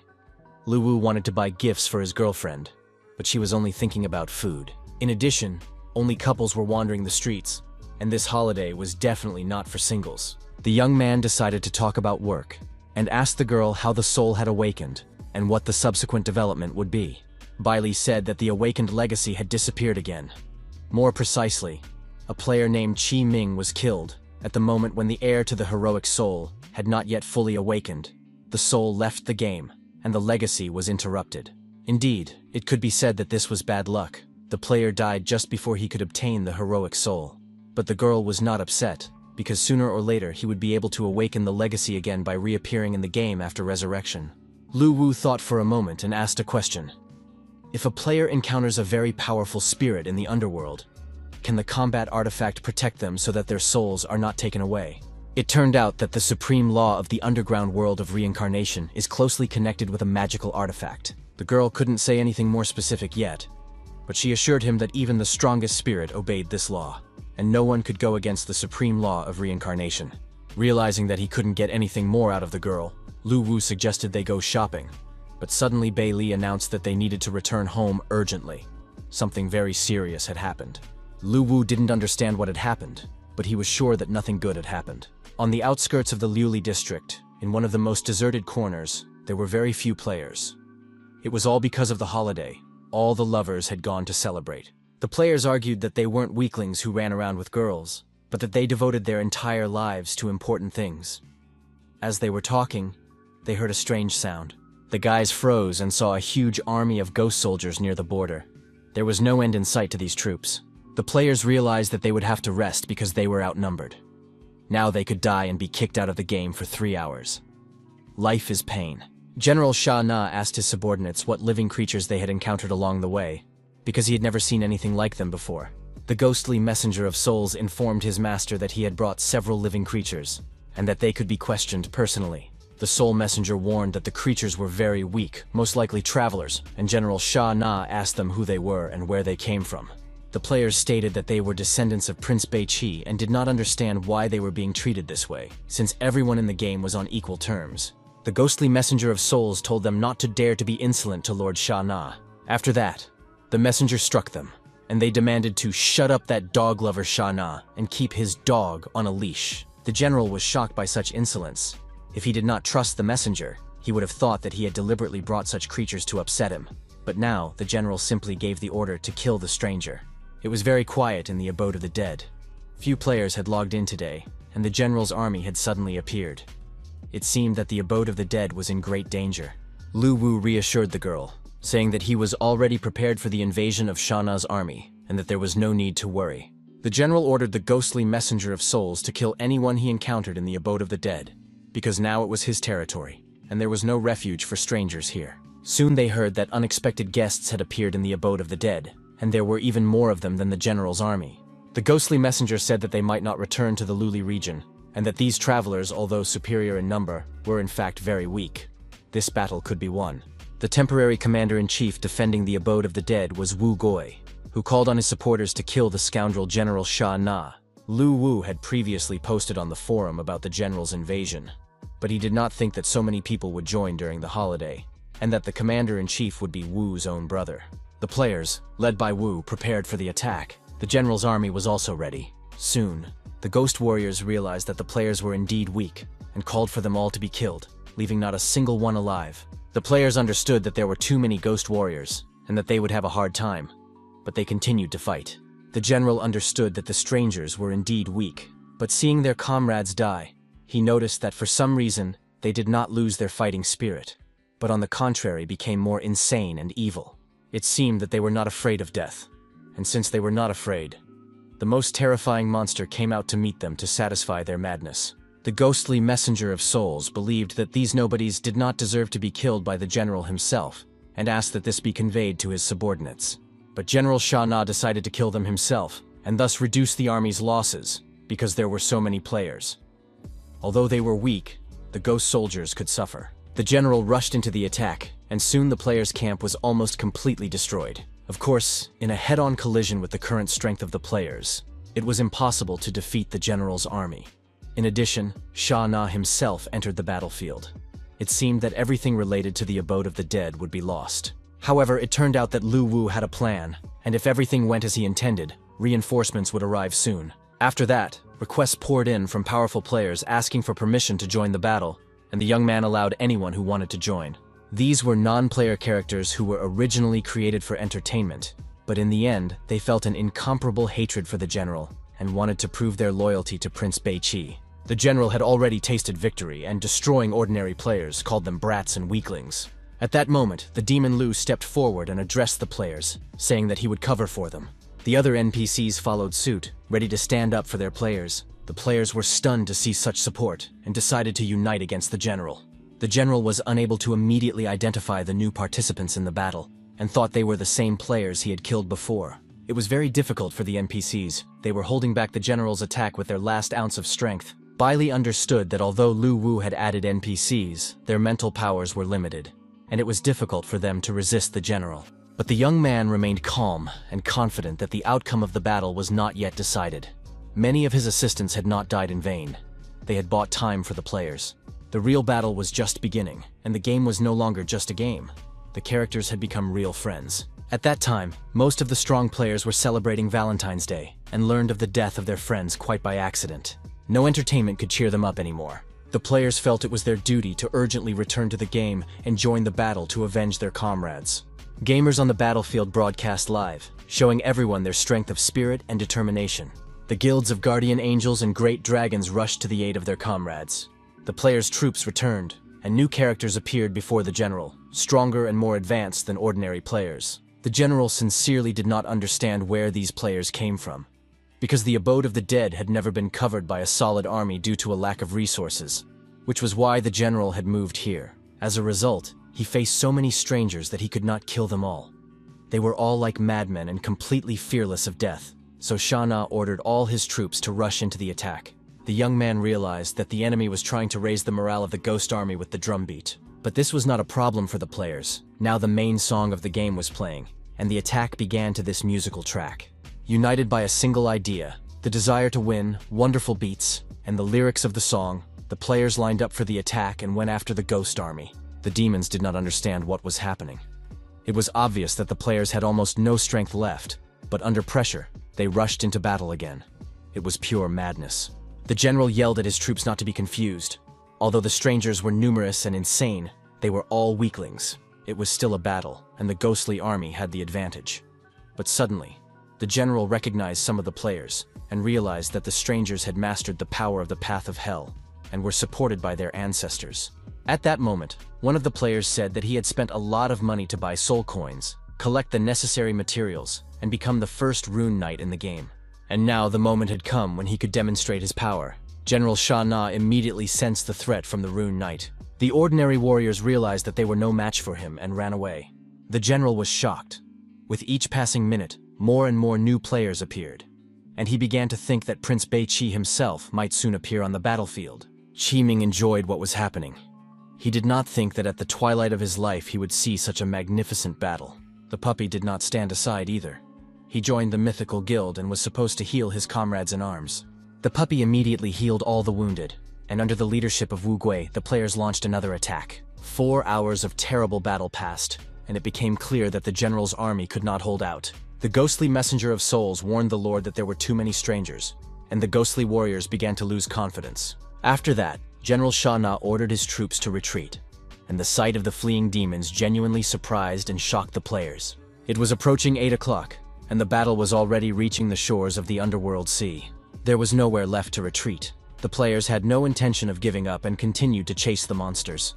Lu Wu wanted to buy gifts for his girlfriend, but she was only thinking about food. In addition, only couples were wandering the streets, and this holiday was definitely not for singles. The young man decided to talk about work, and asked the girl how the soul had awakened, and what the subsequent development would be. Bailey said that the awakened legacy had disappeared again. More precisely, a player named Qi Ming was killed at the moment when the heir to the heroic soul had not yet fully awakened. The soul left the game, and the legacy was interrupted. Indeed, it could be said that this was bad luck. The player died just before he could obtain the heroic soul. But the girl was not upset, because sooner or later he would be able to awaken the legacy again by reappearing in the game after resurrection. Lu Wu thought for a moment and asked a question. If a player encounters a very powerful spirit in the underworld, can the combat artifact protect them so that their souls are not taken away? It turned out that the supreme law of the underground world of reincarnation is closely connected with a magical artifact. The girl couldn't say anything more specific yet, but she assured him that even the strongest spirit obeyed this law, and no one could go against the supreme law of reincarnation. Realizing that he couldn't get anything more out of the girl, Lu Wu suggested they go shopping, but suddenly Bei Li announced that they needed to return home urgently. Something very serious had happened. Lu Wu didn't understand what had happened, but he was sure that nothing good had happened. On the outskirts of the Liuli district, in one of the most deserted corners, there were very few players. It was all because of the holiday. All the lovers had gone to celebrate. The players argued that they weren't weaklings who ran around with girls, but that they devoted their entire lives to important things. As they were talking, they heard a strange sound. The guys froze and saw a huge army of ghost soldiers near the border. There was no end in sight to these troops. The players realized that they would have to rest because they were outnumbered. Now they could die and be kicked out of the game for 3 hours. Life is pain. General Sha Na asked his subordinates what living creatures they had encountered along the way, because he had never seen anything like them before. The ghostly messenger of souls informed his master that he had brought several living creatures, and that they could be questioned personally. The soul messenger warned that the creatures were very weak, most likely travelers, and General Sha Na asked them who they were and where they came from. The players stated that they were descendants of Prince Beiqi and did not understand why they were being treated this way, since everyone in the game was on equal terms. The ghostly messenger of souls told them not to dare to be insolent to Lord Sha Na. After that, the messenger struck them, and they demanded to shut up that dog lover Sha Na and keep his dog on a leash. The general was shocked by such insolence. If he did not trust the messenger, he would have thought that he had deliberately brought such creatures to upset him. But now, the general simply gave the order to kill the stranger. It was very quiet in the abode of the dead. Few players had logged in today, and the general's army had suddenly appeared. It seemed that the abode of the dead was in great danger. Lu Wu reassured the girl, saying that he was already prepared for the invasion of Sha Na's army, and that there was no need to worry. The general ordered the ghostly messenger of souls to kill anyone he encountered in the abode of the dead, because now it was his territory, and there was no refuge for strangers here. Soon they heard that unexpected guests had appeared in the abode of the dead, and there were even more of them than the general's army. The ghostly messenger said that they might not return to the Luli region, and that these travelers, although superior in number, were in fact very weak. This battle could be won. The temporary commander-in-chief defending the abode of the dead was Wu Goi, who called on his supporters to kill the scoundrel General Sha Na. Lu Wu had previously posted on the forum about the general's invasion, but he did not think that so many people would join during the holiday, and that the commander-in-chief would be Wu's own brother. The players, led by Wu, prepared for the attack. The general's army was also ready. Soon, the ghost warriors realized that the players were indeed weak, and called for them all to be killed, leaving not a single one alive. The players understood that there were too many ghost warriors, and that they would have a hard time, but they continued to fight. The general understood that the strangers were indeed weak, but seeing their comrades die, he noticed that for some reason, they did not lose their fighting spirit, but on the contrary became more insane and evil. It seemed that they were not afraid of death, and since they were not afraid, the most terrifying monster came out to meet them to satisfy their madness. The ghostly messenger of souls believed that these nobodies did not deserve to be killed by the general himself, and asked that this be conveyed to his subordinates. But General Sha Na decided to kill them himself, and thus reduce the army's losses, because there were so many players. Although they were weak, the ghost soldiers could suffer. The general rushed into the attack, and soon the players' camp was almost completely destroyed. Of course, in a head-on collision with the current strength of the players, it was impossible to defeat the general's army. In addition, Sha Na himself entered the battlefield. It seemed that everything related to the abode of the dead would be lost. However, it turned out that Lu Wu had a plan, and if everything went as he intended, reinforcements would arrive soon. After that, requests poured in from powerful players asking for permission to join the battle, and the young man allowed anyone who wanted to join. These were non-player characters who were originally created for entertainment, but in the end, they felt an incomparable hatred for the general and wanted to prove their loyalty to Prince Beiqi. The general had already tasted victory, and destroying ordinary players called them brats and weaklings. At that moment, the demon Lu stepped forward and addressed the players, saying that he would cover for them. The other NPCs followed suit, ready to stand up for their players. The players were stunned to see such support, and decided to unite against the general. The general was unable to immediately identify the new participants in the battle, and thought they were the same players he had killed before. It was very difficult for the NPCs. They were holding back the general's attack with their last ounce of strength. Bailey understood that although Lu Wu had added NPCs, their mental powers were limited, and it was difficult for them to resist the general. But the young man remained calm and confident that the outcome of the battle was not yet decided. Many of his assistants had not died in vain. They had bought time for the players. The real battle was just beginning, and the game was no longer just a game. The characters had become real friends. At that time, most of the strong players were celebrating Valentine's Day and learned of the death of their friends quite by accident. No entertainment could cheer them up anymore. The players felt it was their duty to urgently return to the game and join the battle to avenge their comrades. Gamers on the battlefield broadcast live, showing everyone their strength of spirit and determination. The guilds of guardian angels and great dragons rushed to the aid of their comrades. The players' troops returned, and new characters appeared before the general, stronger and more advanced than ordinary players. The general sincerely did not understand where these players came from. because the abode of the dead had never been covered by a solid army due to a lack of resources, which was why the general had moved here. As a result, he faced so many strangers that he could not kill them all. They were all like madmen and completely fearless of death, so Sha Na ordered all his troops to rush into the attack. The young man realized that the enemy was trying to raise the morale of the ghost army with the drum beat. But this was not a problem for the players. Now the main song of the game was playing, and the attack began to this musical track. United by a single idea, the desire to win, wonderful beats, and the lyrics of the song, the players lined up for the attack and went after the ghost army. The demons did not understand what was happening. It was obvious that the players had almost no strength left, but under pressure, they rushed into battle again. It was pure madness. The general yelled at his troops not to be confused. Although the strangers were numerous and insane, they were all weaklings. It was still a battle, and the ghostly army had the advantage. But suddenly, the general recognized some of the players and realized that the strangers had mastered the power of the path of hell and were supported by their ancestors. At that moment, one of the players said that he had spent a lot of money to buy soul coins, collect the necessary materials, and become the first rune knight in the game. And now the moment had come when he could demonstrate his power. General Sha Na immediately sensed the threat from the rune knight. The ordinary warriors realized that they were no match for him and ran away. The general was shocked. With each passing minute, more and more new players appeared, and he began to think that Prince Bei Qi himself might soon appear on the battlefield. Qi Ming enjoyed what was happening. He did not think that at the twilight of his life he would see such a magnificent battle. The puppy did not stand aside either. He joined the mythical guild and was supposed to heal his comrades in arms. The puppy immediately healed all the wounded, and under the leadership of Wu Gui, the players launched another attack. 4 hours of terrible battle passed, and it became clear that the general's army could not hold out. The ghostly messenger of souls warned the Lord that there were too many strangers, and the ghostly warriors began to lose confidence. After that, General Sha Na ordered his troops to retreat, and the sight of the fleeing demons genuinely surprised and shocked the players. It was approaching 8 o'clock, and the battle was already reaching the shores of the underworld sea. There was nowhere left to retreat. The players had no intention of giving up and continued to chase the monsters.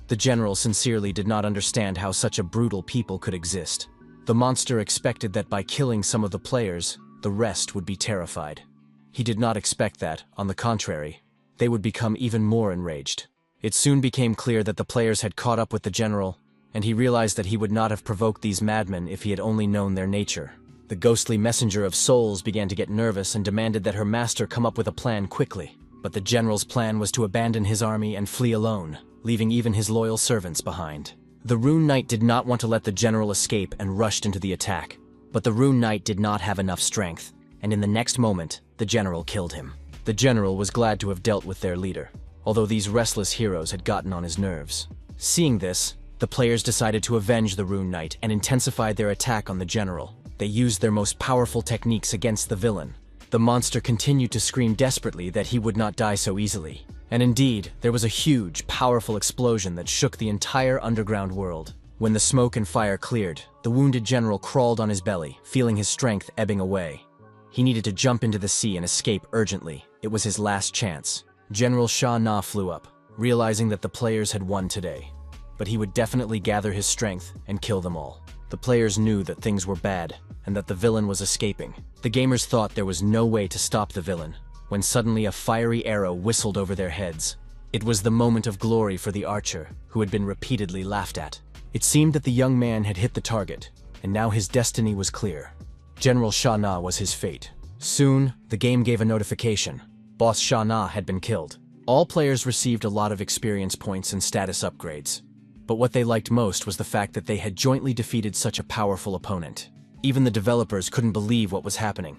The general sincerely did not understand how such a brutal people could exist. The monster expected that by killing some of the players, the rest would be terrified. He did not expect that, on the contrary, they would become even more enraged. It soon became clear that the players had caught up with the general, and he realized that he would not have provoked these madmen if he had only known their nature. The ghostly messenger of souls began to get nervous and demanded that her master come up with a plan quickly. But the general's plan was to abandon his army and flee alone, leaving even his loyal servants behind. The Rune Knight did not want to let the general escape and rushed into the attack. But the Rune Knight did not have enough strength, and in the next moment, the general killed him. The general was glad to have dealt with their leader, although these restless heroes had gotten on his nerves. Seeing this, the players decided to avenge the Rune Knight and intensified their attack on the general. They used their most powerful techniques against the villain. The monster continued to scream desperately that he would not die so easily. And indeed, there was a huge, powerful explosion that shook the entire underground world. When the smoke and fire cleared, the wounded general crawled on his belly, feeling his strength ebbing away. He needed to jump into the sea and escape urgently. It was his last chance. General Sha Na flew up, realizing that the players had won today. But he would definitely gather his strength and kill them all. The players knew that things were bad, and that the villain was escaping. The gamers thought there was no way to stop the villain, when suddenly a fiery arrow whistled over their heads. It was the moment of glory for the archer, who had been repeatedly laughed at. It seemed that the young man had hit the target, and now his destiny was clear. General Sha Na was his fate. Soon, the game gave a notification. Boss Sha Na had been killed. All players received a lot of experience points and status upgrades. But what they liked most was the fact that they had jointly defeated such a powerful opponent. Even the developers couldn't believe what was happening.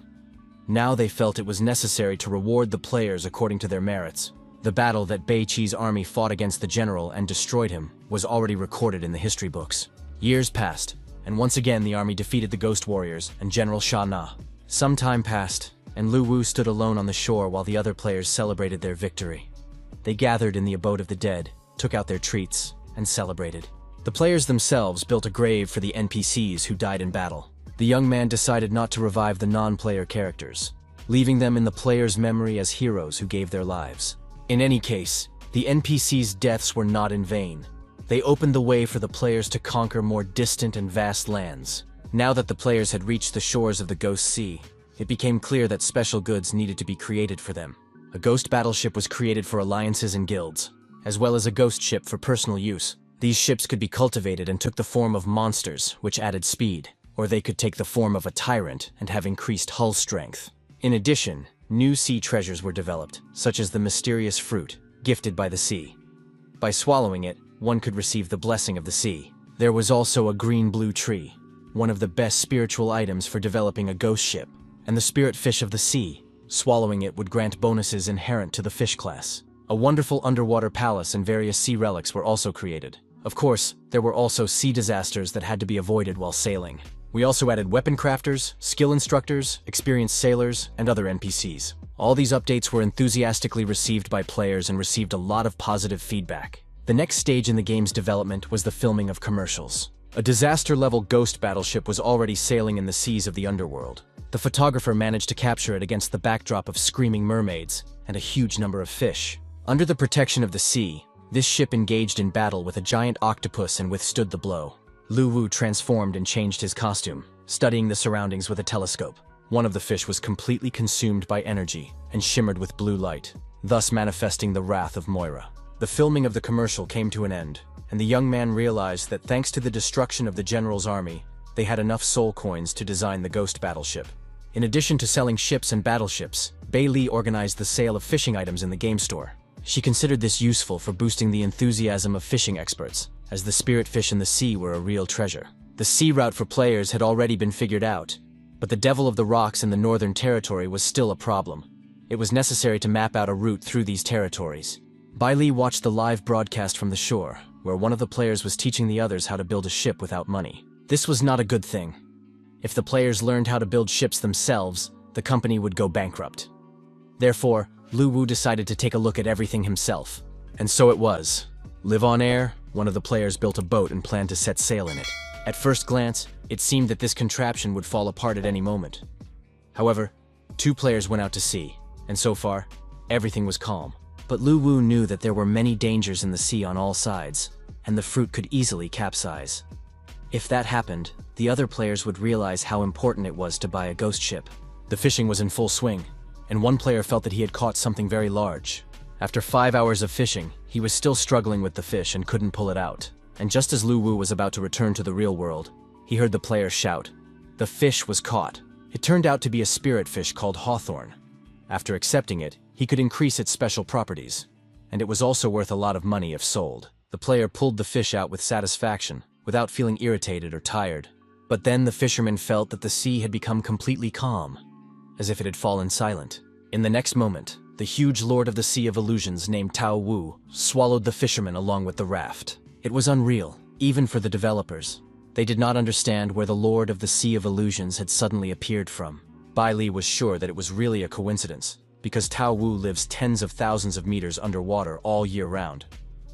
Now they felt it was necessary to reward the players according to their merits. The battle that Bei Qi's army fought against the general and destroyed him was already recorded in the history books. Years passed, and once again the army defeated the Ghost Warriors and General Sha Na. Some time passed, and Lu Wu stood alone on the shore while the other players celebrated their victory. They gathered in the abode of the dead, took out their treats, and celebrated. The players themselves built a grave for the NPCs who died in battle. The young man decided not to revive the non-player characters, leaving them in the player's memory as heroes who gave their lives. In any case, the NPCs' deaths were not in vain. They opened the way for the players to conquer more distant and vast lands. Now that the players had reached the shores of the Ghost Sea, it became clear that special goods needed to be created for them. A ghost battleship was created for alliances and guilds, as well as a ghost ship for personal use. These ships could be cultivated and took the form of monsters, which added speed, or they could take the form of a tyrant and have increased hull strength. In addition, new sea treasures were developed, such as the mysterious fruit, gifted by the sea. By swallowing it, one could receive the blessing of the sea. There was also a green-blue tree, one of the best spiritual items for developing a ghost ship, and the spirit fish of the sea. Swallowing it would grant bonuses inherent to the fish class. A wonderful underwater palace and various sea relics were also created. Of course, there were also sea disasters that had to be avoided while sailing. We also added weapon crafters, skill instructors, experienced sailors, and other NPCs. All these updates were enthusiastically received by players and received a lot of positive feedback. The next stage in the game's development was the filming of commercials. A disaster-level ghost battleship was already sailing in the seas of the underworld. The photographer managed to capture it against the backdrop of screaming mermaids and a huge number of fish. Under the protection of the sea, this ship engaged in battle with a giant octopus and withstood the blow. Lu Wu transformed and changed his costume, studying the surroundings with a telescope. One of the fish was completely consumed by energy and shimmered with blue light, thus manifesting the wrath of Moira. The filming of the commercial came to an end, and the young man realized that thanks to the destruction of the general's army, they had enough soul coins to design the ghost battleship. In addition to selling ships and battleships, Bei Li organized the sale of fishing items in the game store. She considered this useful for boosting the enthusiasm of fishing experts, as the spirit fish in the sea were a real treasure. The sea route for players had already been figured out, but the Devil of the Rocks in the Northern Territory was still a problem. It was necessary to map out a route through these territories. Bei Li watched the live broadcast from the shore, where one of the players was teaching the others how to build a ship without money. This was not a good thing. If the players learned how to build ships themselves, the company would go bankrupt. Therefore, Lu Wu decided to take a look at everything himself. And so it was. Live on air, one of the players built a boat and planned to set sail in it. At first glance, it seemed that this contraption would fall apart at any moment. However, 2 players went out to sea, and so far, everything was calm. But Lu Wu knew that there were many dangers in the sea on all sides, and the fruit could easily capsize. If that happened, the other players would realize how important it was to buy a ghost ship. The fishing was in full swing, and one player felt that he had caught something very large. After 5 hours of fishing, he was still struggling with the fish and couldn't pull it out. And just as Lu Wu was about to return to the real world, he heard the player shout. The fish was caught. It turned out to be a spirit fish called Hawthorn. After accepting it, he could increase its special properties, and it was also worth a lot of money if sold. The player pulled the fish out with satisfaction, without feeling irritated or tired. But then the fisherman felt that the sea had become completely calm, as if it had fallen silent. In the next moment, the huge lord of the Sea of Illusions named Tao Wu swallowed the fisherman along with the raft. It was unreal, even for the developers. They did not understand where the lord of the Sea of Illusions had suddenly appeared from. Bai Li was sure that it was really a coincidence, because Tao Wu lives tens of thousands of meters underwater all year round.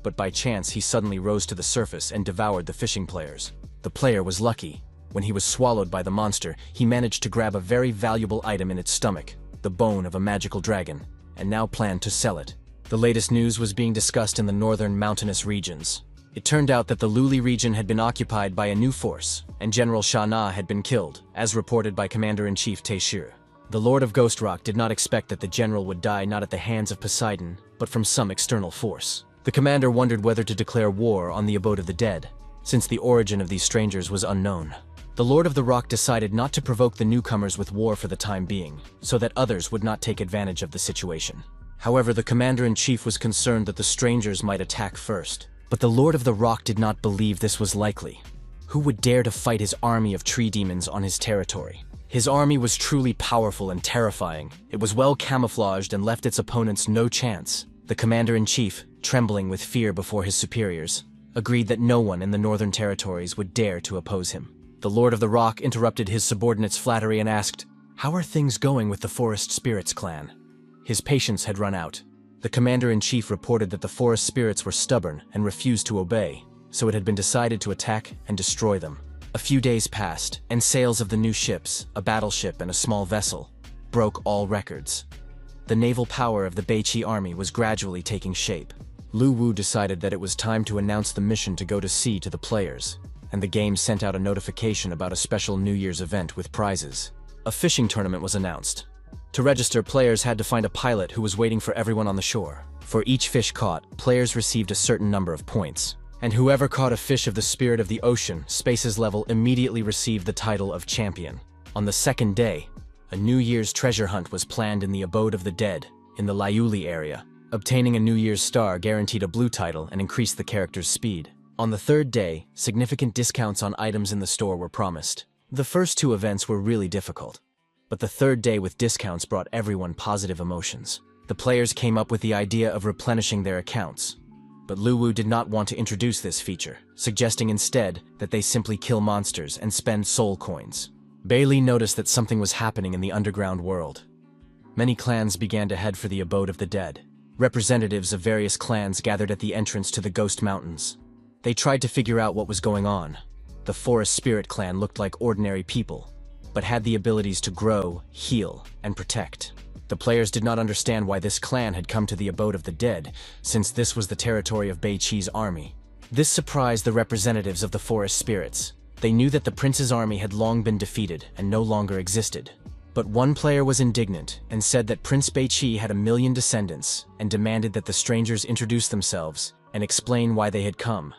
But by chance, he suddenly rose to the surface and devoured the fishing players. The player was lucky. When he was swallowed by the monster, he managed to grab a very valuable item in its stomach, the bone of a magical dragon, and now planned to sell it. The latest news was being discussed in the northern mountainous regions. It turned out that the Luli region had been occupied by a new force, and General Sha Na had been killed, as reported by Commander-in-Chief Taishir. The Lord of Ghost Rock did not expect that the general would die not at the hands of Poseidon, but from some external force. The commander wondered whether to declare war on the abode of the dead, since the origin of these strangers was unknown. The Lord of the Rock decided not to provoke the newcomers with war for the time being, so that others would not take advantage of the situation. However, the Commander-in-Chief was concerned that the strangers might attack first. But the Lord of the Rock did not believe this was likely. Who would dare to fight his army of tree demons on his territory? His army was truly powerful and terrifying. It was well camouflaged and left its opponents no chance. The Commander-in-Chief, trembling with fear before his superiors, agreed that no one in the Northern Territories would dare to oppose him. The Lord of the Rock interrupted his subordinate's flattery and asked, "How are things going with the Forest Spirits clan?" His patience had run out. The Commander-in-Chief reported that the Forest Spirits were stubborn and refused to obey, so it had been decided to attack and destroy them. A few days passed, and sales of the new ships, a battleship and a small vessel, broke all records. The naval power of the Beiqi army was gradually taking shape. Lu Wu decided that it was time to announce the mission to go to sea to the players, and the game sent out a notification about a special New Year's event with prizes. A fishing tournament was announced. To register, players had to find a pilot who was waiting for everyone on the shore. For each fish caught, players received a certain number of points. And whoever caught a fish of the spirit of the ocean, Space's level, immediately received the title of champion. On the second day, a New Year's treasure hunt was planned in the abode of the dead, in the Liuli area. Obtaining a New Year's star guaranteed a blue title and increased the character's speed. On the third day, significant discounts on items in the store were promised. The first two events were really difficult, but the third day with discounts brought everyone positive emotions. The players came up with the idea of replenishing their accounts, but Luwu did not want to introduce this feature, suggesting instead that they simply kill monsters and spend soul coins. Bailey noticed that something was happening in the underground world. Many clans began to head for the abode of the dead. Representatives of various clans gathered at the entrance to the Ghost Mountains. They tried to figure out what was going on. The Forest Spirit clan looked like ordinary people, but had the abilities to grow, heal, and protect. The players did not understand why this clan had come to the abode of the dead, since this was the territory of Beiqi's army. This surprised the representatives of the Forest Spirits. They knew that the prince's army had long been defeated and no longer existed. But one player was indignant and said that Prince Beiqi had 1,000,000 descendants and demanded that the strangers introduce themselves and explain why they had come.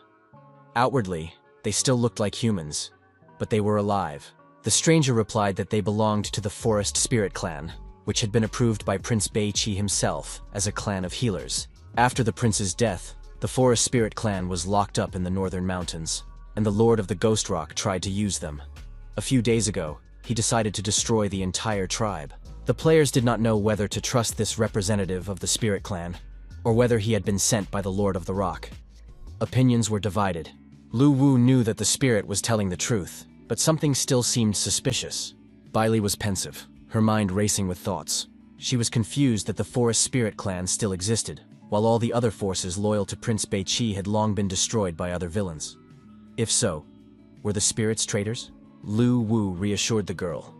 Outwardly, they still looked like humans, but they were alive. The stranger replied that they belonged to the Forest Spirit clan, which had been approved by Prince Beiqi himself as a clan of healers. After the prince's death, the Forest Spirit clan was locked up in the northern mountains, and the Lord of the Ghost Rock tried to use them. A few days ago, he decided to destroy the entire tribe. The players did not know whether to trust this representative of the Spirit clan, or whether he had been sent by the Lord of the Rock. Opinions were divided. Lu Wu knew that the spirit was telling the truth, but something still seemed suspicious. Bailey was pensive, her mind racing with thoughts. She was confused that the Forest Spirit clan still existed, while all the other forces loyal to Prince Beiqi had long been destroyed by other villains. If so, were the spirits traitors? Lu Wu reassured the girl.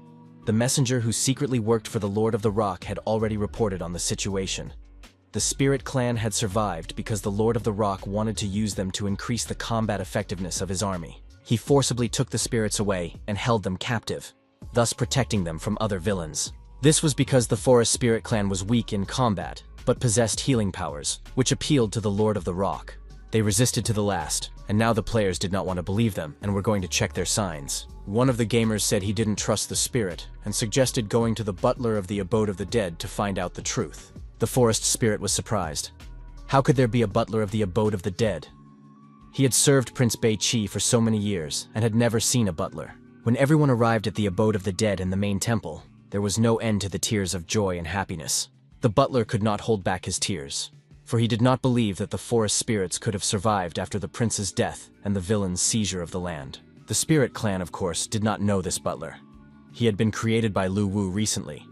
The messenger who secretly worked for the Lord of the Rock had already reported on the situation. The Spirit clan had survived because the Lord of the Rock wanted to use them to increase the combat effectiveness of his army. He forcibly took the spirits away and held them captive, thus protecting them from other villains. This was because the Forest Spirit clan was weak in combat, but possessed healing powers, which appealed to the Lord of the Rock. They resisted to the last, and now the players did not want to believe them and were going to check their signs. One of the gamers said he didn't trust the spirit and suggested going to the butler of the abode of the dead to find out the truth. The Forest Spirit was surprised. How could there be a butler of the abode of the dead? He had served Prince Beiqi for so many years and had never seen a butler. When everyone arrived at the abode of the dead in the main temple, there was no end to the tears of joy and happiness. The butler could not hold back his tears, for he did not believe that the forest spirits could have survived after the prince's death and the villain's seizure of the land. The Spirit clan, of course, did not know this butler. He had been created by Lu Wu recently,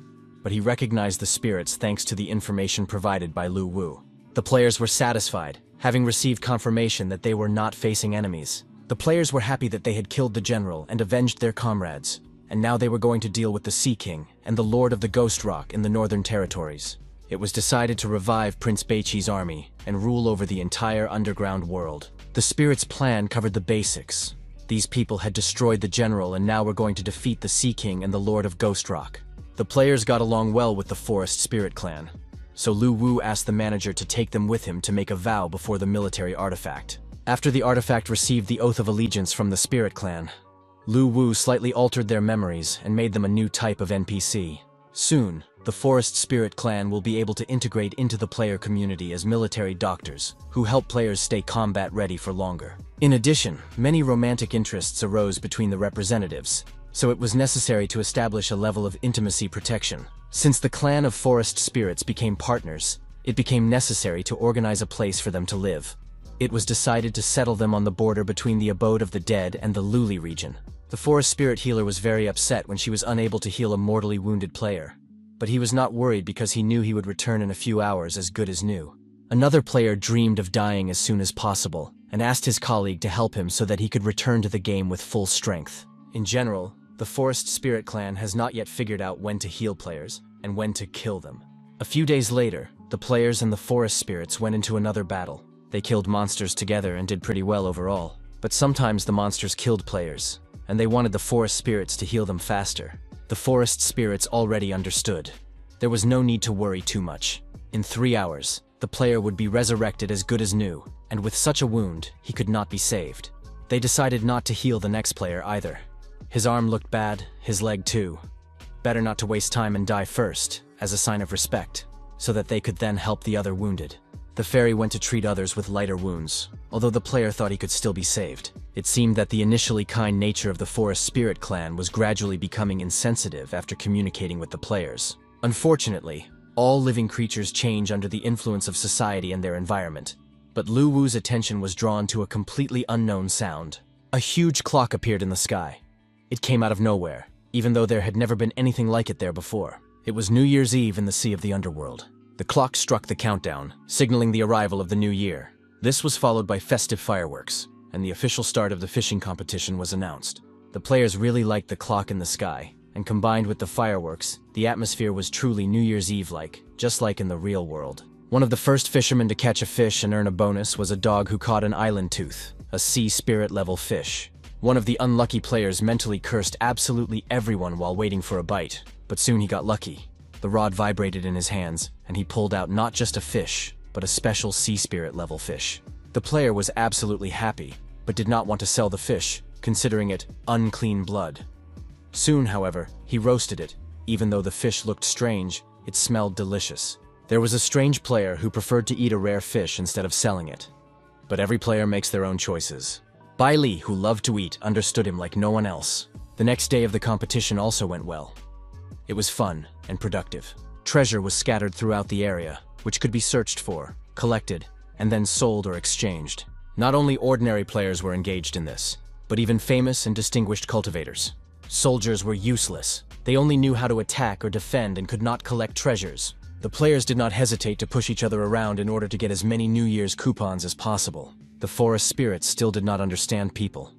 but he recognized the spirits thanks to the information provided by Lu Wu. The players were satisfied, having received confirmation that they were not facing enemies. The players were happy that they had killed the general and avenged their comrades, and now they were going to deal with the Sea King and the Lord of the Ghost Rock in the Northern Territories. It was decided to revive Prince Beiqi's army and rule over the entire underground world. The spirits' plan covered the basics. These people had destroyed the general and now were going to defeat the Sea King and the Lord of Ghost Rock. The players got along well with the Forest Spirit clan, so Lu Wu asked the manager to take them with him to make a vow before the military artifact. After the artifact received the Oath of Allegiance from the Spirit clan, Lu Wu slightly altered their memories and made them a new type of NPC. Soon, the Forest Spirit clan will be able to integrate into the player community as military doctors, who help players stay combat ready for longer. In addition, many romantic interests arose between the representatives, so it was necessary to establish a level of intimacy protection. Since the clan of Forest Spirits became partners, it became necessary to organize a place for them to live. It was decided to settle them on the border between the abode of the dead and the Luli region. The Forest Spirit healer was very upset when she was unable to heal a mortally wounded player, but he was not worried because he knew he would return in a few hours as good as new. Another player dreamed of dying as soon as possible and asked his colleague to help him so that he could return to the game with full strength. In general, the Forest Spirit clan has not yet figured out when to heal players and when to kill them. A few days later, the players and the Forest Spirits went into another battle. They killed monsters together and did pretty well overall, but sometimes the monsters killed players, and they wanted the Forest Spirits to heal them faster. The forest spirits already understood. There was no need to worry too much. In 3 hours, the player would be resurrected as good as new, and with such a wound, he could not be saved. They decided not to heal the next player either. His arm looked bad, his leg too. Better not to waste time and die first, as a sign of respect, so that they could then help the other wounded. The fairy went to treat others with lighter wounds, although the player thought he could still be saved. It seemed that the initially kind nature of the forest spirit clan was gradually becoming insensitive after communicating with the players. Unfortunately, all living creatures change under the influence of society and their environment. But Lu Wu's attention was drawn to a completely unknown sound. A huge clock appeared in the sky. It came out of nowhere, even though there had never been anything like it there before. It was New Year's Eve in the Sea of the Underworld. The clock struck the countdown, signaling the arrival of the new year. This was followed by festive fireworks, and the official start of the fishing competition was announced. The players really liked the clock in the sky, and combined with the fireworks, the atmosphere was truly New Year's Eve-like, just like in the real world. One of the first fishermen to catch a fish and earn a bonus was a dog who caught an island tooth, a sea spirit-level fish. One of the unlucky players mentally cursed absolutely everyone while waiting for a bite, but soon he got lucky. The rod vibrated in his hands, and he pulled out not just a fish, but a special sea spirit-level fish. The player was absolutely happy, but did not want to sell the fish, considering it unclean blood. Soon, however, he roasted it. Even though the fish looked strange, it smelled delicious. There was a strange player who preferred to eat a rare fish instead of selling it. But every player makes their own choices. Bai Li, who loved to eat, understood him like no one else. The next day of the competition also went well. It was fun and productive. Treasure was scattered throughout the area, which could be searched for, collected, and then sold or exchanged. Not only ordinary players were engaged in this, but even famous and distinguished cultivators. Soldiers were useless. They only knew how to attack or defend and could not collect treasures. The players did not hesitate to push each other around in order to get as many New Year's coupons as possible. The forest spirits still did not understand people.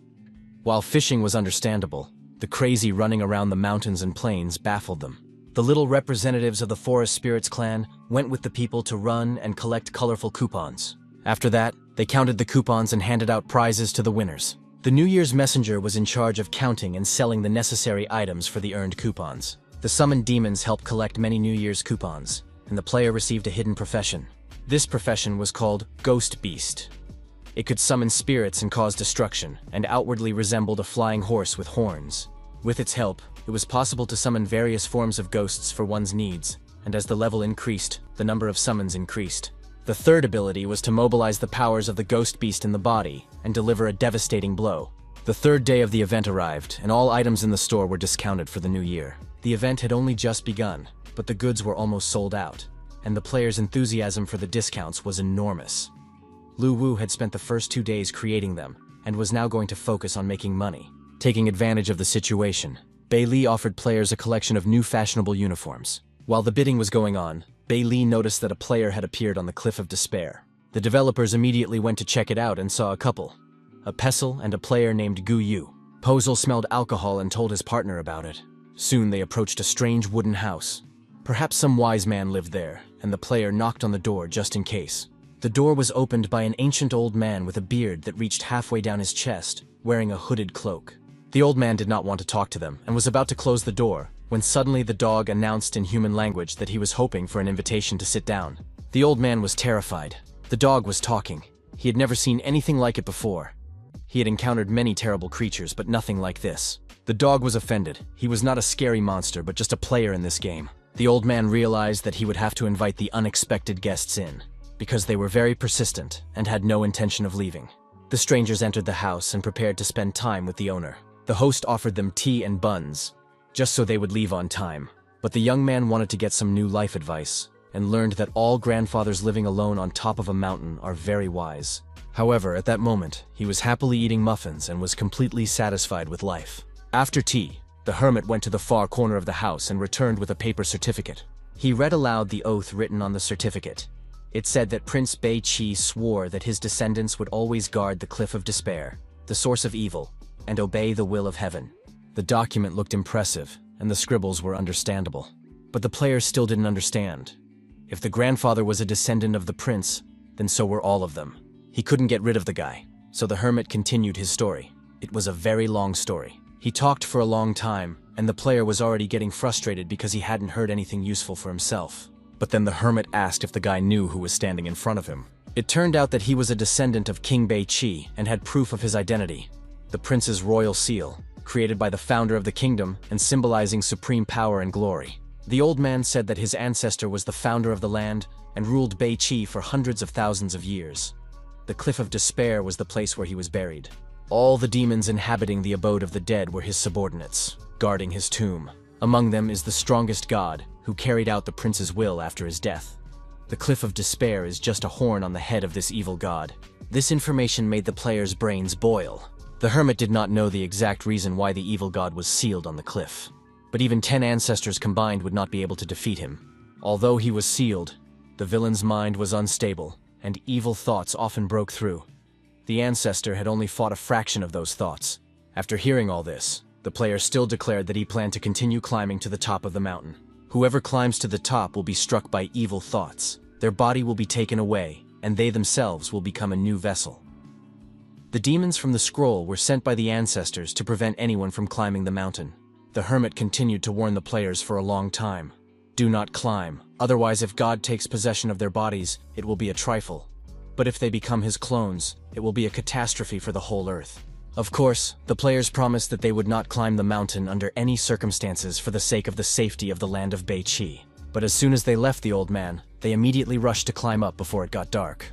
While fishing was understandable, the crazy running around the mountains and plains baffled them. The little representatives of the forest spirits clan went with the people to run and collect colorful coupons. After that, they counted the coupons and handed out prizes to the winners. The New Year's messenger was in charge of counting and selling the necessary items for the earned coupons. The summoned demons helped collect many New Year's coupons, and the player received a hidden profession. This profession was called Ghost Beast. It could summon spirits and cause destruction, and outwardly resembled a flying horse with horns. With its help, it was possible to summon various forms of ghosts for one's needs, and as the level increased, the number of summons increased. The third ability was to mobilize the powers of the Ghost Beast in the body and deliver a devastating blow. The third day of the event arrived, and all items in the store were discounted for the new year. The event had only just begun, but the goods were almost sold out, and the players' enthusiasm for the discounts was enormous. Lu Wu had spent the first 2 days creating them, and was now going to focus on making money. Taking advantage of the situation, Bai Li offered players a collection of new fashionable uniforms. While the bidding was going on, Bai Li noticed that a player had appeared on the Cliff of Despair. The developers immediately went to check it out and saw a couple, a Pestle and a player named Gu Yu. Posel smelled alcohol and told his partner about it. Soon they approached a strange wooden house. Perhaps some wise man lived there, and the player knocked on the door just in case. The door was opened by an ancient old man with a beard that reached halfway down his chest, wearing a hooded cloak. The old man did not want to talk to them and was about to close the door, when suddenly the dog announced in human language that he was hoping for an invitation to sit down. The old man was terrified. The dog was talking. He had never seen anything like it before. He had encountered many terrible creatures, but nothing like this. The dog was offended. He was not a scary monster, but just a player in this game. The old man realized that he would have to invite the unexpected guests in, because they were very persistent and had no intention of leaving. The strangers entered the house and prepared to spend time with the owner. The host offered them tea and buns, just so they would leave on time. But the young man wanted to get some new life advice, and learned that all grandfathers living alone on top of a mountain are very wise. However, at that moment, he was happily eating muffins and was completely satisfied with life. After tea, the hermit went to the far corner of the house and returned with a paper certificate. He read aloud the oath written on the certificate. It said that Prince Bei Qi swore that his descendants would always guard the Cliff of Despair, the source of evil, and obey the will of heaven. The document looked impressive, and the scribbles were understandable. But the players still didn't understand. If the grandfather was a descendant of the prince, then so were all of them. He couldn't get rid of the guy, so the hermit continued his story. It was a very long story. He talked for a long time, and the player was already getting frustrated because he hadn't heard anything useful for himself. But then the hermit asked if the guy knew who was standing in front of him. It turned out that he was a descendant of King Bei-Chi and had proof of his identity, the prince's royal seal, created by the founder of the kingdom and symbolizing supreme power and glory. The old man said that his ancestor was the founder of the land and ruled Bei-Chi for hundreds of thousands of years. The Cliff of Despair was the place where he was buried. All the demons inhabiting the abode of the dead were his subordinates, guarding his tomb. Among them is the strongest god, who carried out the prince's will after his death. The Cliff of Despair is just a horn on the head of this evil god. This information made the player's brains boil. The hermit did not know the exact reason why the evil god was sealed on the cliff. But even 10 ancestors combined would not be able to defeat him. Although he was sealed, the villain's mind was unstable, and evil thoughts often broke through. The ancestor had only fought a fraction of those thoughts. After hearing all this, the player still declared that he planned to continue climbing to the top of the mountain. Whoever climbs to the top will be struck by evil thoughts. Their body will be taken away, and they themselves will become a new vessel. The demons from the scroll were sent by the ancestors to prevent anyone from climbing the mountain. The hermit continued to warn the players for a long time. Do not climb, otherwise if God takes possession of their bodies, it will be a trifle. But if they become his clones, it will be a catastrophe for the whole earth. Of course, the players promised that they would not climb the mountain under any circumstances for the sake of the safety of the land of Bei-Chi. But as soon as they left the old man, they immediately rushed to climb up before it got dark.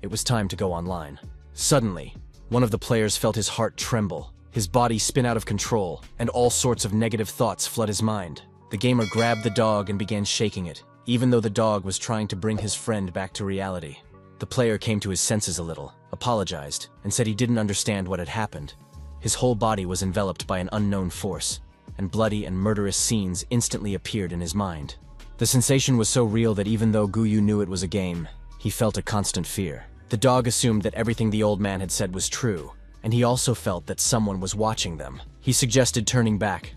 It was time to go online. Suddenly, one of the players felt his heart tremble, his body spin out of control, and all sorts of negative thoughts flood his mind. The gamer grabbed the dog and began shaking it, even though the dog was trying to bring his friend back to reality. The player came to his senses a little, apologized, and said he didn't understand what had happened. His whole body was enveloped by an unknown force, and bloody and murderous scenes instantly appeared in his mind. The sensation was so real that even though Guyu knew it was a game, he felt a constant fear. The dog assumed that everything the old man had said was true, and he also felt that someone was watching them. He suggested turning back,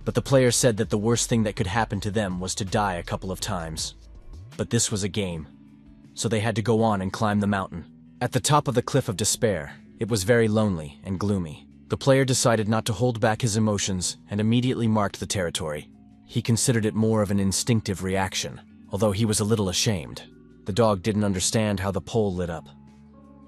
but the player said that the worst thing that could happen to them was to die a couple of times. But this was a game, so they had to go on and climb the mountain. At the top of the Cliff of Despair, it was very lonely and gloomy. The player decided not to hold back his emotions and immediately marked the territory. He considered it more of an instinctive reaction, although he was a little ashamed. The dog didn't understand how the pole lit up.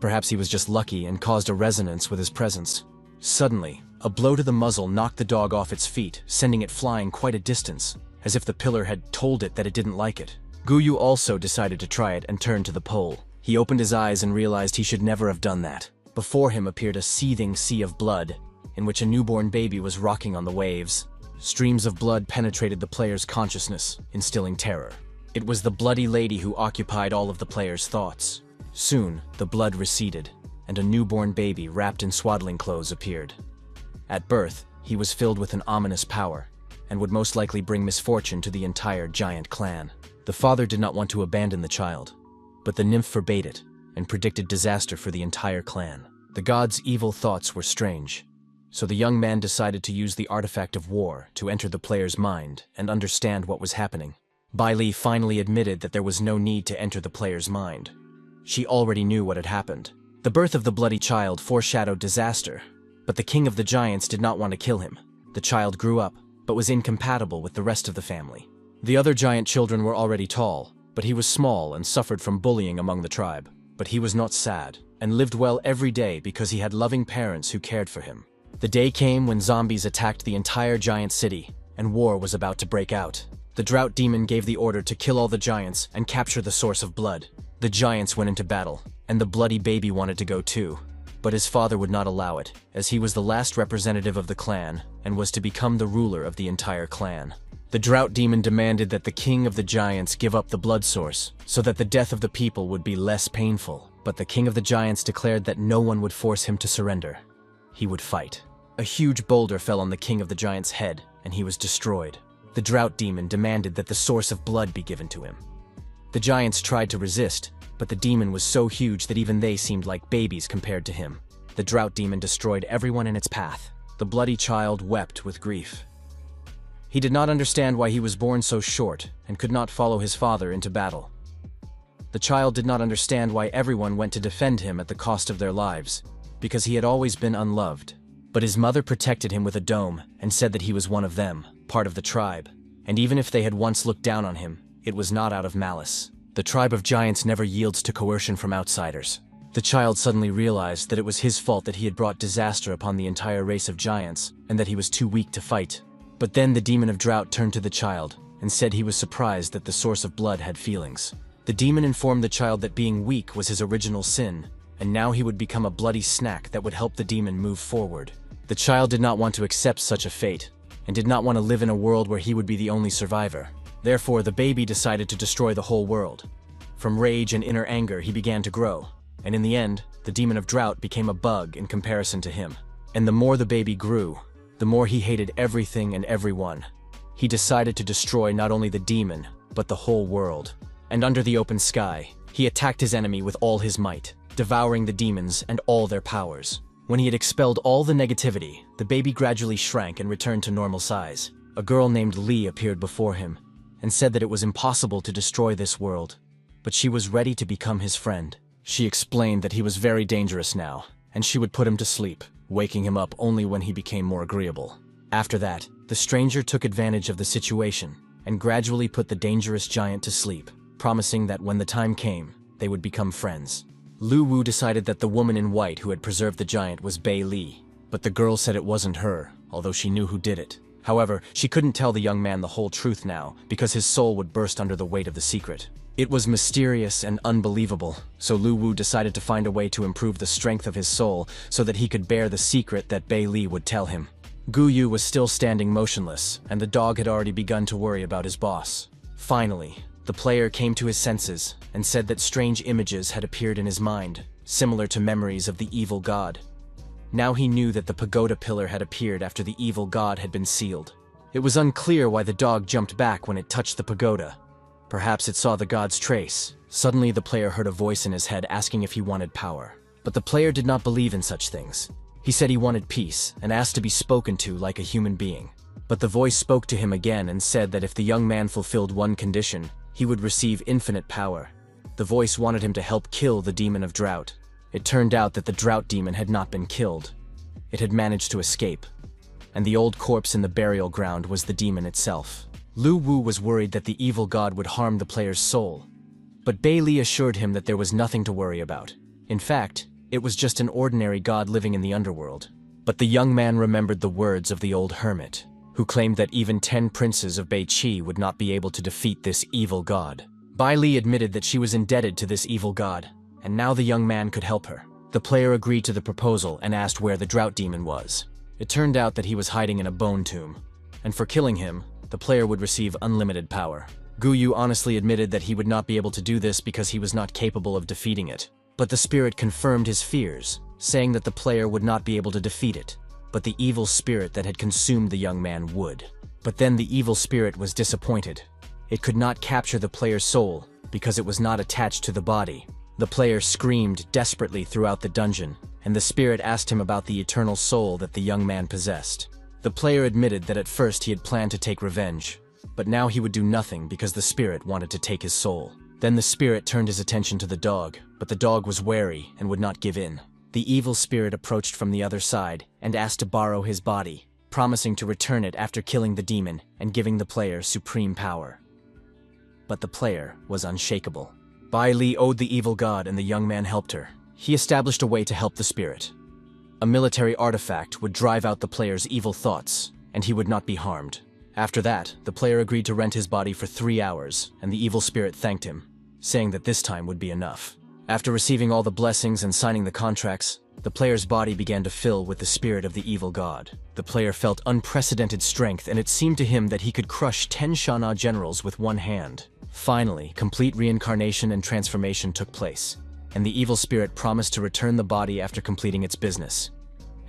Perhaps he was just lucky and caused a resonance with his presence. Suddenly, a blow to the muzzle knocked the dog off its feet, sending it flying quite a distance, as if the pillar had told it that it didn't like it. Guyu also decided to try it and turned to the pole. He opened his eyes and realized he should never have done that. Before him appeared a seething sea of blood, in which a newborn baby was rocking on the waves. Streams of blood penetrated the player's consciousness, instilling terror. It was the bloody lady who occupied all of the player's thoughts. Soon, the blood receded, and a newborn baby wrapped in swaddling clothes appeared. At birth, he was filled with an ominous power, and would most likely bring misfortune to the entire giant clan. The father did not want to abandon the child, but the nymph forbade it, and predicted disaster for the entire clan. The god's evil thoughts were strange, so the young man decided to use the artifact of war to enter the player's mind and understand what was happening. Bai Li finally admitted that there was no need to enter the player's mind. She already knew what had happened. The birth of the bloody child foreshadowed disaster, but the king of the giants did not want to kill him. The child grew up, but was incompatible with the rest of the family. The other giant children were already tall, but he was small and suffered from bullying among the tribe. But he was not sad, and lived well every day because he had loving parents who cared for him. The day came when zombies attacked the entire giant city, and war was about to break out. The drought demon gave the order to kill all the giants and capture the source of blood. The giants went into battle, and the bloody baby wanted to go too. But his father would not allow it, as he was the last representative of the clan and was to become the ruler of the entire clan. The drought demon demanded that the king of the giants give up the blood source, so that the death of the people would be less painful. But the king of the giants declared that no one would force him to surrender. He would fight. A huge boulder fell on the king of the giants' head, and he was destroyed. The drought demon demanded that the source of blood be given to him. The giants tried to resist, but the demon was so huge that even they seemed like babies compared to him. The drought demon destroyed everyone in its path. The bloody child wept with grief. He did not understand why he was born so short and could not follow his father into battle. The child did not understand why everyone went to defend him at the cost of their lives, because he had always been unloved. But his mother protected him with a dome and said that he was one of them, part of the tribe. And even if they had once looked down on him, it was not out of malice. The tribe of giants never yields to coercion from outsiders. The child suddenly realized that it was his fault that he had brought disaster upon the entire race of giants, and that he was too weak to fight. But then the demon of drought turned to the child and said he was surprised that the source of blood had feelings. The demon informed the child that being weak was his original sin, and now he would become a bloody snack that would help the demon move forward. The child did not want to accept such a fate, and did not want to live in a world where he would be the only survivor. Therefore, the baby decided to destroy the whole world. From rage and inner anger, he began to grow, and in the end, the demon of drought became a bug in comparison to him. And the more the baby grew, the more he hated everything and everyone. He decided to destroy not only the demon, but the whole world. And under the open sky, he attacked his enemy with all his might, devouring the demons and all their powers. When he had expelled all the negativity, the baby gradually shrank and returned to normal size. A girl named Lee appeared before him and said that it was impossible to destroy this world, but she was ready to become his friend. She explained that he was very dangerous now, and she would put him to sleep, waking him up only when he became more agreeable. After that, the stranger took advantage of the situation and gradually put the dangerous giant to sleep, promising that when the time came, they would become friends. Lu Wu decided that the woman in white who had preserved the giant was Bei Li, but the girl said it wasn't her, although she knew who did it. However, she couldn't tell the young man the whole truth now, because his soul would burst under the weight of the secret. It was mysterious and unbelievable, so Lu Wu decided to find a way to improve the strength of his soul so that he could bear the secret that Bei Li would tell him. Gu Yu was still standing motionless, and the dog had already begun to worry about his boss. Finally, the player came to his senses and said that strange images had appeared in his mind, similar to memories of the evil god. Now he knew that the pagoda pillar had appeared after the evil god had been sealed. It was unclear why the dog jumped back when it touched the pagoda. Perhaps it saw the god's trace. Suddenly the player heard a voice in his head asking if he wanted power. But the player did not believe in such things. He said he wanted peace and asked to be spoken to like a human being. But the voice spoke to him again and said that if the young man fulfilled one condition, he would receive infinite power. The voice wanted him to help kill the demon of drought. It turned out that the drought demon had not been killed. It had managed to escape, and the old corpse in the burial ground was the demon itself. Lu Wu was worried that the evil god would harm the player's soul, but Bei Li assured him that there was nothing to worry about. In fact, it was just an ordinary god living in the underworld. But the young man remembered the words of the old hermit, who claimed that even 10 princes of Bei Qi would not be able to defeat this evil god. Bei Li admitted that she was indebted to this evil god, and now the young man could help her. The player agreed to the proposal and asked where the drought demon was. It turned out that he was hiding in a bone tomb, and for killing him, the player would receive unlimited power. Gu Yu honestly admitted that he would not be able to do this because he was not capable of defeating it. But the spirit confirmed his fears, saying that the player would not be able to defeat it, but the evil spirit that had consumed the young man would. But then the evil spirit was disappointed. It could not capture the player's soul because it was not attached to the body. The player screamed desperately throughout the dungeon, and the spirit asked him about the eternal soul that the young man possessed. The player admitted that at first he had planned to take revenge, but now he would do nothing because the spirit wanted to take his soul. Then the spirit turned his attention to the dog, but the dog was wary and would not give in. The evil spirit approached from the other side and asked to borrow his body, promising to return it after killing the demon and giving the player supreme power. But the player was unshakable. Bei Li owed the evil god and the young man helped her. He established a way to help the spirit. A military artifact would drive out the player's evil thoughts, and he would not be harmed. After that, the player agreed to rent his body for 3 hours, and the evil spirit thanked him, saying that this time would be enough. After receiving all the blessings and signing the contracts, the player's body began to fill with the spirit of the evil god. The player felt unprecedented strength, and it seemed to him that he could crush 10 Shana generals with one hand. Finally, complete reincarnation and transformation took place, and the evil spirit promised to return the body after completing its business,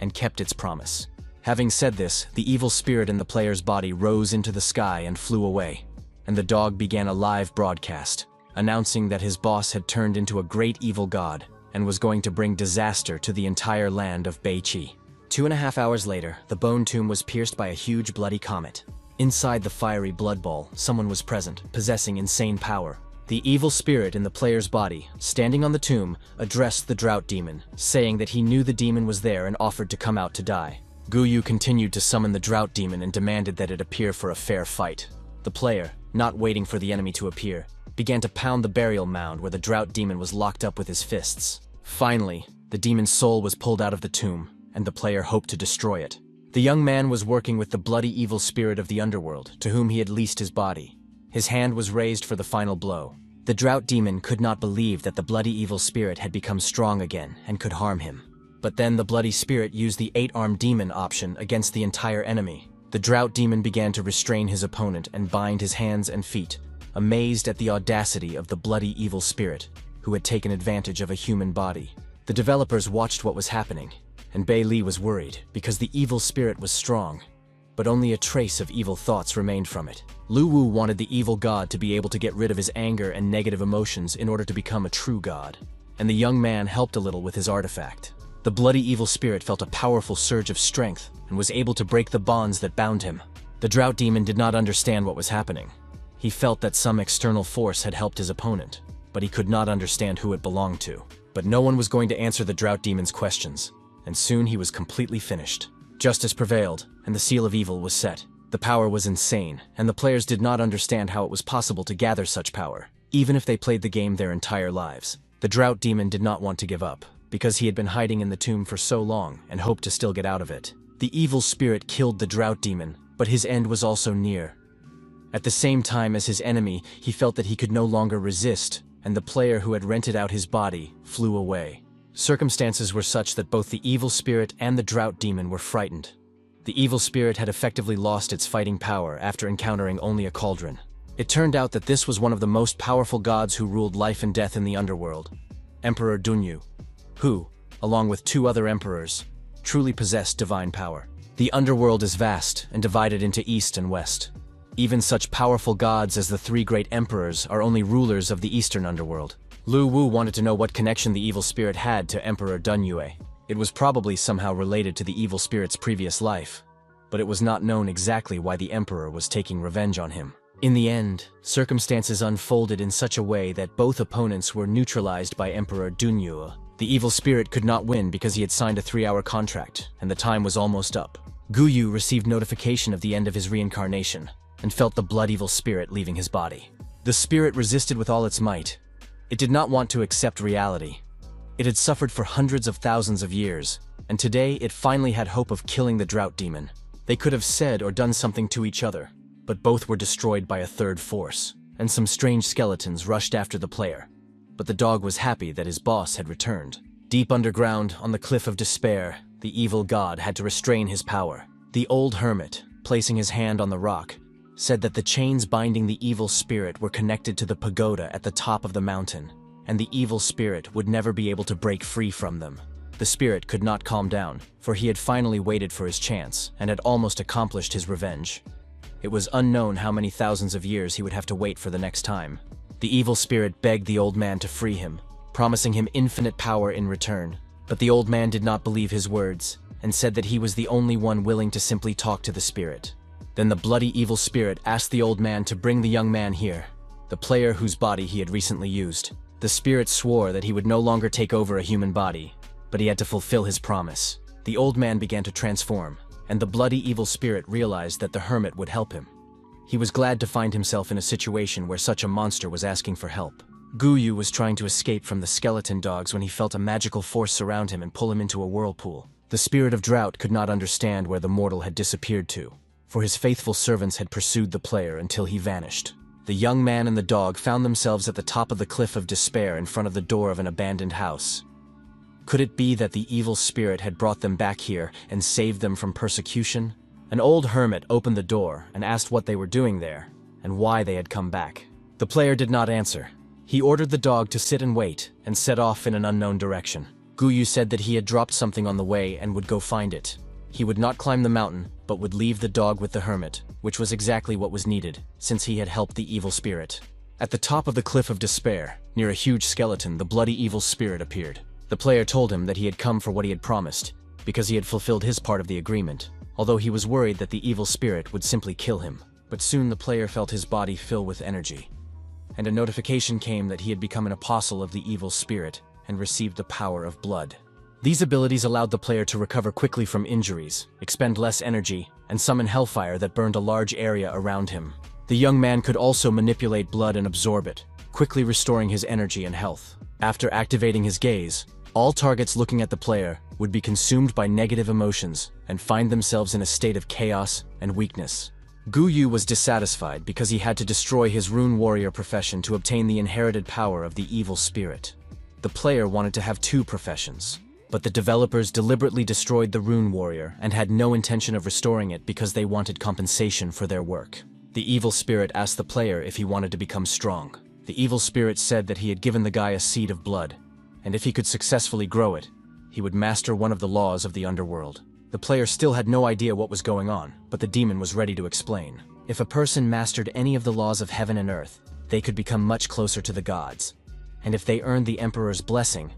and kept its promise. Having said this, the evil spirit in the player's body rose into the sky and flew away, and the dog began a live broadcast, announcing that his boss had turned into a great evil god and was going to bring disaster to the entire land of Bei Qi. 2.5 hours later, the bone tomb was pierced by a huge bloody comet. Inside the fiery blood ball, someone was present, possessing insane power. The evil spirit in the player's body, standing on the tomb, addressed the drought demon, saying that he knew the demon was there and offered to come out to die. Guyu continued to summon the drought demon and demanded that it appear for a fair fight. The player, not waiting for the enemy to appear, began to pound the burial mound where the drought demon was locked up with his fists. Finally, the demon's soul was pulled out of the tomb, and the player hoped to destroy it. The young man was working with the bloody evil spirit of the underworld, to whom he had leased his body. His hand was raised for the final blow. The drought demon could not believe that the bloody evil spirit had become strong again and could harm him. But then the bloody spirit used the 8-armed demon option against the entire enemy. The drought demon began to restrain his opponent and bind his hands and feet, amazed at the audacity of the bloody evil spirit, who had taken advantage of a human body. The developers watched what was happening, and Bei Li was worried because the evil spirit was strong, but only a trace of evil thoughts remained from it. Lu Wu wanted the evil god to be able to get rid of his anger and negative emotions in order to become a true god, and the young man helped a little with his artifact. The bloody evil spirit felt a powerful surge of strength and was able to break the bonds that bound him. The drought demon did not understand what was happening. He felt that some external force had helped his opponent, but he could not understand who it belonged to. But no one was going to answer the drought demon's questions, and soon he was completely finished. Justice prevailed, and the seal of evil was set. The power was insane, and the players did not understand how it was possible to gather such power, even if they played the game their entire lives. The drought demon did not want to give up, because he had been hiding in the tomb for so long and hoped to still get out of it. The evil spirit killed the drought demon, but his end was also near. At the same time as his enemy, he felt that he could no longer resist, and the player who had rented out his body flew away. Circumstances were such that both the evil spirit and the drought demon were frightened. The evil spirit had effectively lost its fighting power after encountering only a cauldron. It turned out that this was one of the most powerful gods who ruled life and death in the underworld, Emperor Dunyu, who, along with 2 other emperors, truly possessed divine power. The underworld is vast and divided into east and west. Even such powerful gods as the 3 great emperors are only rulers of the eastern underworld. Lu Wu wanted to know what connection the evil spirit had to Emperor Dunyue. It was probably somehow related to the evil spirit's previous life, but it was not known exactly why the emperor was taking revenge on him. In the end, circumstances unfolded in such a way that both opponents were neutralized by Emperor Dunyue. The evil spirit could not win because he had signed a 3-hour contract, and the time was almost up. Guyu received notification of the end of his reincarnation, and felt the blood evil spirit leaving his body. The spirit resisted with all its might. It did not want to accept reality. It had suffered for hundreds of thousands of years, and today it finally had hope of killing the drought demon. They could have said or done something to each other, but both were destroyed by a third force, and some strange skeletons rushed after the player. But the dog was happy that his boss had returned. Deep underground, on the cliff of despair, the evil god had to restrain his power. The old hermit, placing his hand on the rock, said that the chains binding the evil spirit were connected to the pagoda at the top of the mountain, and the evil spirit would never be able to break free from them. The spirit could not calm down, for he had finally waited for his chance and had almost accomplished his revenge. It was unknown how many thousands of years he would have to wait for the next time. The evil spirit begged the old man to free him, promising him infinite power in return. But the old man did not believe his words, and said that he was the only one willing to simply talk to the spirit. Then the bloody evil spirit asked the old man to bring the young man here, the player whose body he had recently used. The spirit swore that he would no longer take over a human body, but he had to fulfill his promise. The old man began to transform, and the bloody evil spirit realized that the hermit would help him. He was glad to find himself in a situation where such a monster was asking for help. Guyu was trying to escape from the skeleton dogs when he felt a magical force surround him and pull him into a whirlpool. The spirit of drought could not understand where the mortal had disappeared to, for his faithful servants had pursued the player until he vanished. The young man and the dog found themselves at the top of the cliff of despair in front of the door of an abandoned house. Could it be that the evil spirit had brought them back here and saved them from persecution? An old hermit opened the door and asked what they were doing there, and why they had come back. The player did not answer. He ordered the dog to sit and wait, and set off in an unknown direction. Guyu said that he had dropped something on the way and would go find it. He would not climb the mountain, but would leave the dog with the hermit, which was exactly what was needed, since he had helped the evil spirit. At the top of the cliff of despair, near a huge skeleton, the bloody evil spirit appeared. The player told him that he had come for what he had promised, because he had fulfilled his part of the agreement, although he was worried that the evil spirit would simply kill him. But soon the player felt his body fill with energy, and a notification came that he had become an apostle of the evil spirit and received the power of blood. These abilities allowed the player to recover quickly from injuries, expend less energy, and summon hellfire that burned a large area around him. The young man could also manipulate blood and absorb it, quickly restoring his energy and health. After activating his gaze, all targets looking at the player would be consumed by negative emotions and find themselves in a state of chaos and weakness. Guyu was dissatisfied because he had to destroy his rune warrior profession to obtain the inherited power of the evil spirit. The player wanted to have two professions, but the developers deliberately destroyed the rune warrior and had no intention of restoring it because they wanted compensation for their work. The evil spirit asked the player if he wanted to become strong. The evil spirit said that he had given the guy a seed of blood, and if he could successfully grow it, he would master one of the laws of the underworld. The player still had no idea what was going on, but the demon was ready to explain. If a person mastered any of the laws of heaven and earth, they could become much closer to the gods. And if they earned the emperor's blessing,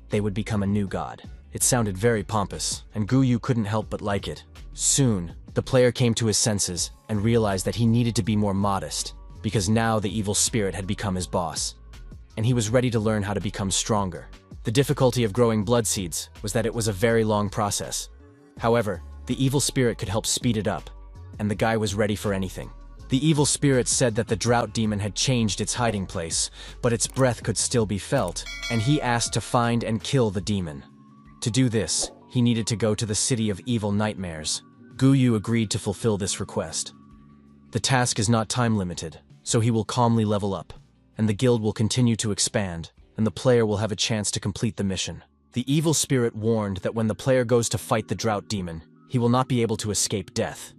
they would become a new god. It sounded very pompous, and Guyu couldn't help but like it. Soon, the player came to his senses and realized that he needed to be more modest, because now the evil spirit had become his boss, and he was ready to learn how to become stronger. The difficulty of growing blood seeds was that it was a very long process. However, the evil spirit could help speed it up, and the guy was ready for anything. The evil spirit said that the drought demon had changed its hiding place, but its breath could still be felt, and he asked to find and kill the demon. To do this, he needed to go to the city of evil nightmares. Guyu agreed to fulfill this request. The task is not time-limited, so he will calmly level up, and the guild will continue to expand, and the player will have a chance to complete the mission. The evil spirit warned that when the player goes to fight the drought demon, he will not be able to escape death.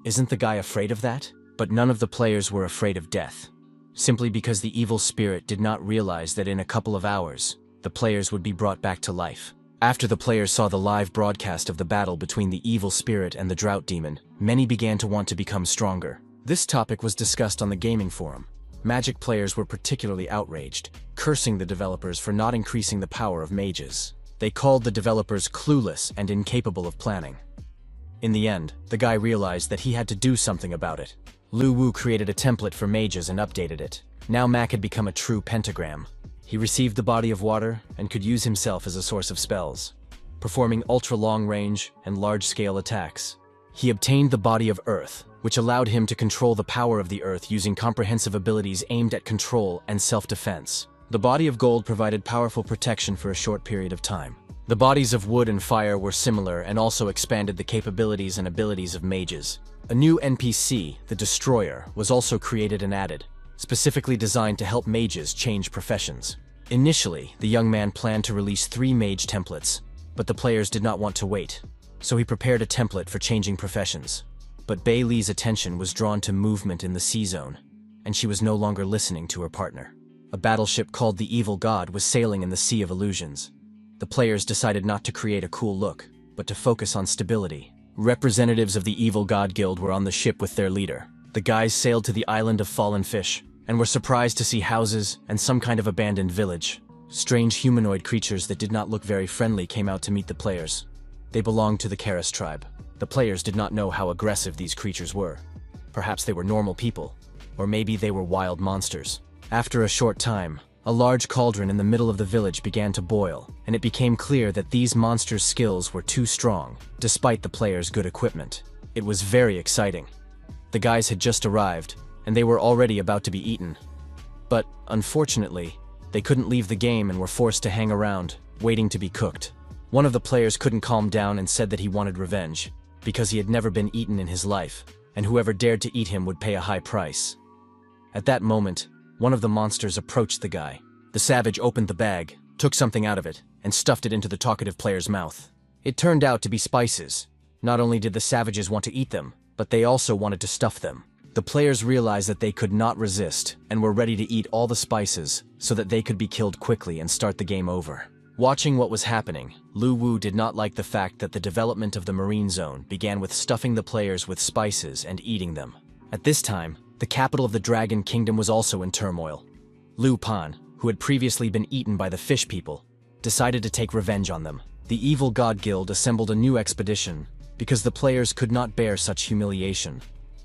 Isn't the guy afraid of that? But none of the players were afraid of death, simply because the evil spirit did not realize that in a couple of hours, the players would be brought back to life. After the players saw the live broadcast of the battle between the evil spirit and the drought demon, many began to want to become stronger. This topic was discussed on the gaming forum. Magic players were particularly outraged, cursing the developers for not increasing the power of mages. They called the developers clueless and incapable of planning. In the end, the guy realized that he had to do something about it. Lu Wu created a template for mages and updated it. Now Mac had become a true pentagram. He received the body of water and could use himself as a source of spells, performing ultra-long range and large-scale attacks. He obtained the body of earth, which allowed him to control the power of the earth using comprehensive abilities aimed at control and self-defense. The body of gold provided powerful protection for a short period of time. The bodies of wood and fire were similar and also expanded the capabilities and abilities of mages. A new NPC, the Destroyer, was also created and added, specifically designed to help mages change professions. Initially, the young man planned to release 3 mage templates, but the players did not want to wait, so he prepared a template for changing professions. But Bei Li's attention was drawn to movement in the sea zone, and she was no longer listening to her partner. A battleship called the Evil God was sailing in the Sea of Illusions. The players decided not to create a cool look, but to focus on stability. Representatives of the Evil God Guild were on the ship with their leader. The guys sailed to the island of Fallen Fish, and were surprised to see houses and some kind of abandoned village. Strange humanoid creatures that did not look very friendly came out to meet the players. They belonged to the Karis tribe. The players did not know how aggressive these creatures were. Perhaps they were normal people, or maybe they were wild monsters. After a short time, a large cauldron in the middle of the village began to boil, and it became clear that these monsters' skills were too strong, despite the players' good equipment. It was very exciting. The guys had just arrived, and they were already about to be eaten. But, unfortunately, they couldn't leave the game and were forced to hang around, waiting to be cooked. One of the players couldn't calm down and said that he wanted revenge, because he had never been eaten in his life, and whoever dared to eat him would pay a high price. At that moment, one of the monsters approached the guy. The savage opened the bag, took something out of it, and stuffed it into the talkative player's mouth. It turned out to be spices. Not only did the savages want to eat them, but they also wanted to stuff them. The players realized that they could not resist, and were ready to eat all the spices, so that they could be killed quickly and start the game over. Watching what was happening, Lu Wu did not like the fact that the development of the marine zone began with stuffing the players with spices and eating them. At this time, the capital of the Dragon Kingdom was also in turmoil. Lu Pan, who had previously been eaten by the fish people, decided to take revenge on them. The Evil God Guild assembled a new expedition because the players could not bear such humiliation,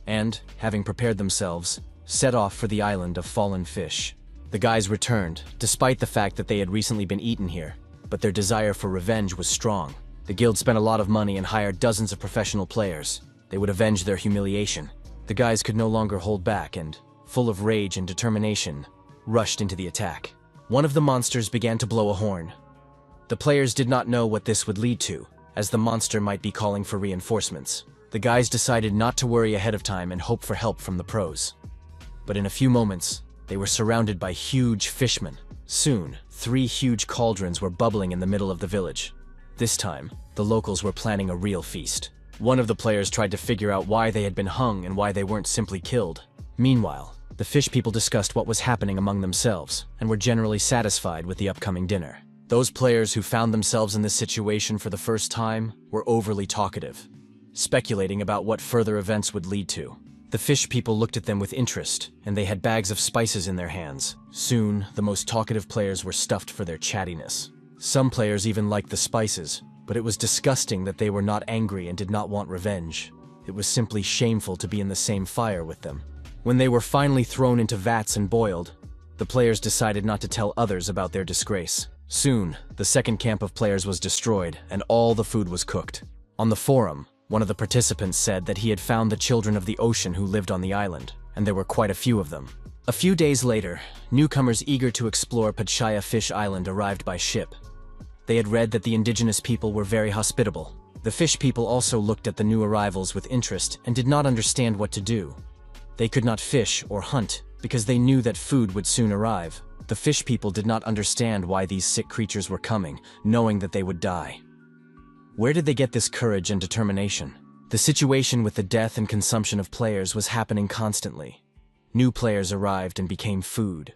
and, having prepared themselves, set off for the island of Fallen Fish. The guys returned, despite the fact that they had recently been eaten here. but their desire for revenge was strong. The guild spent a lot of money and hired dozens of professional players. They would avenge their humiliation. The guys could no longer hold back and, full of rage and determination, rushed into the attack. One of the monsters began to blow a horn. The players did not know what this would lead to, as the monster might be calling for reinforcements. The guys decided not to worry ahead of time and hope for help from the pros. But in a few moments, they were surrounded by huge fishmen. Soon, 3 huge cauldrons were bubbling in the middle of the village. This time, the locals were planning a real feast. One of the players tried to figure out why they had been hung and why they weren't simply killed. Meanwhile, the fish people discussed what was happening among themselves and were generally satisfied with the upcoming dinner. Those players who found themselves in this situation for the first time were overly talkative, speculating about what further events would lead to. The fish people looked at them with interest, and they had bags of spices in their hands. Soon, the most talkative players were stuffed for their chattiness. Some players even liked the spices, but it was disgusting that they were not angry and did not want revenge. It was simply shameful to be in the same fire with them. When they were finally thrown into vats and boiled, the players decided not to tell others about their disgrace. Soon, the second camp of players was destroyed, and all the food was cooked. On the forum, one of the participants said that he had found the children of the ocean who lived on the island, and there were quite a few of them. A few days later, newcomers eager to explore Pachaya Fish Island arrived by ship. They had read that the indigenous people were very hospitable. The fish people also looked at the new arrivals with interest and did not understand what to do. They could not fish or hunt because they knew that food would soon arrive. The fish people did not understand why these sick creatures were coming, knowing that they would die. Where did they get this courage and determination? The situation with the death and consumption of players was happening constantly. New players arrived and became food.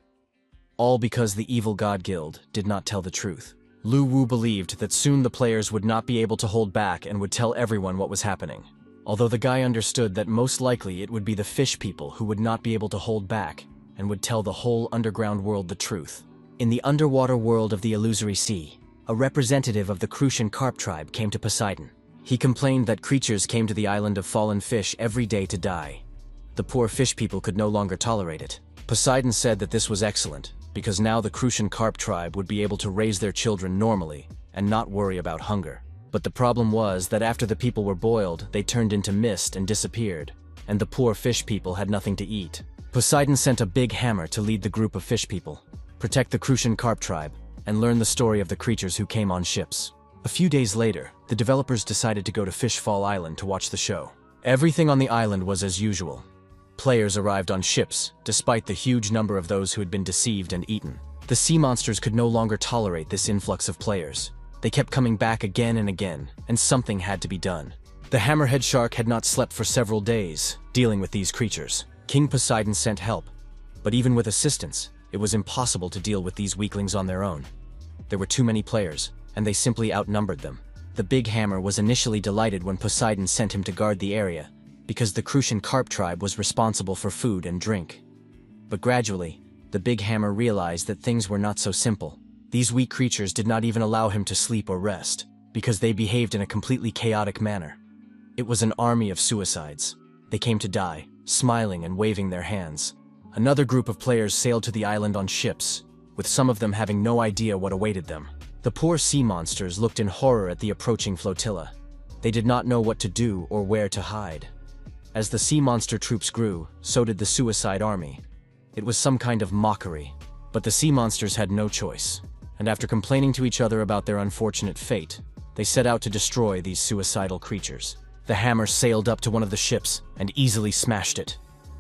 All because the evil God Guild did not tell the truth. Lu Wu believed that soon the players would not be able to hold back and would tell everyone what was happening. Although the guy understood that most likely it would be the fish people who would not be able to hold back and would tell the whole underground world the truth. In the underwater world of the Illusory Sea, a representative of the Crucian Carp tribe came to Poseidon. He complained that creatures came to the island of fallen fish every day to die. The poor fish people could no longer tolerate it. Poseidon said that this was excellent, because now the Crucian Carp tribe would be able to raise their children normally and not worry about hunger. But the problem was that after the people were boiled, they turned into mist and disappeared, and the poor fish people had nothing to eat. Poseidon sent a big hammer to lead the group of fish people, protect the Crucian Carp tribe, and learn the story of the creatures who came on ships. A few days later, the developers decided to go to Fishfall Island to watch the show. Everything on the island was as usual. Players arrived on ships, despite the huge number of those who had been deceived and eaten. The sea monsters could no longer tolerate this influx of players. They kept coming back again and again, and something had to be done. The hammerhead shark had not slept for several days, dealing with these creatures. King Poseidon sent help, but even with assistance, it was impossible to deal with these weaklings on their own. There were too many players, and they simply outnumbered them. The big hammer was initially delighted when Poseidon sent him to guard the area, because the Crucian Carp tribe was responsible for food and drink. But gradually, the big hammer realized that things were not so simple. These weak creatures did not even allow him to sleep or rest, because they behaved in a completely chaotic manner. It was an army of suicides. They came to die, smiling and waving their hands. Another group of players sailed to the island on ships, with some of them having no idea what awaited them. The poor sea monsters looked in horror at the approaching flotilla. They did not know what to do or where to hide. As the sea monster troops grew, so did the suicide army. It was some kind of mockery, but the sea monsters had no choice, and after complaining to each other about their unfortunate fate, they set out to destroy these suicidal creatures. The hammer sailed up to one of the ships and easily smashed it.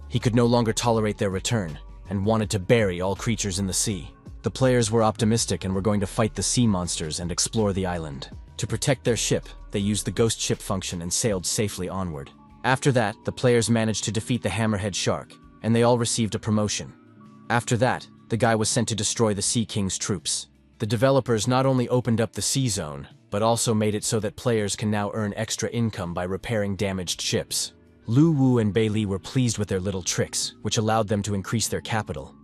He could no longer tolerate their return and wanted to bury all creatures in the sea. The players were optimistic and were going to fight the sea monsters and explore the island. To protect their ship, they used the ghost ship function and sailed safely onward. After that, the players managed to defeat the hammerhead shark, and they all received a promotion. After that, the guy was sent to destroy the Sea King's troops. The developers not only opened up the sea zone, but also made it so that players can now earn extra income by repairing damaged ships. Lu Wu and Bei Li were pleased with their little tricks, which allowed them to increase their capital,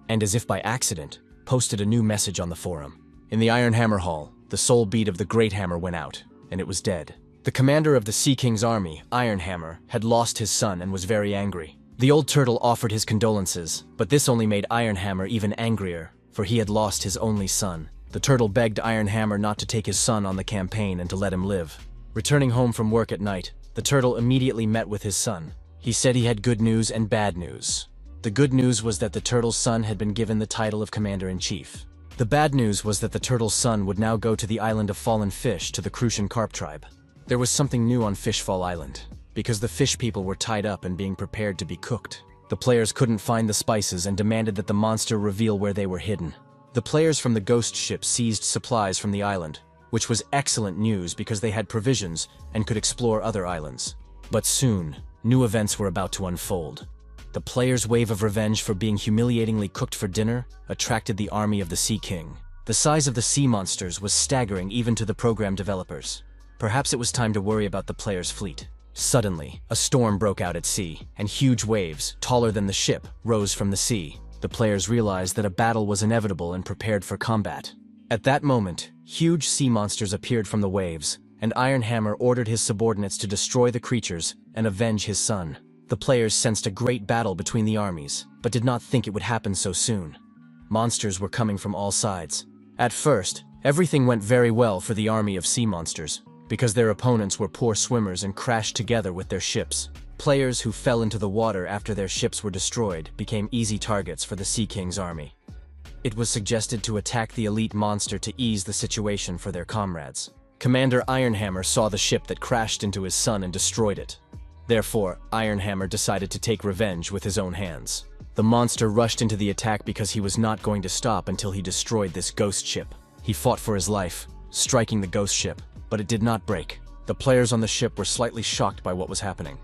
and as if by accident, posted a new message on the forum. In the Iron Hammer Hall, the soul bead of the Great Hammer went out, and it was dead. The commander of the Sea King's army, Iron Hammer, had lost his son and was very angry. The old turtle offered his condolences, but this only made Iron Hammer even angrier, for he had lost his only son. The turtle begged Iron Hammer not to take his son on the campaign and to let him live. Returning home from work at night, the turtle immediately met with his son. He said he had good news and bad news. The good news was that the turtle's son had been given the title of Commander-in-Chief. The bad news was that the turtle's son would now go to the island of Fallen Fish to the Crucian Carp tribe. There was something new on Fishfall Island, because the fish people were tied up and being prepared to be cooked. The players couldn't find the spices and demanded that the monster reveal where they were hidden. The players from the ghost ship seized supplies from the island, which was excellent news because they had provisions and could explore other islands. But soon, new events were about to unfold. The players' wave of revenge for being humiliatingly cooked for dinner attracted the army of the Sea King. The size of the sea monsters was staggering even to the program developers. Perhaps it was time to worry about the players' fleet. Suddenly, a storm broke out at sea, and huge waves, taller than the ship, rose from the sea. The players realized that a battle was inevitable and prepared for combat. At that moment, huge sea monsters appeared from the waves, and Iron Hammer ordered his subordinates to destroy the creatures and avenge his son. The players sensed a great battle between the armies, but did not think it would happen so soon. Monsters were coming from all sides. At first, everything went very well for the army of sea monsters, because their opponents were poor swimmers and crashed together with their ships. Players who fell into the water after their ships were destroyed became easy targets for the Sea King's army. It was suggested to attack the elite monster to ease the situation for their comrades. Commander Ironhammer saw the ship that crashed into his son and destroyed it. Therefore, Ironhammer decided to take revenge with his own hands. The monster rushed into the attack because he was not going to stop until he destroyed this ghost ship. He fought for his life, striking the ghost ship, but it did not break. The players on the ship were slightly shocked by what was happening.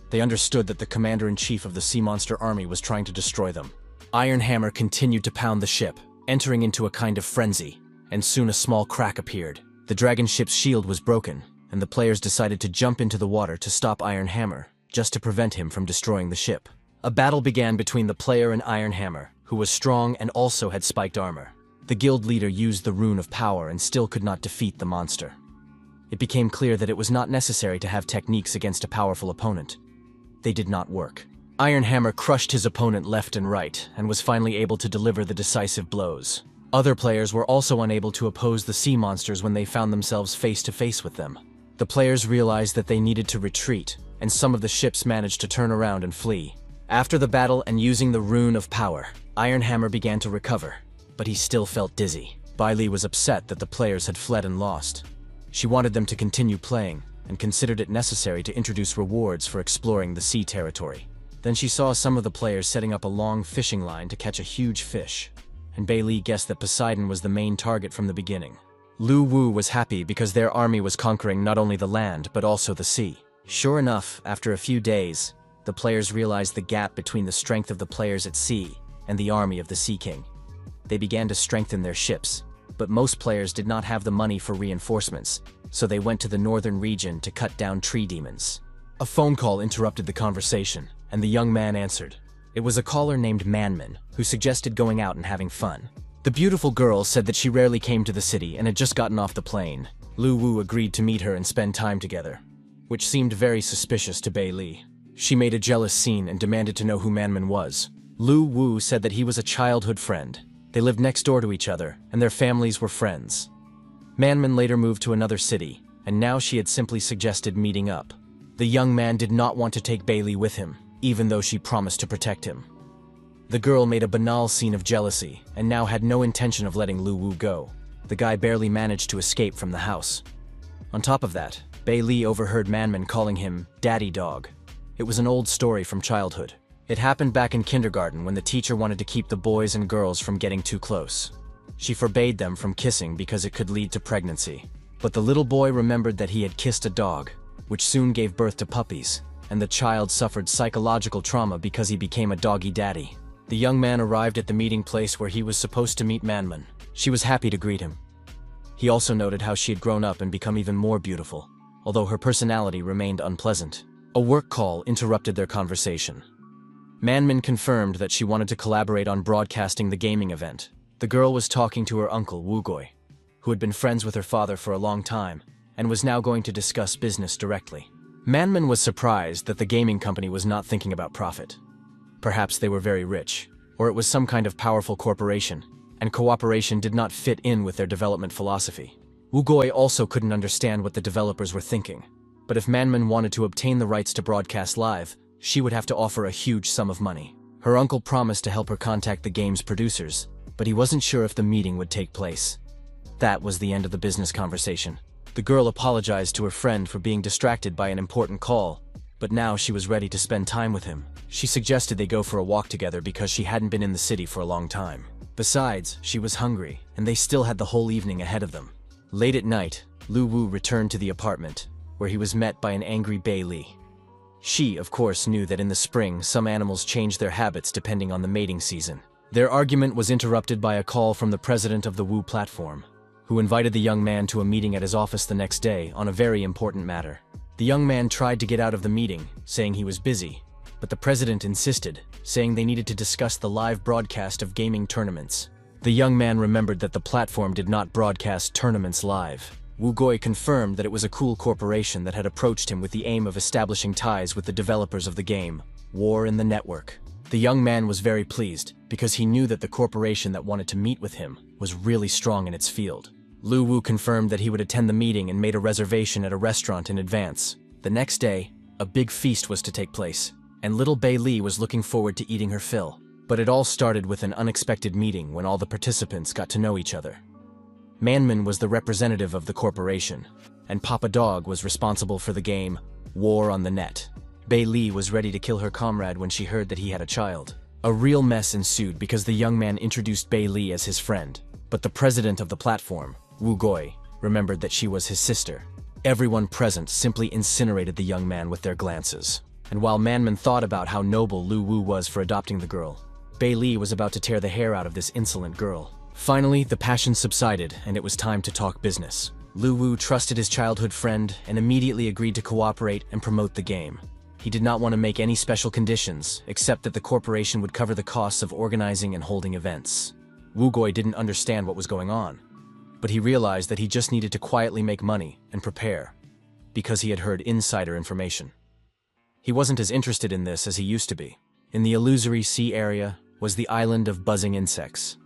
They understood that the commander-in-chief of the sea monster army was trying to destroy them. Iron Hammer continued to pound the ship, entering into a kind of frenzy, and soon a small crack appeared. The dragon ship's shield was broken, and the players decided to jump into the water to stop Iron Hammer, just to prevent him from destroying the ship. A battle began between the player and Iron Hammer, who was strong and also had spiked armor. The guild leader used the rune of power and still could not defeat the monster. It became clear that it was not necessary to have techniques against a powerful opponent. They did not work. Iron Hammer crushed his opponent left and right, and was finally able to deliver the decisive blows. Other players were also unable to oppose the sea monsters when they found themselves face to face with them. The players realized that they needed to retreat, and some of the ships managed to turn around and flee. After the battle and using the rune of power, Iron Hammer began to recover, but he still felt dizzy. Bai Li was upset that the players had fled and lost. She wanted them to continue playing, and considered it necessary to introduce rewards for exploring the sea territory. Then she saw some of the players setting up a long fishing line to catch a huge fish, and Bai Li guessed that Poseidon was the main target from the beginning. Lu Wu was happy because their army was conquering not only the land but also the sea. Sure enough, after a few days, the players realized the gap between the strength of the players at sea and the army of the Sea King. They began to strengthen their ships, but most players did not have the money for reinforcements, so they went to the northern region to cut down tree demons. A phone call interrupted the conversation, and the young man answered. It was a caller named Manman, who suggested going out and having fun. The beautiful girl said that she rarely came to the city and had just gotten off the plane. Lu Wu agreed to meet her and spend time together, which seemed very suspicious to Bai Li. She made a jealous scene and demanded to know who Manman was. Lu Wu said that he was a childhood friend. They lived next door to each other, and their families were friends. Manman later moved to another city, and now she had simply suggested meeting up. The young man did not want to take Bai Li with him, even though she promised to protect him. The girl made a banal scene of jealousy, and now had no intention of letting Lu Wu go. The guy barely managed to escape from the house. On top of that, Bai Li overheard Manman calling him Daddy Dog. It was an old story from childhood. It happened back in kindergarten when the teacher wanted to keep the boys and girls from getting too close. She forbade them from kissing because it could lead to pregnancy. But the little boy remembered that he had kissed a dog, which soon gave birth to puppies, and the child suffered psychological trauma because he became a doggy daddy. The young man arrived at the meeting place where he was supposed to meet Manman. She was happy to greet him. He also noted how she had grown up and become even more beautiful, although her personality remained unpleasant. A work call interrupted their conversation. Manman confirmed that she wanted to collaborate on broadcasting the gaming event. The girl was talking to her uncle, Wugoi, who had been friends with her father for a long time, and was now going to discuss business directly. Manman was surprised that the gaming company was not thinking about profit. Perhaps they were very rich, or it was some kind of powerful corporation. and cooperation did not fit in with their development philosophy. Wugoi also couldn't understand what the developers were thinking, but if Manman wanted to obtain the rights to broadcast live, she would have to offer a huge sum of money. Her uncle promised to help her contact the game's producers, but he wasn't sure if the meeting would take place. That was the end of the business conversation. The girl apologized to her friend for being distracted by an important call, but now she was ready to spend time with him. She suggested they go for a walk together because she hadn't been in the city for a long time. Besides, she was hungry, and they still had the whole evening ahead of them. Late at night, Lu Wu returned to the apartment, where he was met by an angry Bei Li. She, of course, knew that in the spring, some animals change their habits depending on the mating season. Their argument was interrupted by a call from the president of the Wu platform, who invited the young man to a meeting at his office the next day on a very important matter. The young man tried to get out of the meeting, saying he was busy, but the president insisted, saying they needed to discuss the live broadcast of gaming tournaments. The young man remembered that the platform did not broadcast tournaments live. Wugoi confirmed that it was a cool corporation that had approached him with the aim of establishing ties with the developers of the game, War in the Network. The young man was very pleased, because he knew that the corporation that wanted to meet with him was really strong in its field. Lu Wu confirmed that he would attend the meeting and made a reservation at a restaurant in advance. The next day, a big feast was to take place, and little Bei Li was looking forward to eating her fill. But it all started with an unexpected meeting when all the participants got to know each other. Manman was the representative of the corporation, and Papa Dog was responsible for the game War on the Net. Bei Li was ready to kill her comrade when she heard that he had a child. A real mess ensued because the young man introduced Bei Li as his friend, but the president of the platform, Wugoi, remembered that she was his sister. Everyone present simply incinerated the young man with their glances. And while Manman thought about how noble Lu Wu was for adopting the girl, Bei Li was about to tear the hair out of this insolent girl. Finally, the passion subsided, and it was time to talk business. Lu Wu trusted his childhood friend and immediately agreed to cooperate and promote the game. He did not want to make any special conditions, except that the corporation would cover the costs of organizing and holding events. Wugoi didn't understand what was going on, but he realized that he just needed to quietly make money and prepare, because he had heard insider information. He wasn't as interested in this as he used to be. In the illusory sea area was the island of buzzing insects.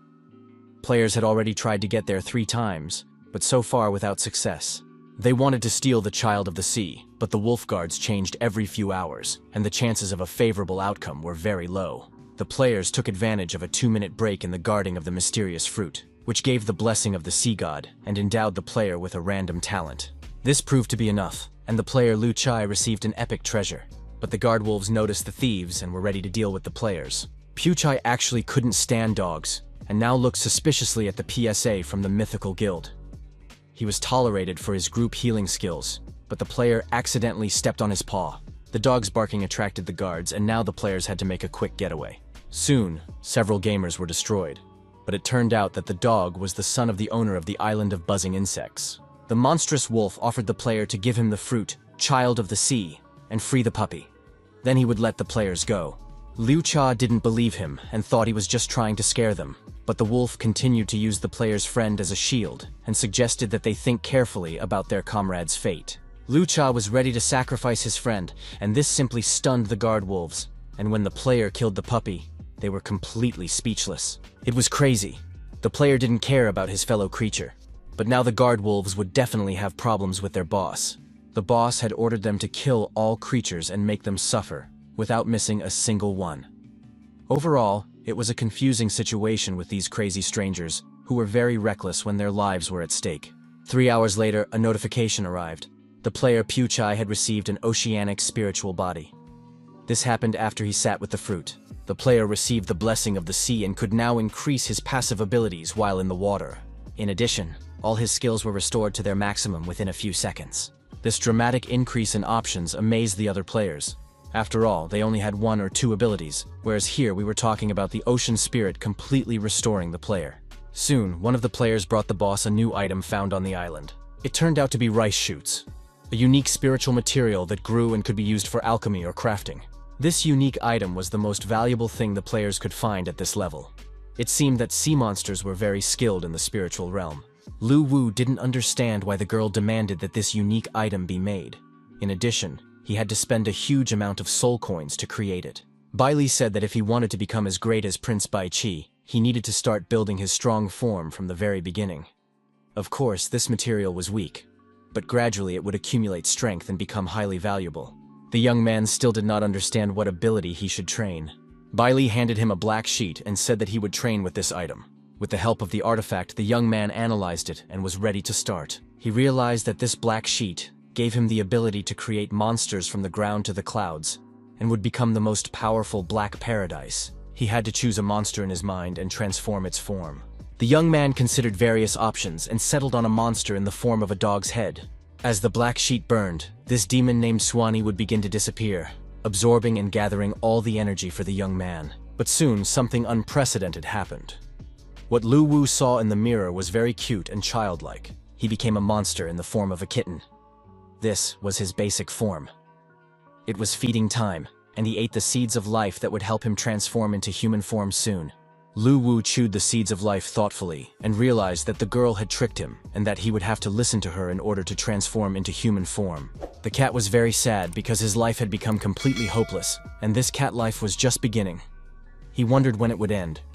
Players had already tried to get there 3 times, but so far without success. They wanted to steal the child of the sea, but the wolf guards changed every few hours, and the chances of a favorable outcome were very low. The players took advantage of a 2-minute break in the guarding of the mysterious fruit, which gave the blessing of the sea god and endowed the player with a random talent. This proved to be enough, and the player Lu Chai received an epic treasure. But the guard wolves noticed the thieves and were ready to deal with the players. Pu Chai actually couldn't stand dogs, and now looked suspiciously at the PSA from the mythical guild. He was tolerated for his group healing skills, but the player accidentally stepped on his paw. The dog's barking attracted the guards, and now the players had to make a quick getaway. Soon, several gamers were destroyed, but it turned out that the dog was the son of the owner of the island of buzzing insects. The monstrous wolf offered the player to give him the fruit, Child of the Sea, and free the puppy. Then he would let the players go. Liu Cha didn't believe him and thought he was just trying to scare them, but the wolf continued to use the player's friend as a shield and suggested that they think carefully about their comrade's fate. Liu Cha was ready to sacrifice his friend, and this simply stunned the guard wolves, and when the player killed the puppy, they were completely speechless. It was crazy. The player didn't care about his fellow creature, but now the guard wolves would definitely have problems with their boss. The boss had ordered them to kill all creatures and make them suffer, without missing a single one. Overall, it was a confusing situation with these crazy strangers, who were very reckless when their lives were at stake. 3 hours later, a notification arrived. The player Pu Chai had received an oceanic spiritual body. This happened after he sat with the fruit. The player received the blessing of the sea and could now increase his passive abilities while in the water. In addition, all his skills were restored to their maximum within a few seconds. This dramatic increase in options amazed the other players. After all, they only had 1 or 2 abilities, whereas here we were talking about the ocean spirit completely restoring the player. Soon, one of the players brought the boss a new item found on the island. It turned out to be rice shoots, a unique spiritual material that grew and could be used for alchemy or crafting. This unique item was the most valuable thing the players could find at this level. It seemed that sea monsters were very skilled in the spiritual realm. Lu Wu didn't understand why the girl demanded that this unique item be made. In addition, he had to spend a huge amount of soul coins to create it. Bai Li said that if he wanted to become as great as Prince Bai Qi, he needed to start building his strong form from the very beginning. Of course, this material was weak, but gradually it would accumulate strength and become highly valuable. The young man still did not understand what ability he should train. Bailey handed him a black sheet and said that he would train with this item. With the help of the artifact, the young man analyzed it and was ready to start. He realized that this black sheet gave him the ability to create monsters from the ground to the clouds, and would become the most powerful black paradise. He had to choose a monster in his mind and transform its form. The young man considered various options and settled on a monster in the form of a dog's head. As the black sheet burned, this demon named Swanee would begin to disappear, absorbing and gathering all the energy for the young man. But soon, something unprecedented happened. What Lu Wu saw in the mirror was very cute and childlike. He became a monster in the form of a kitten. This was his basic form. It was feeding time, and he ate the seeds of life that would help him transform into human form soon. Lu Wu chewed the seeds of life thoughtfully and realized that the girl had tricked him and that he would have to listen to her in order to transform into human form. The cat was very sad because his life had become completely hopeless, and this cat life was just beginning. He wondered when it would end,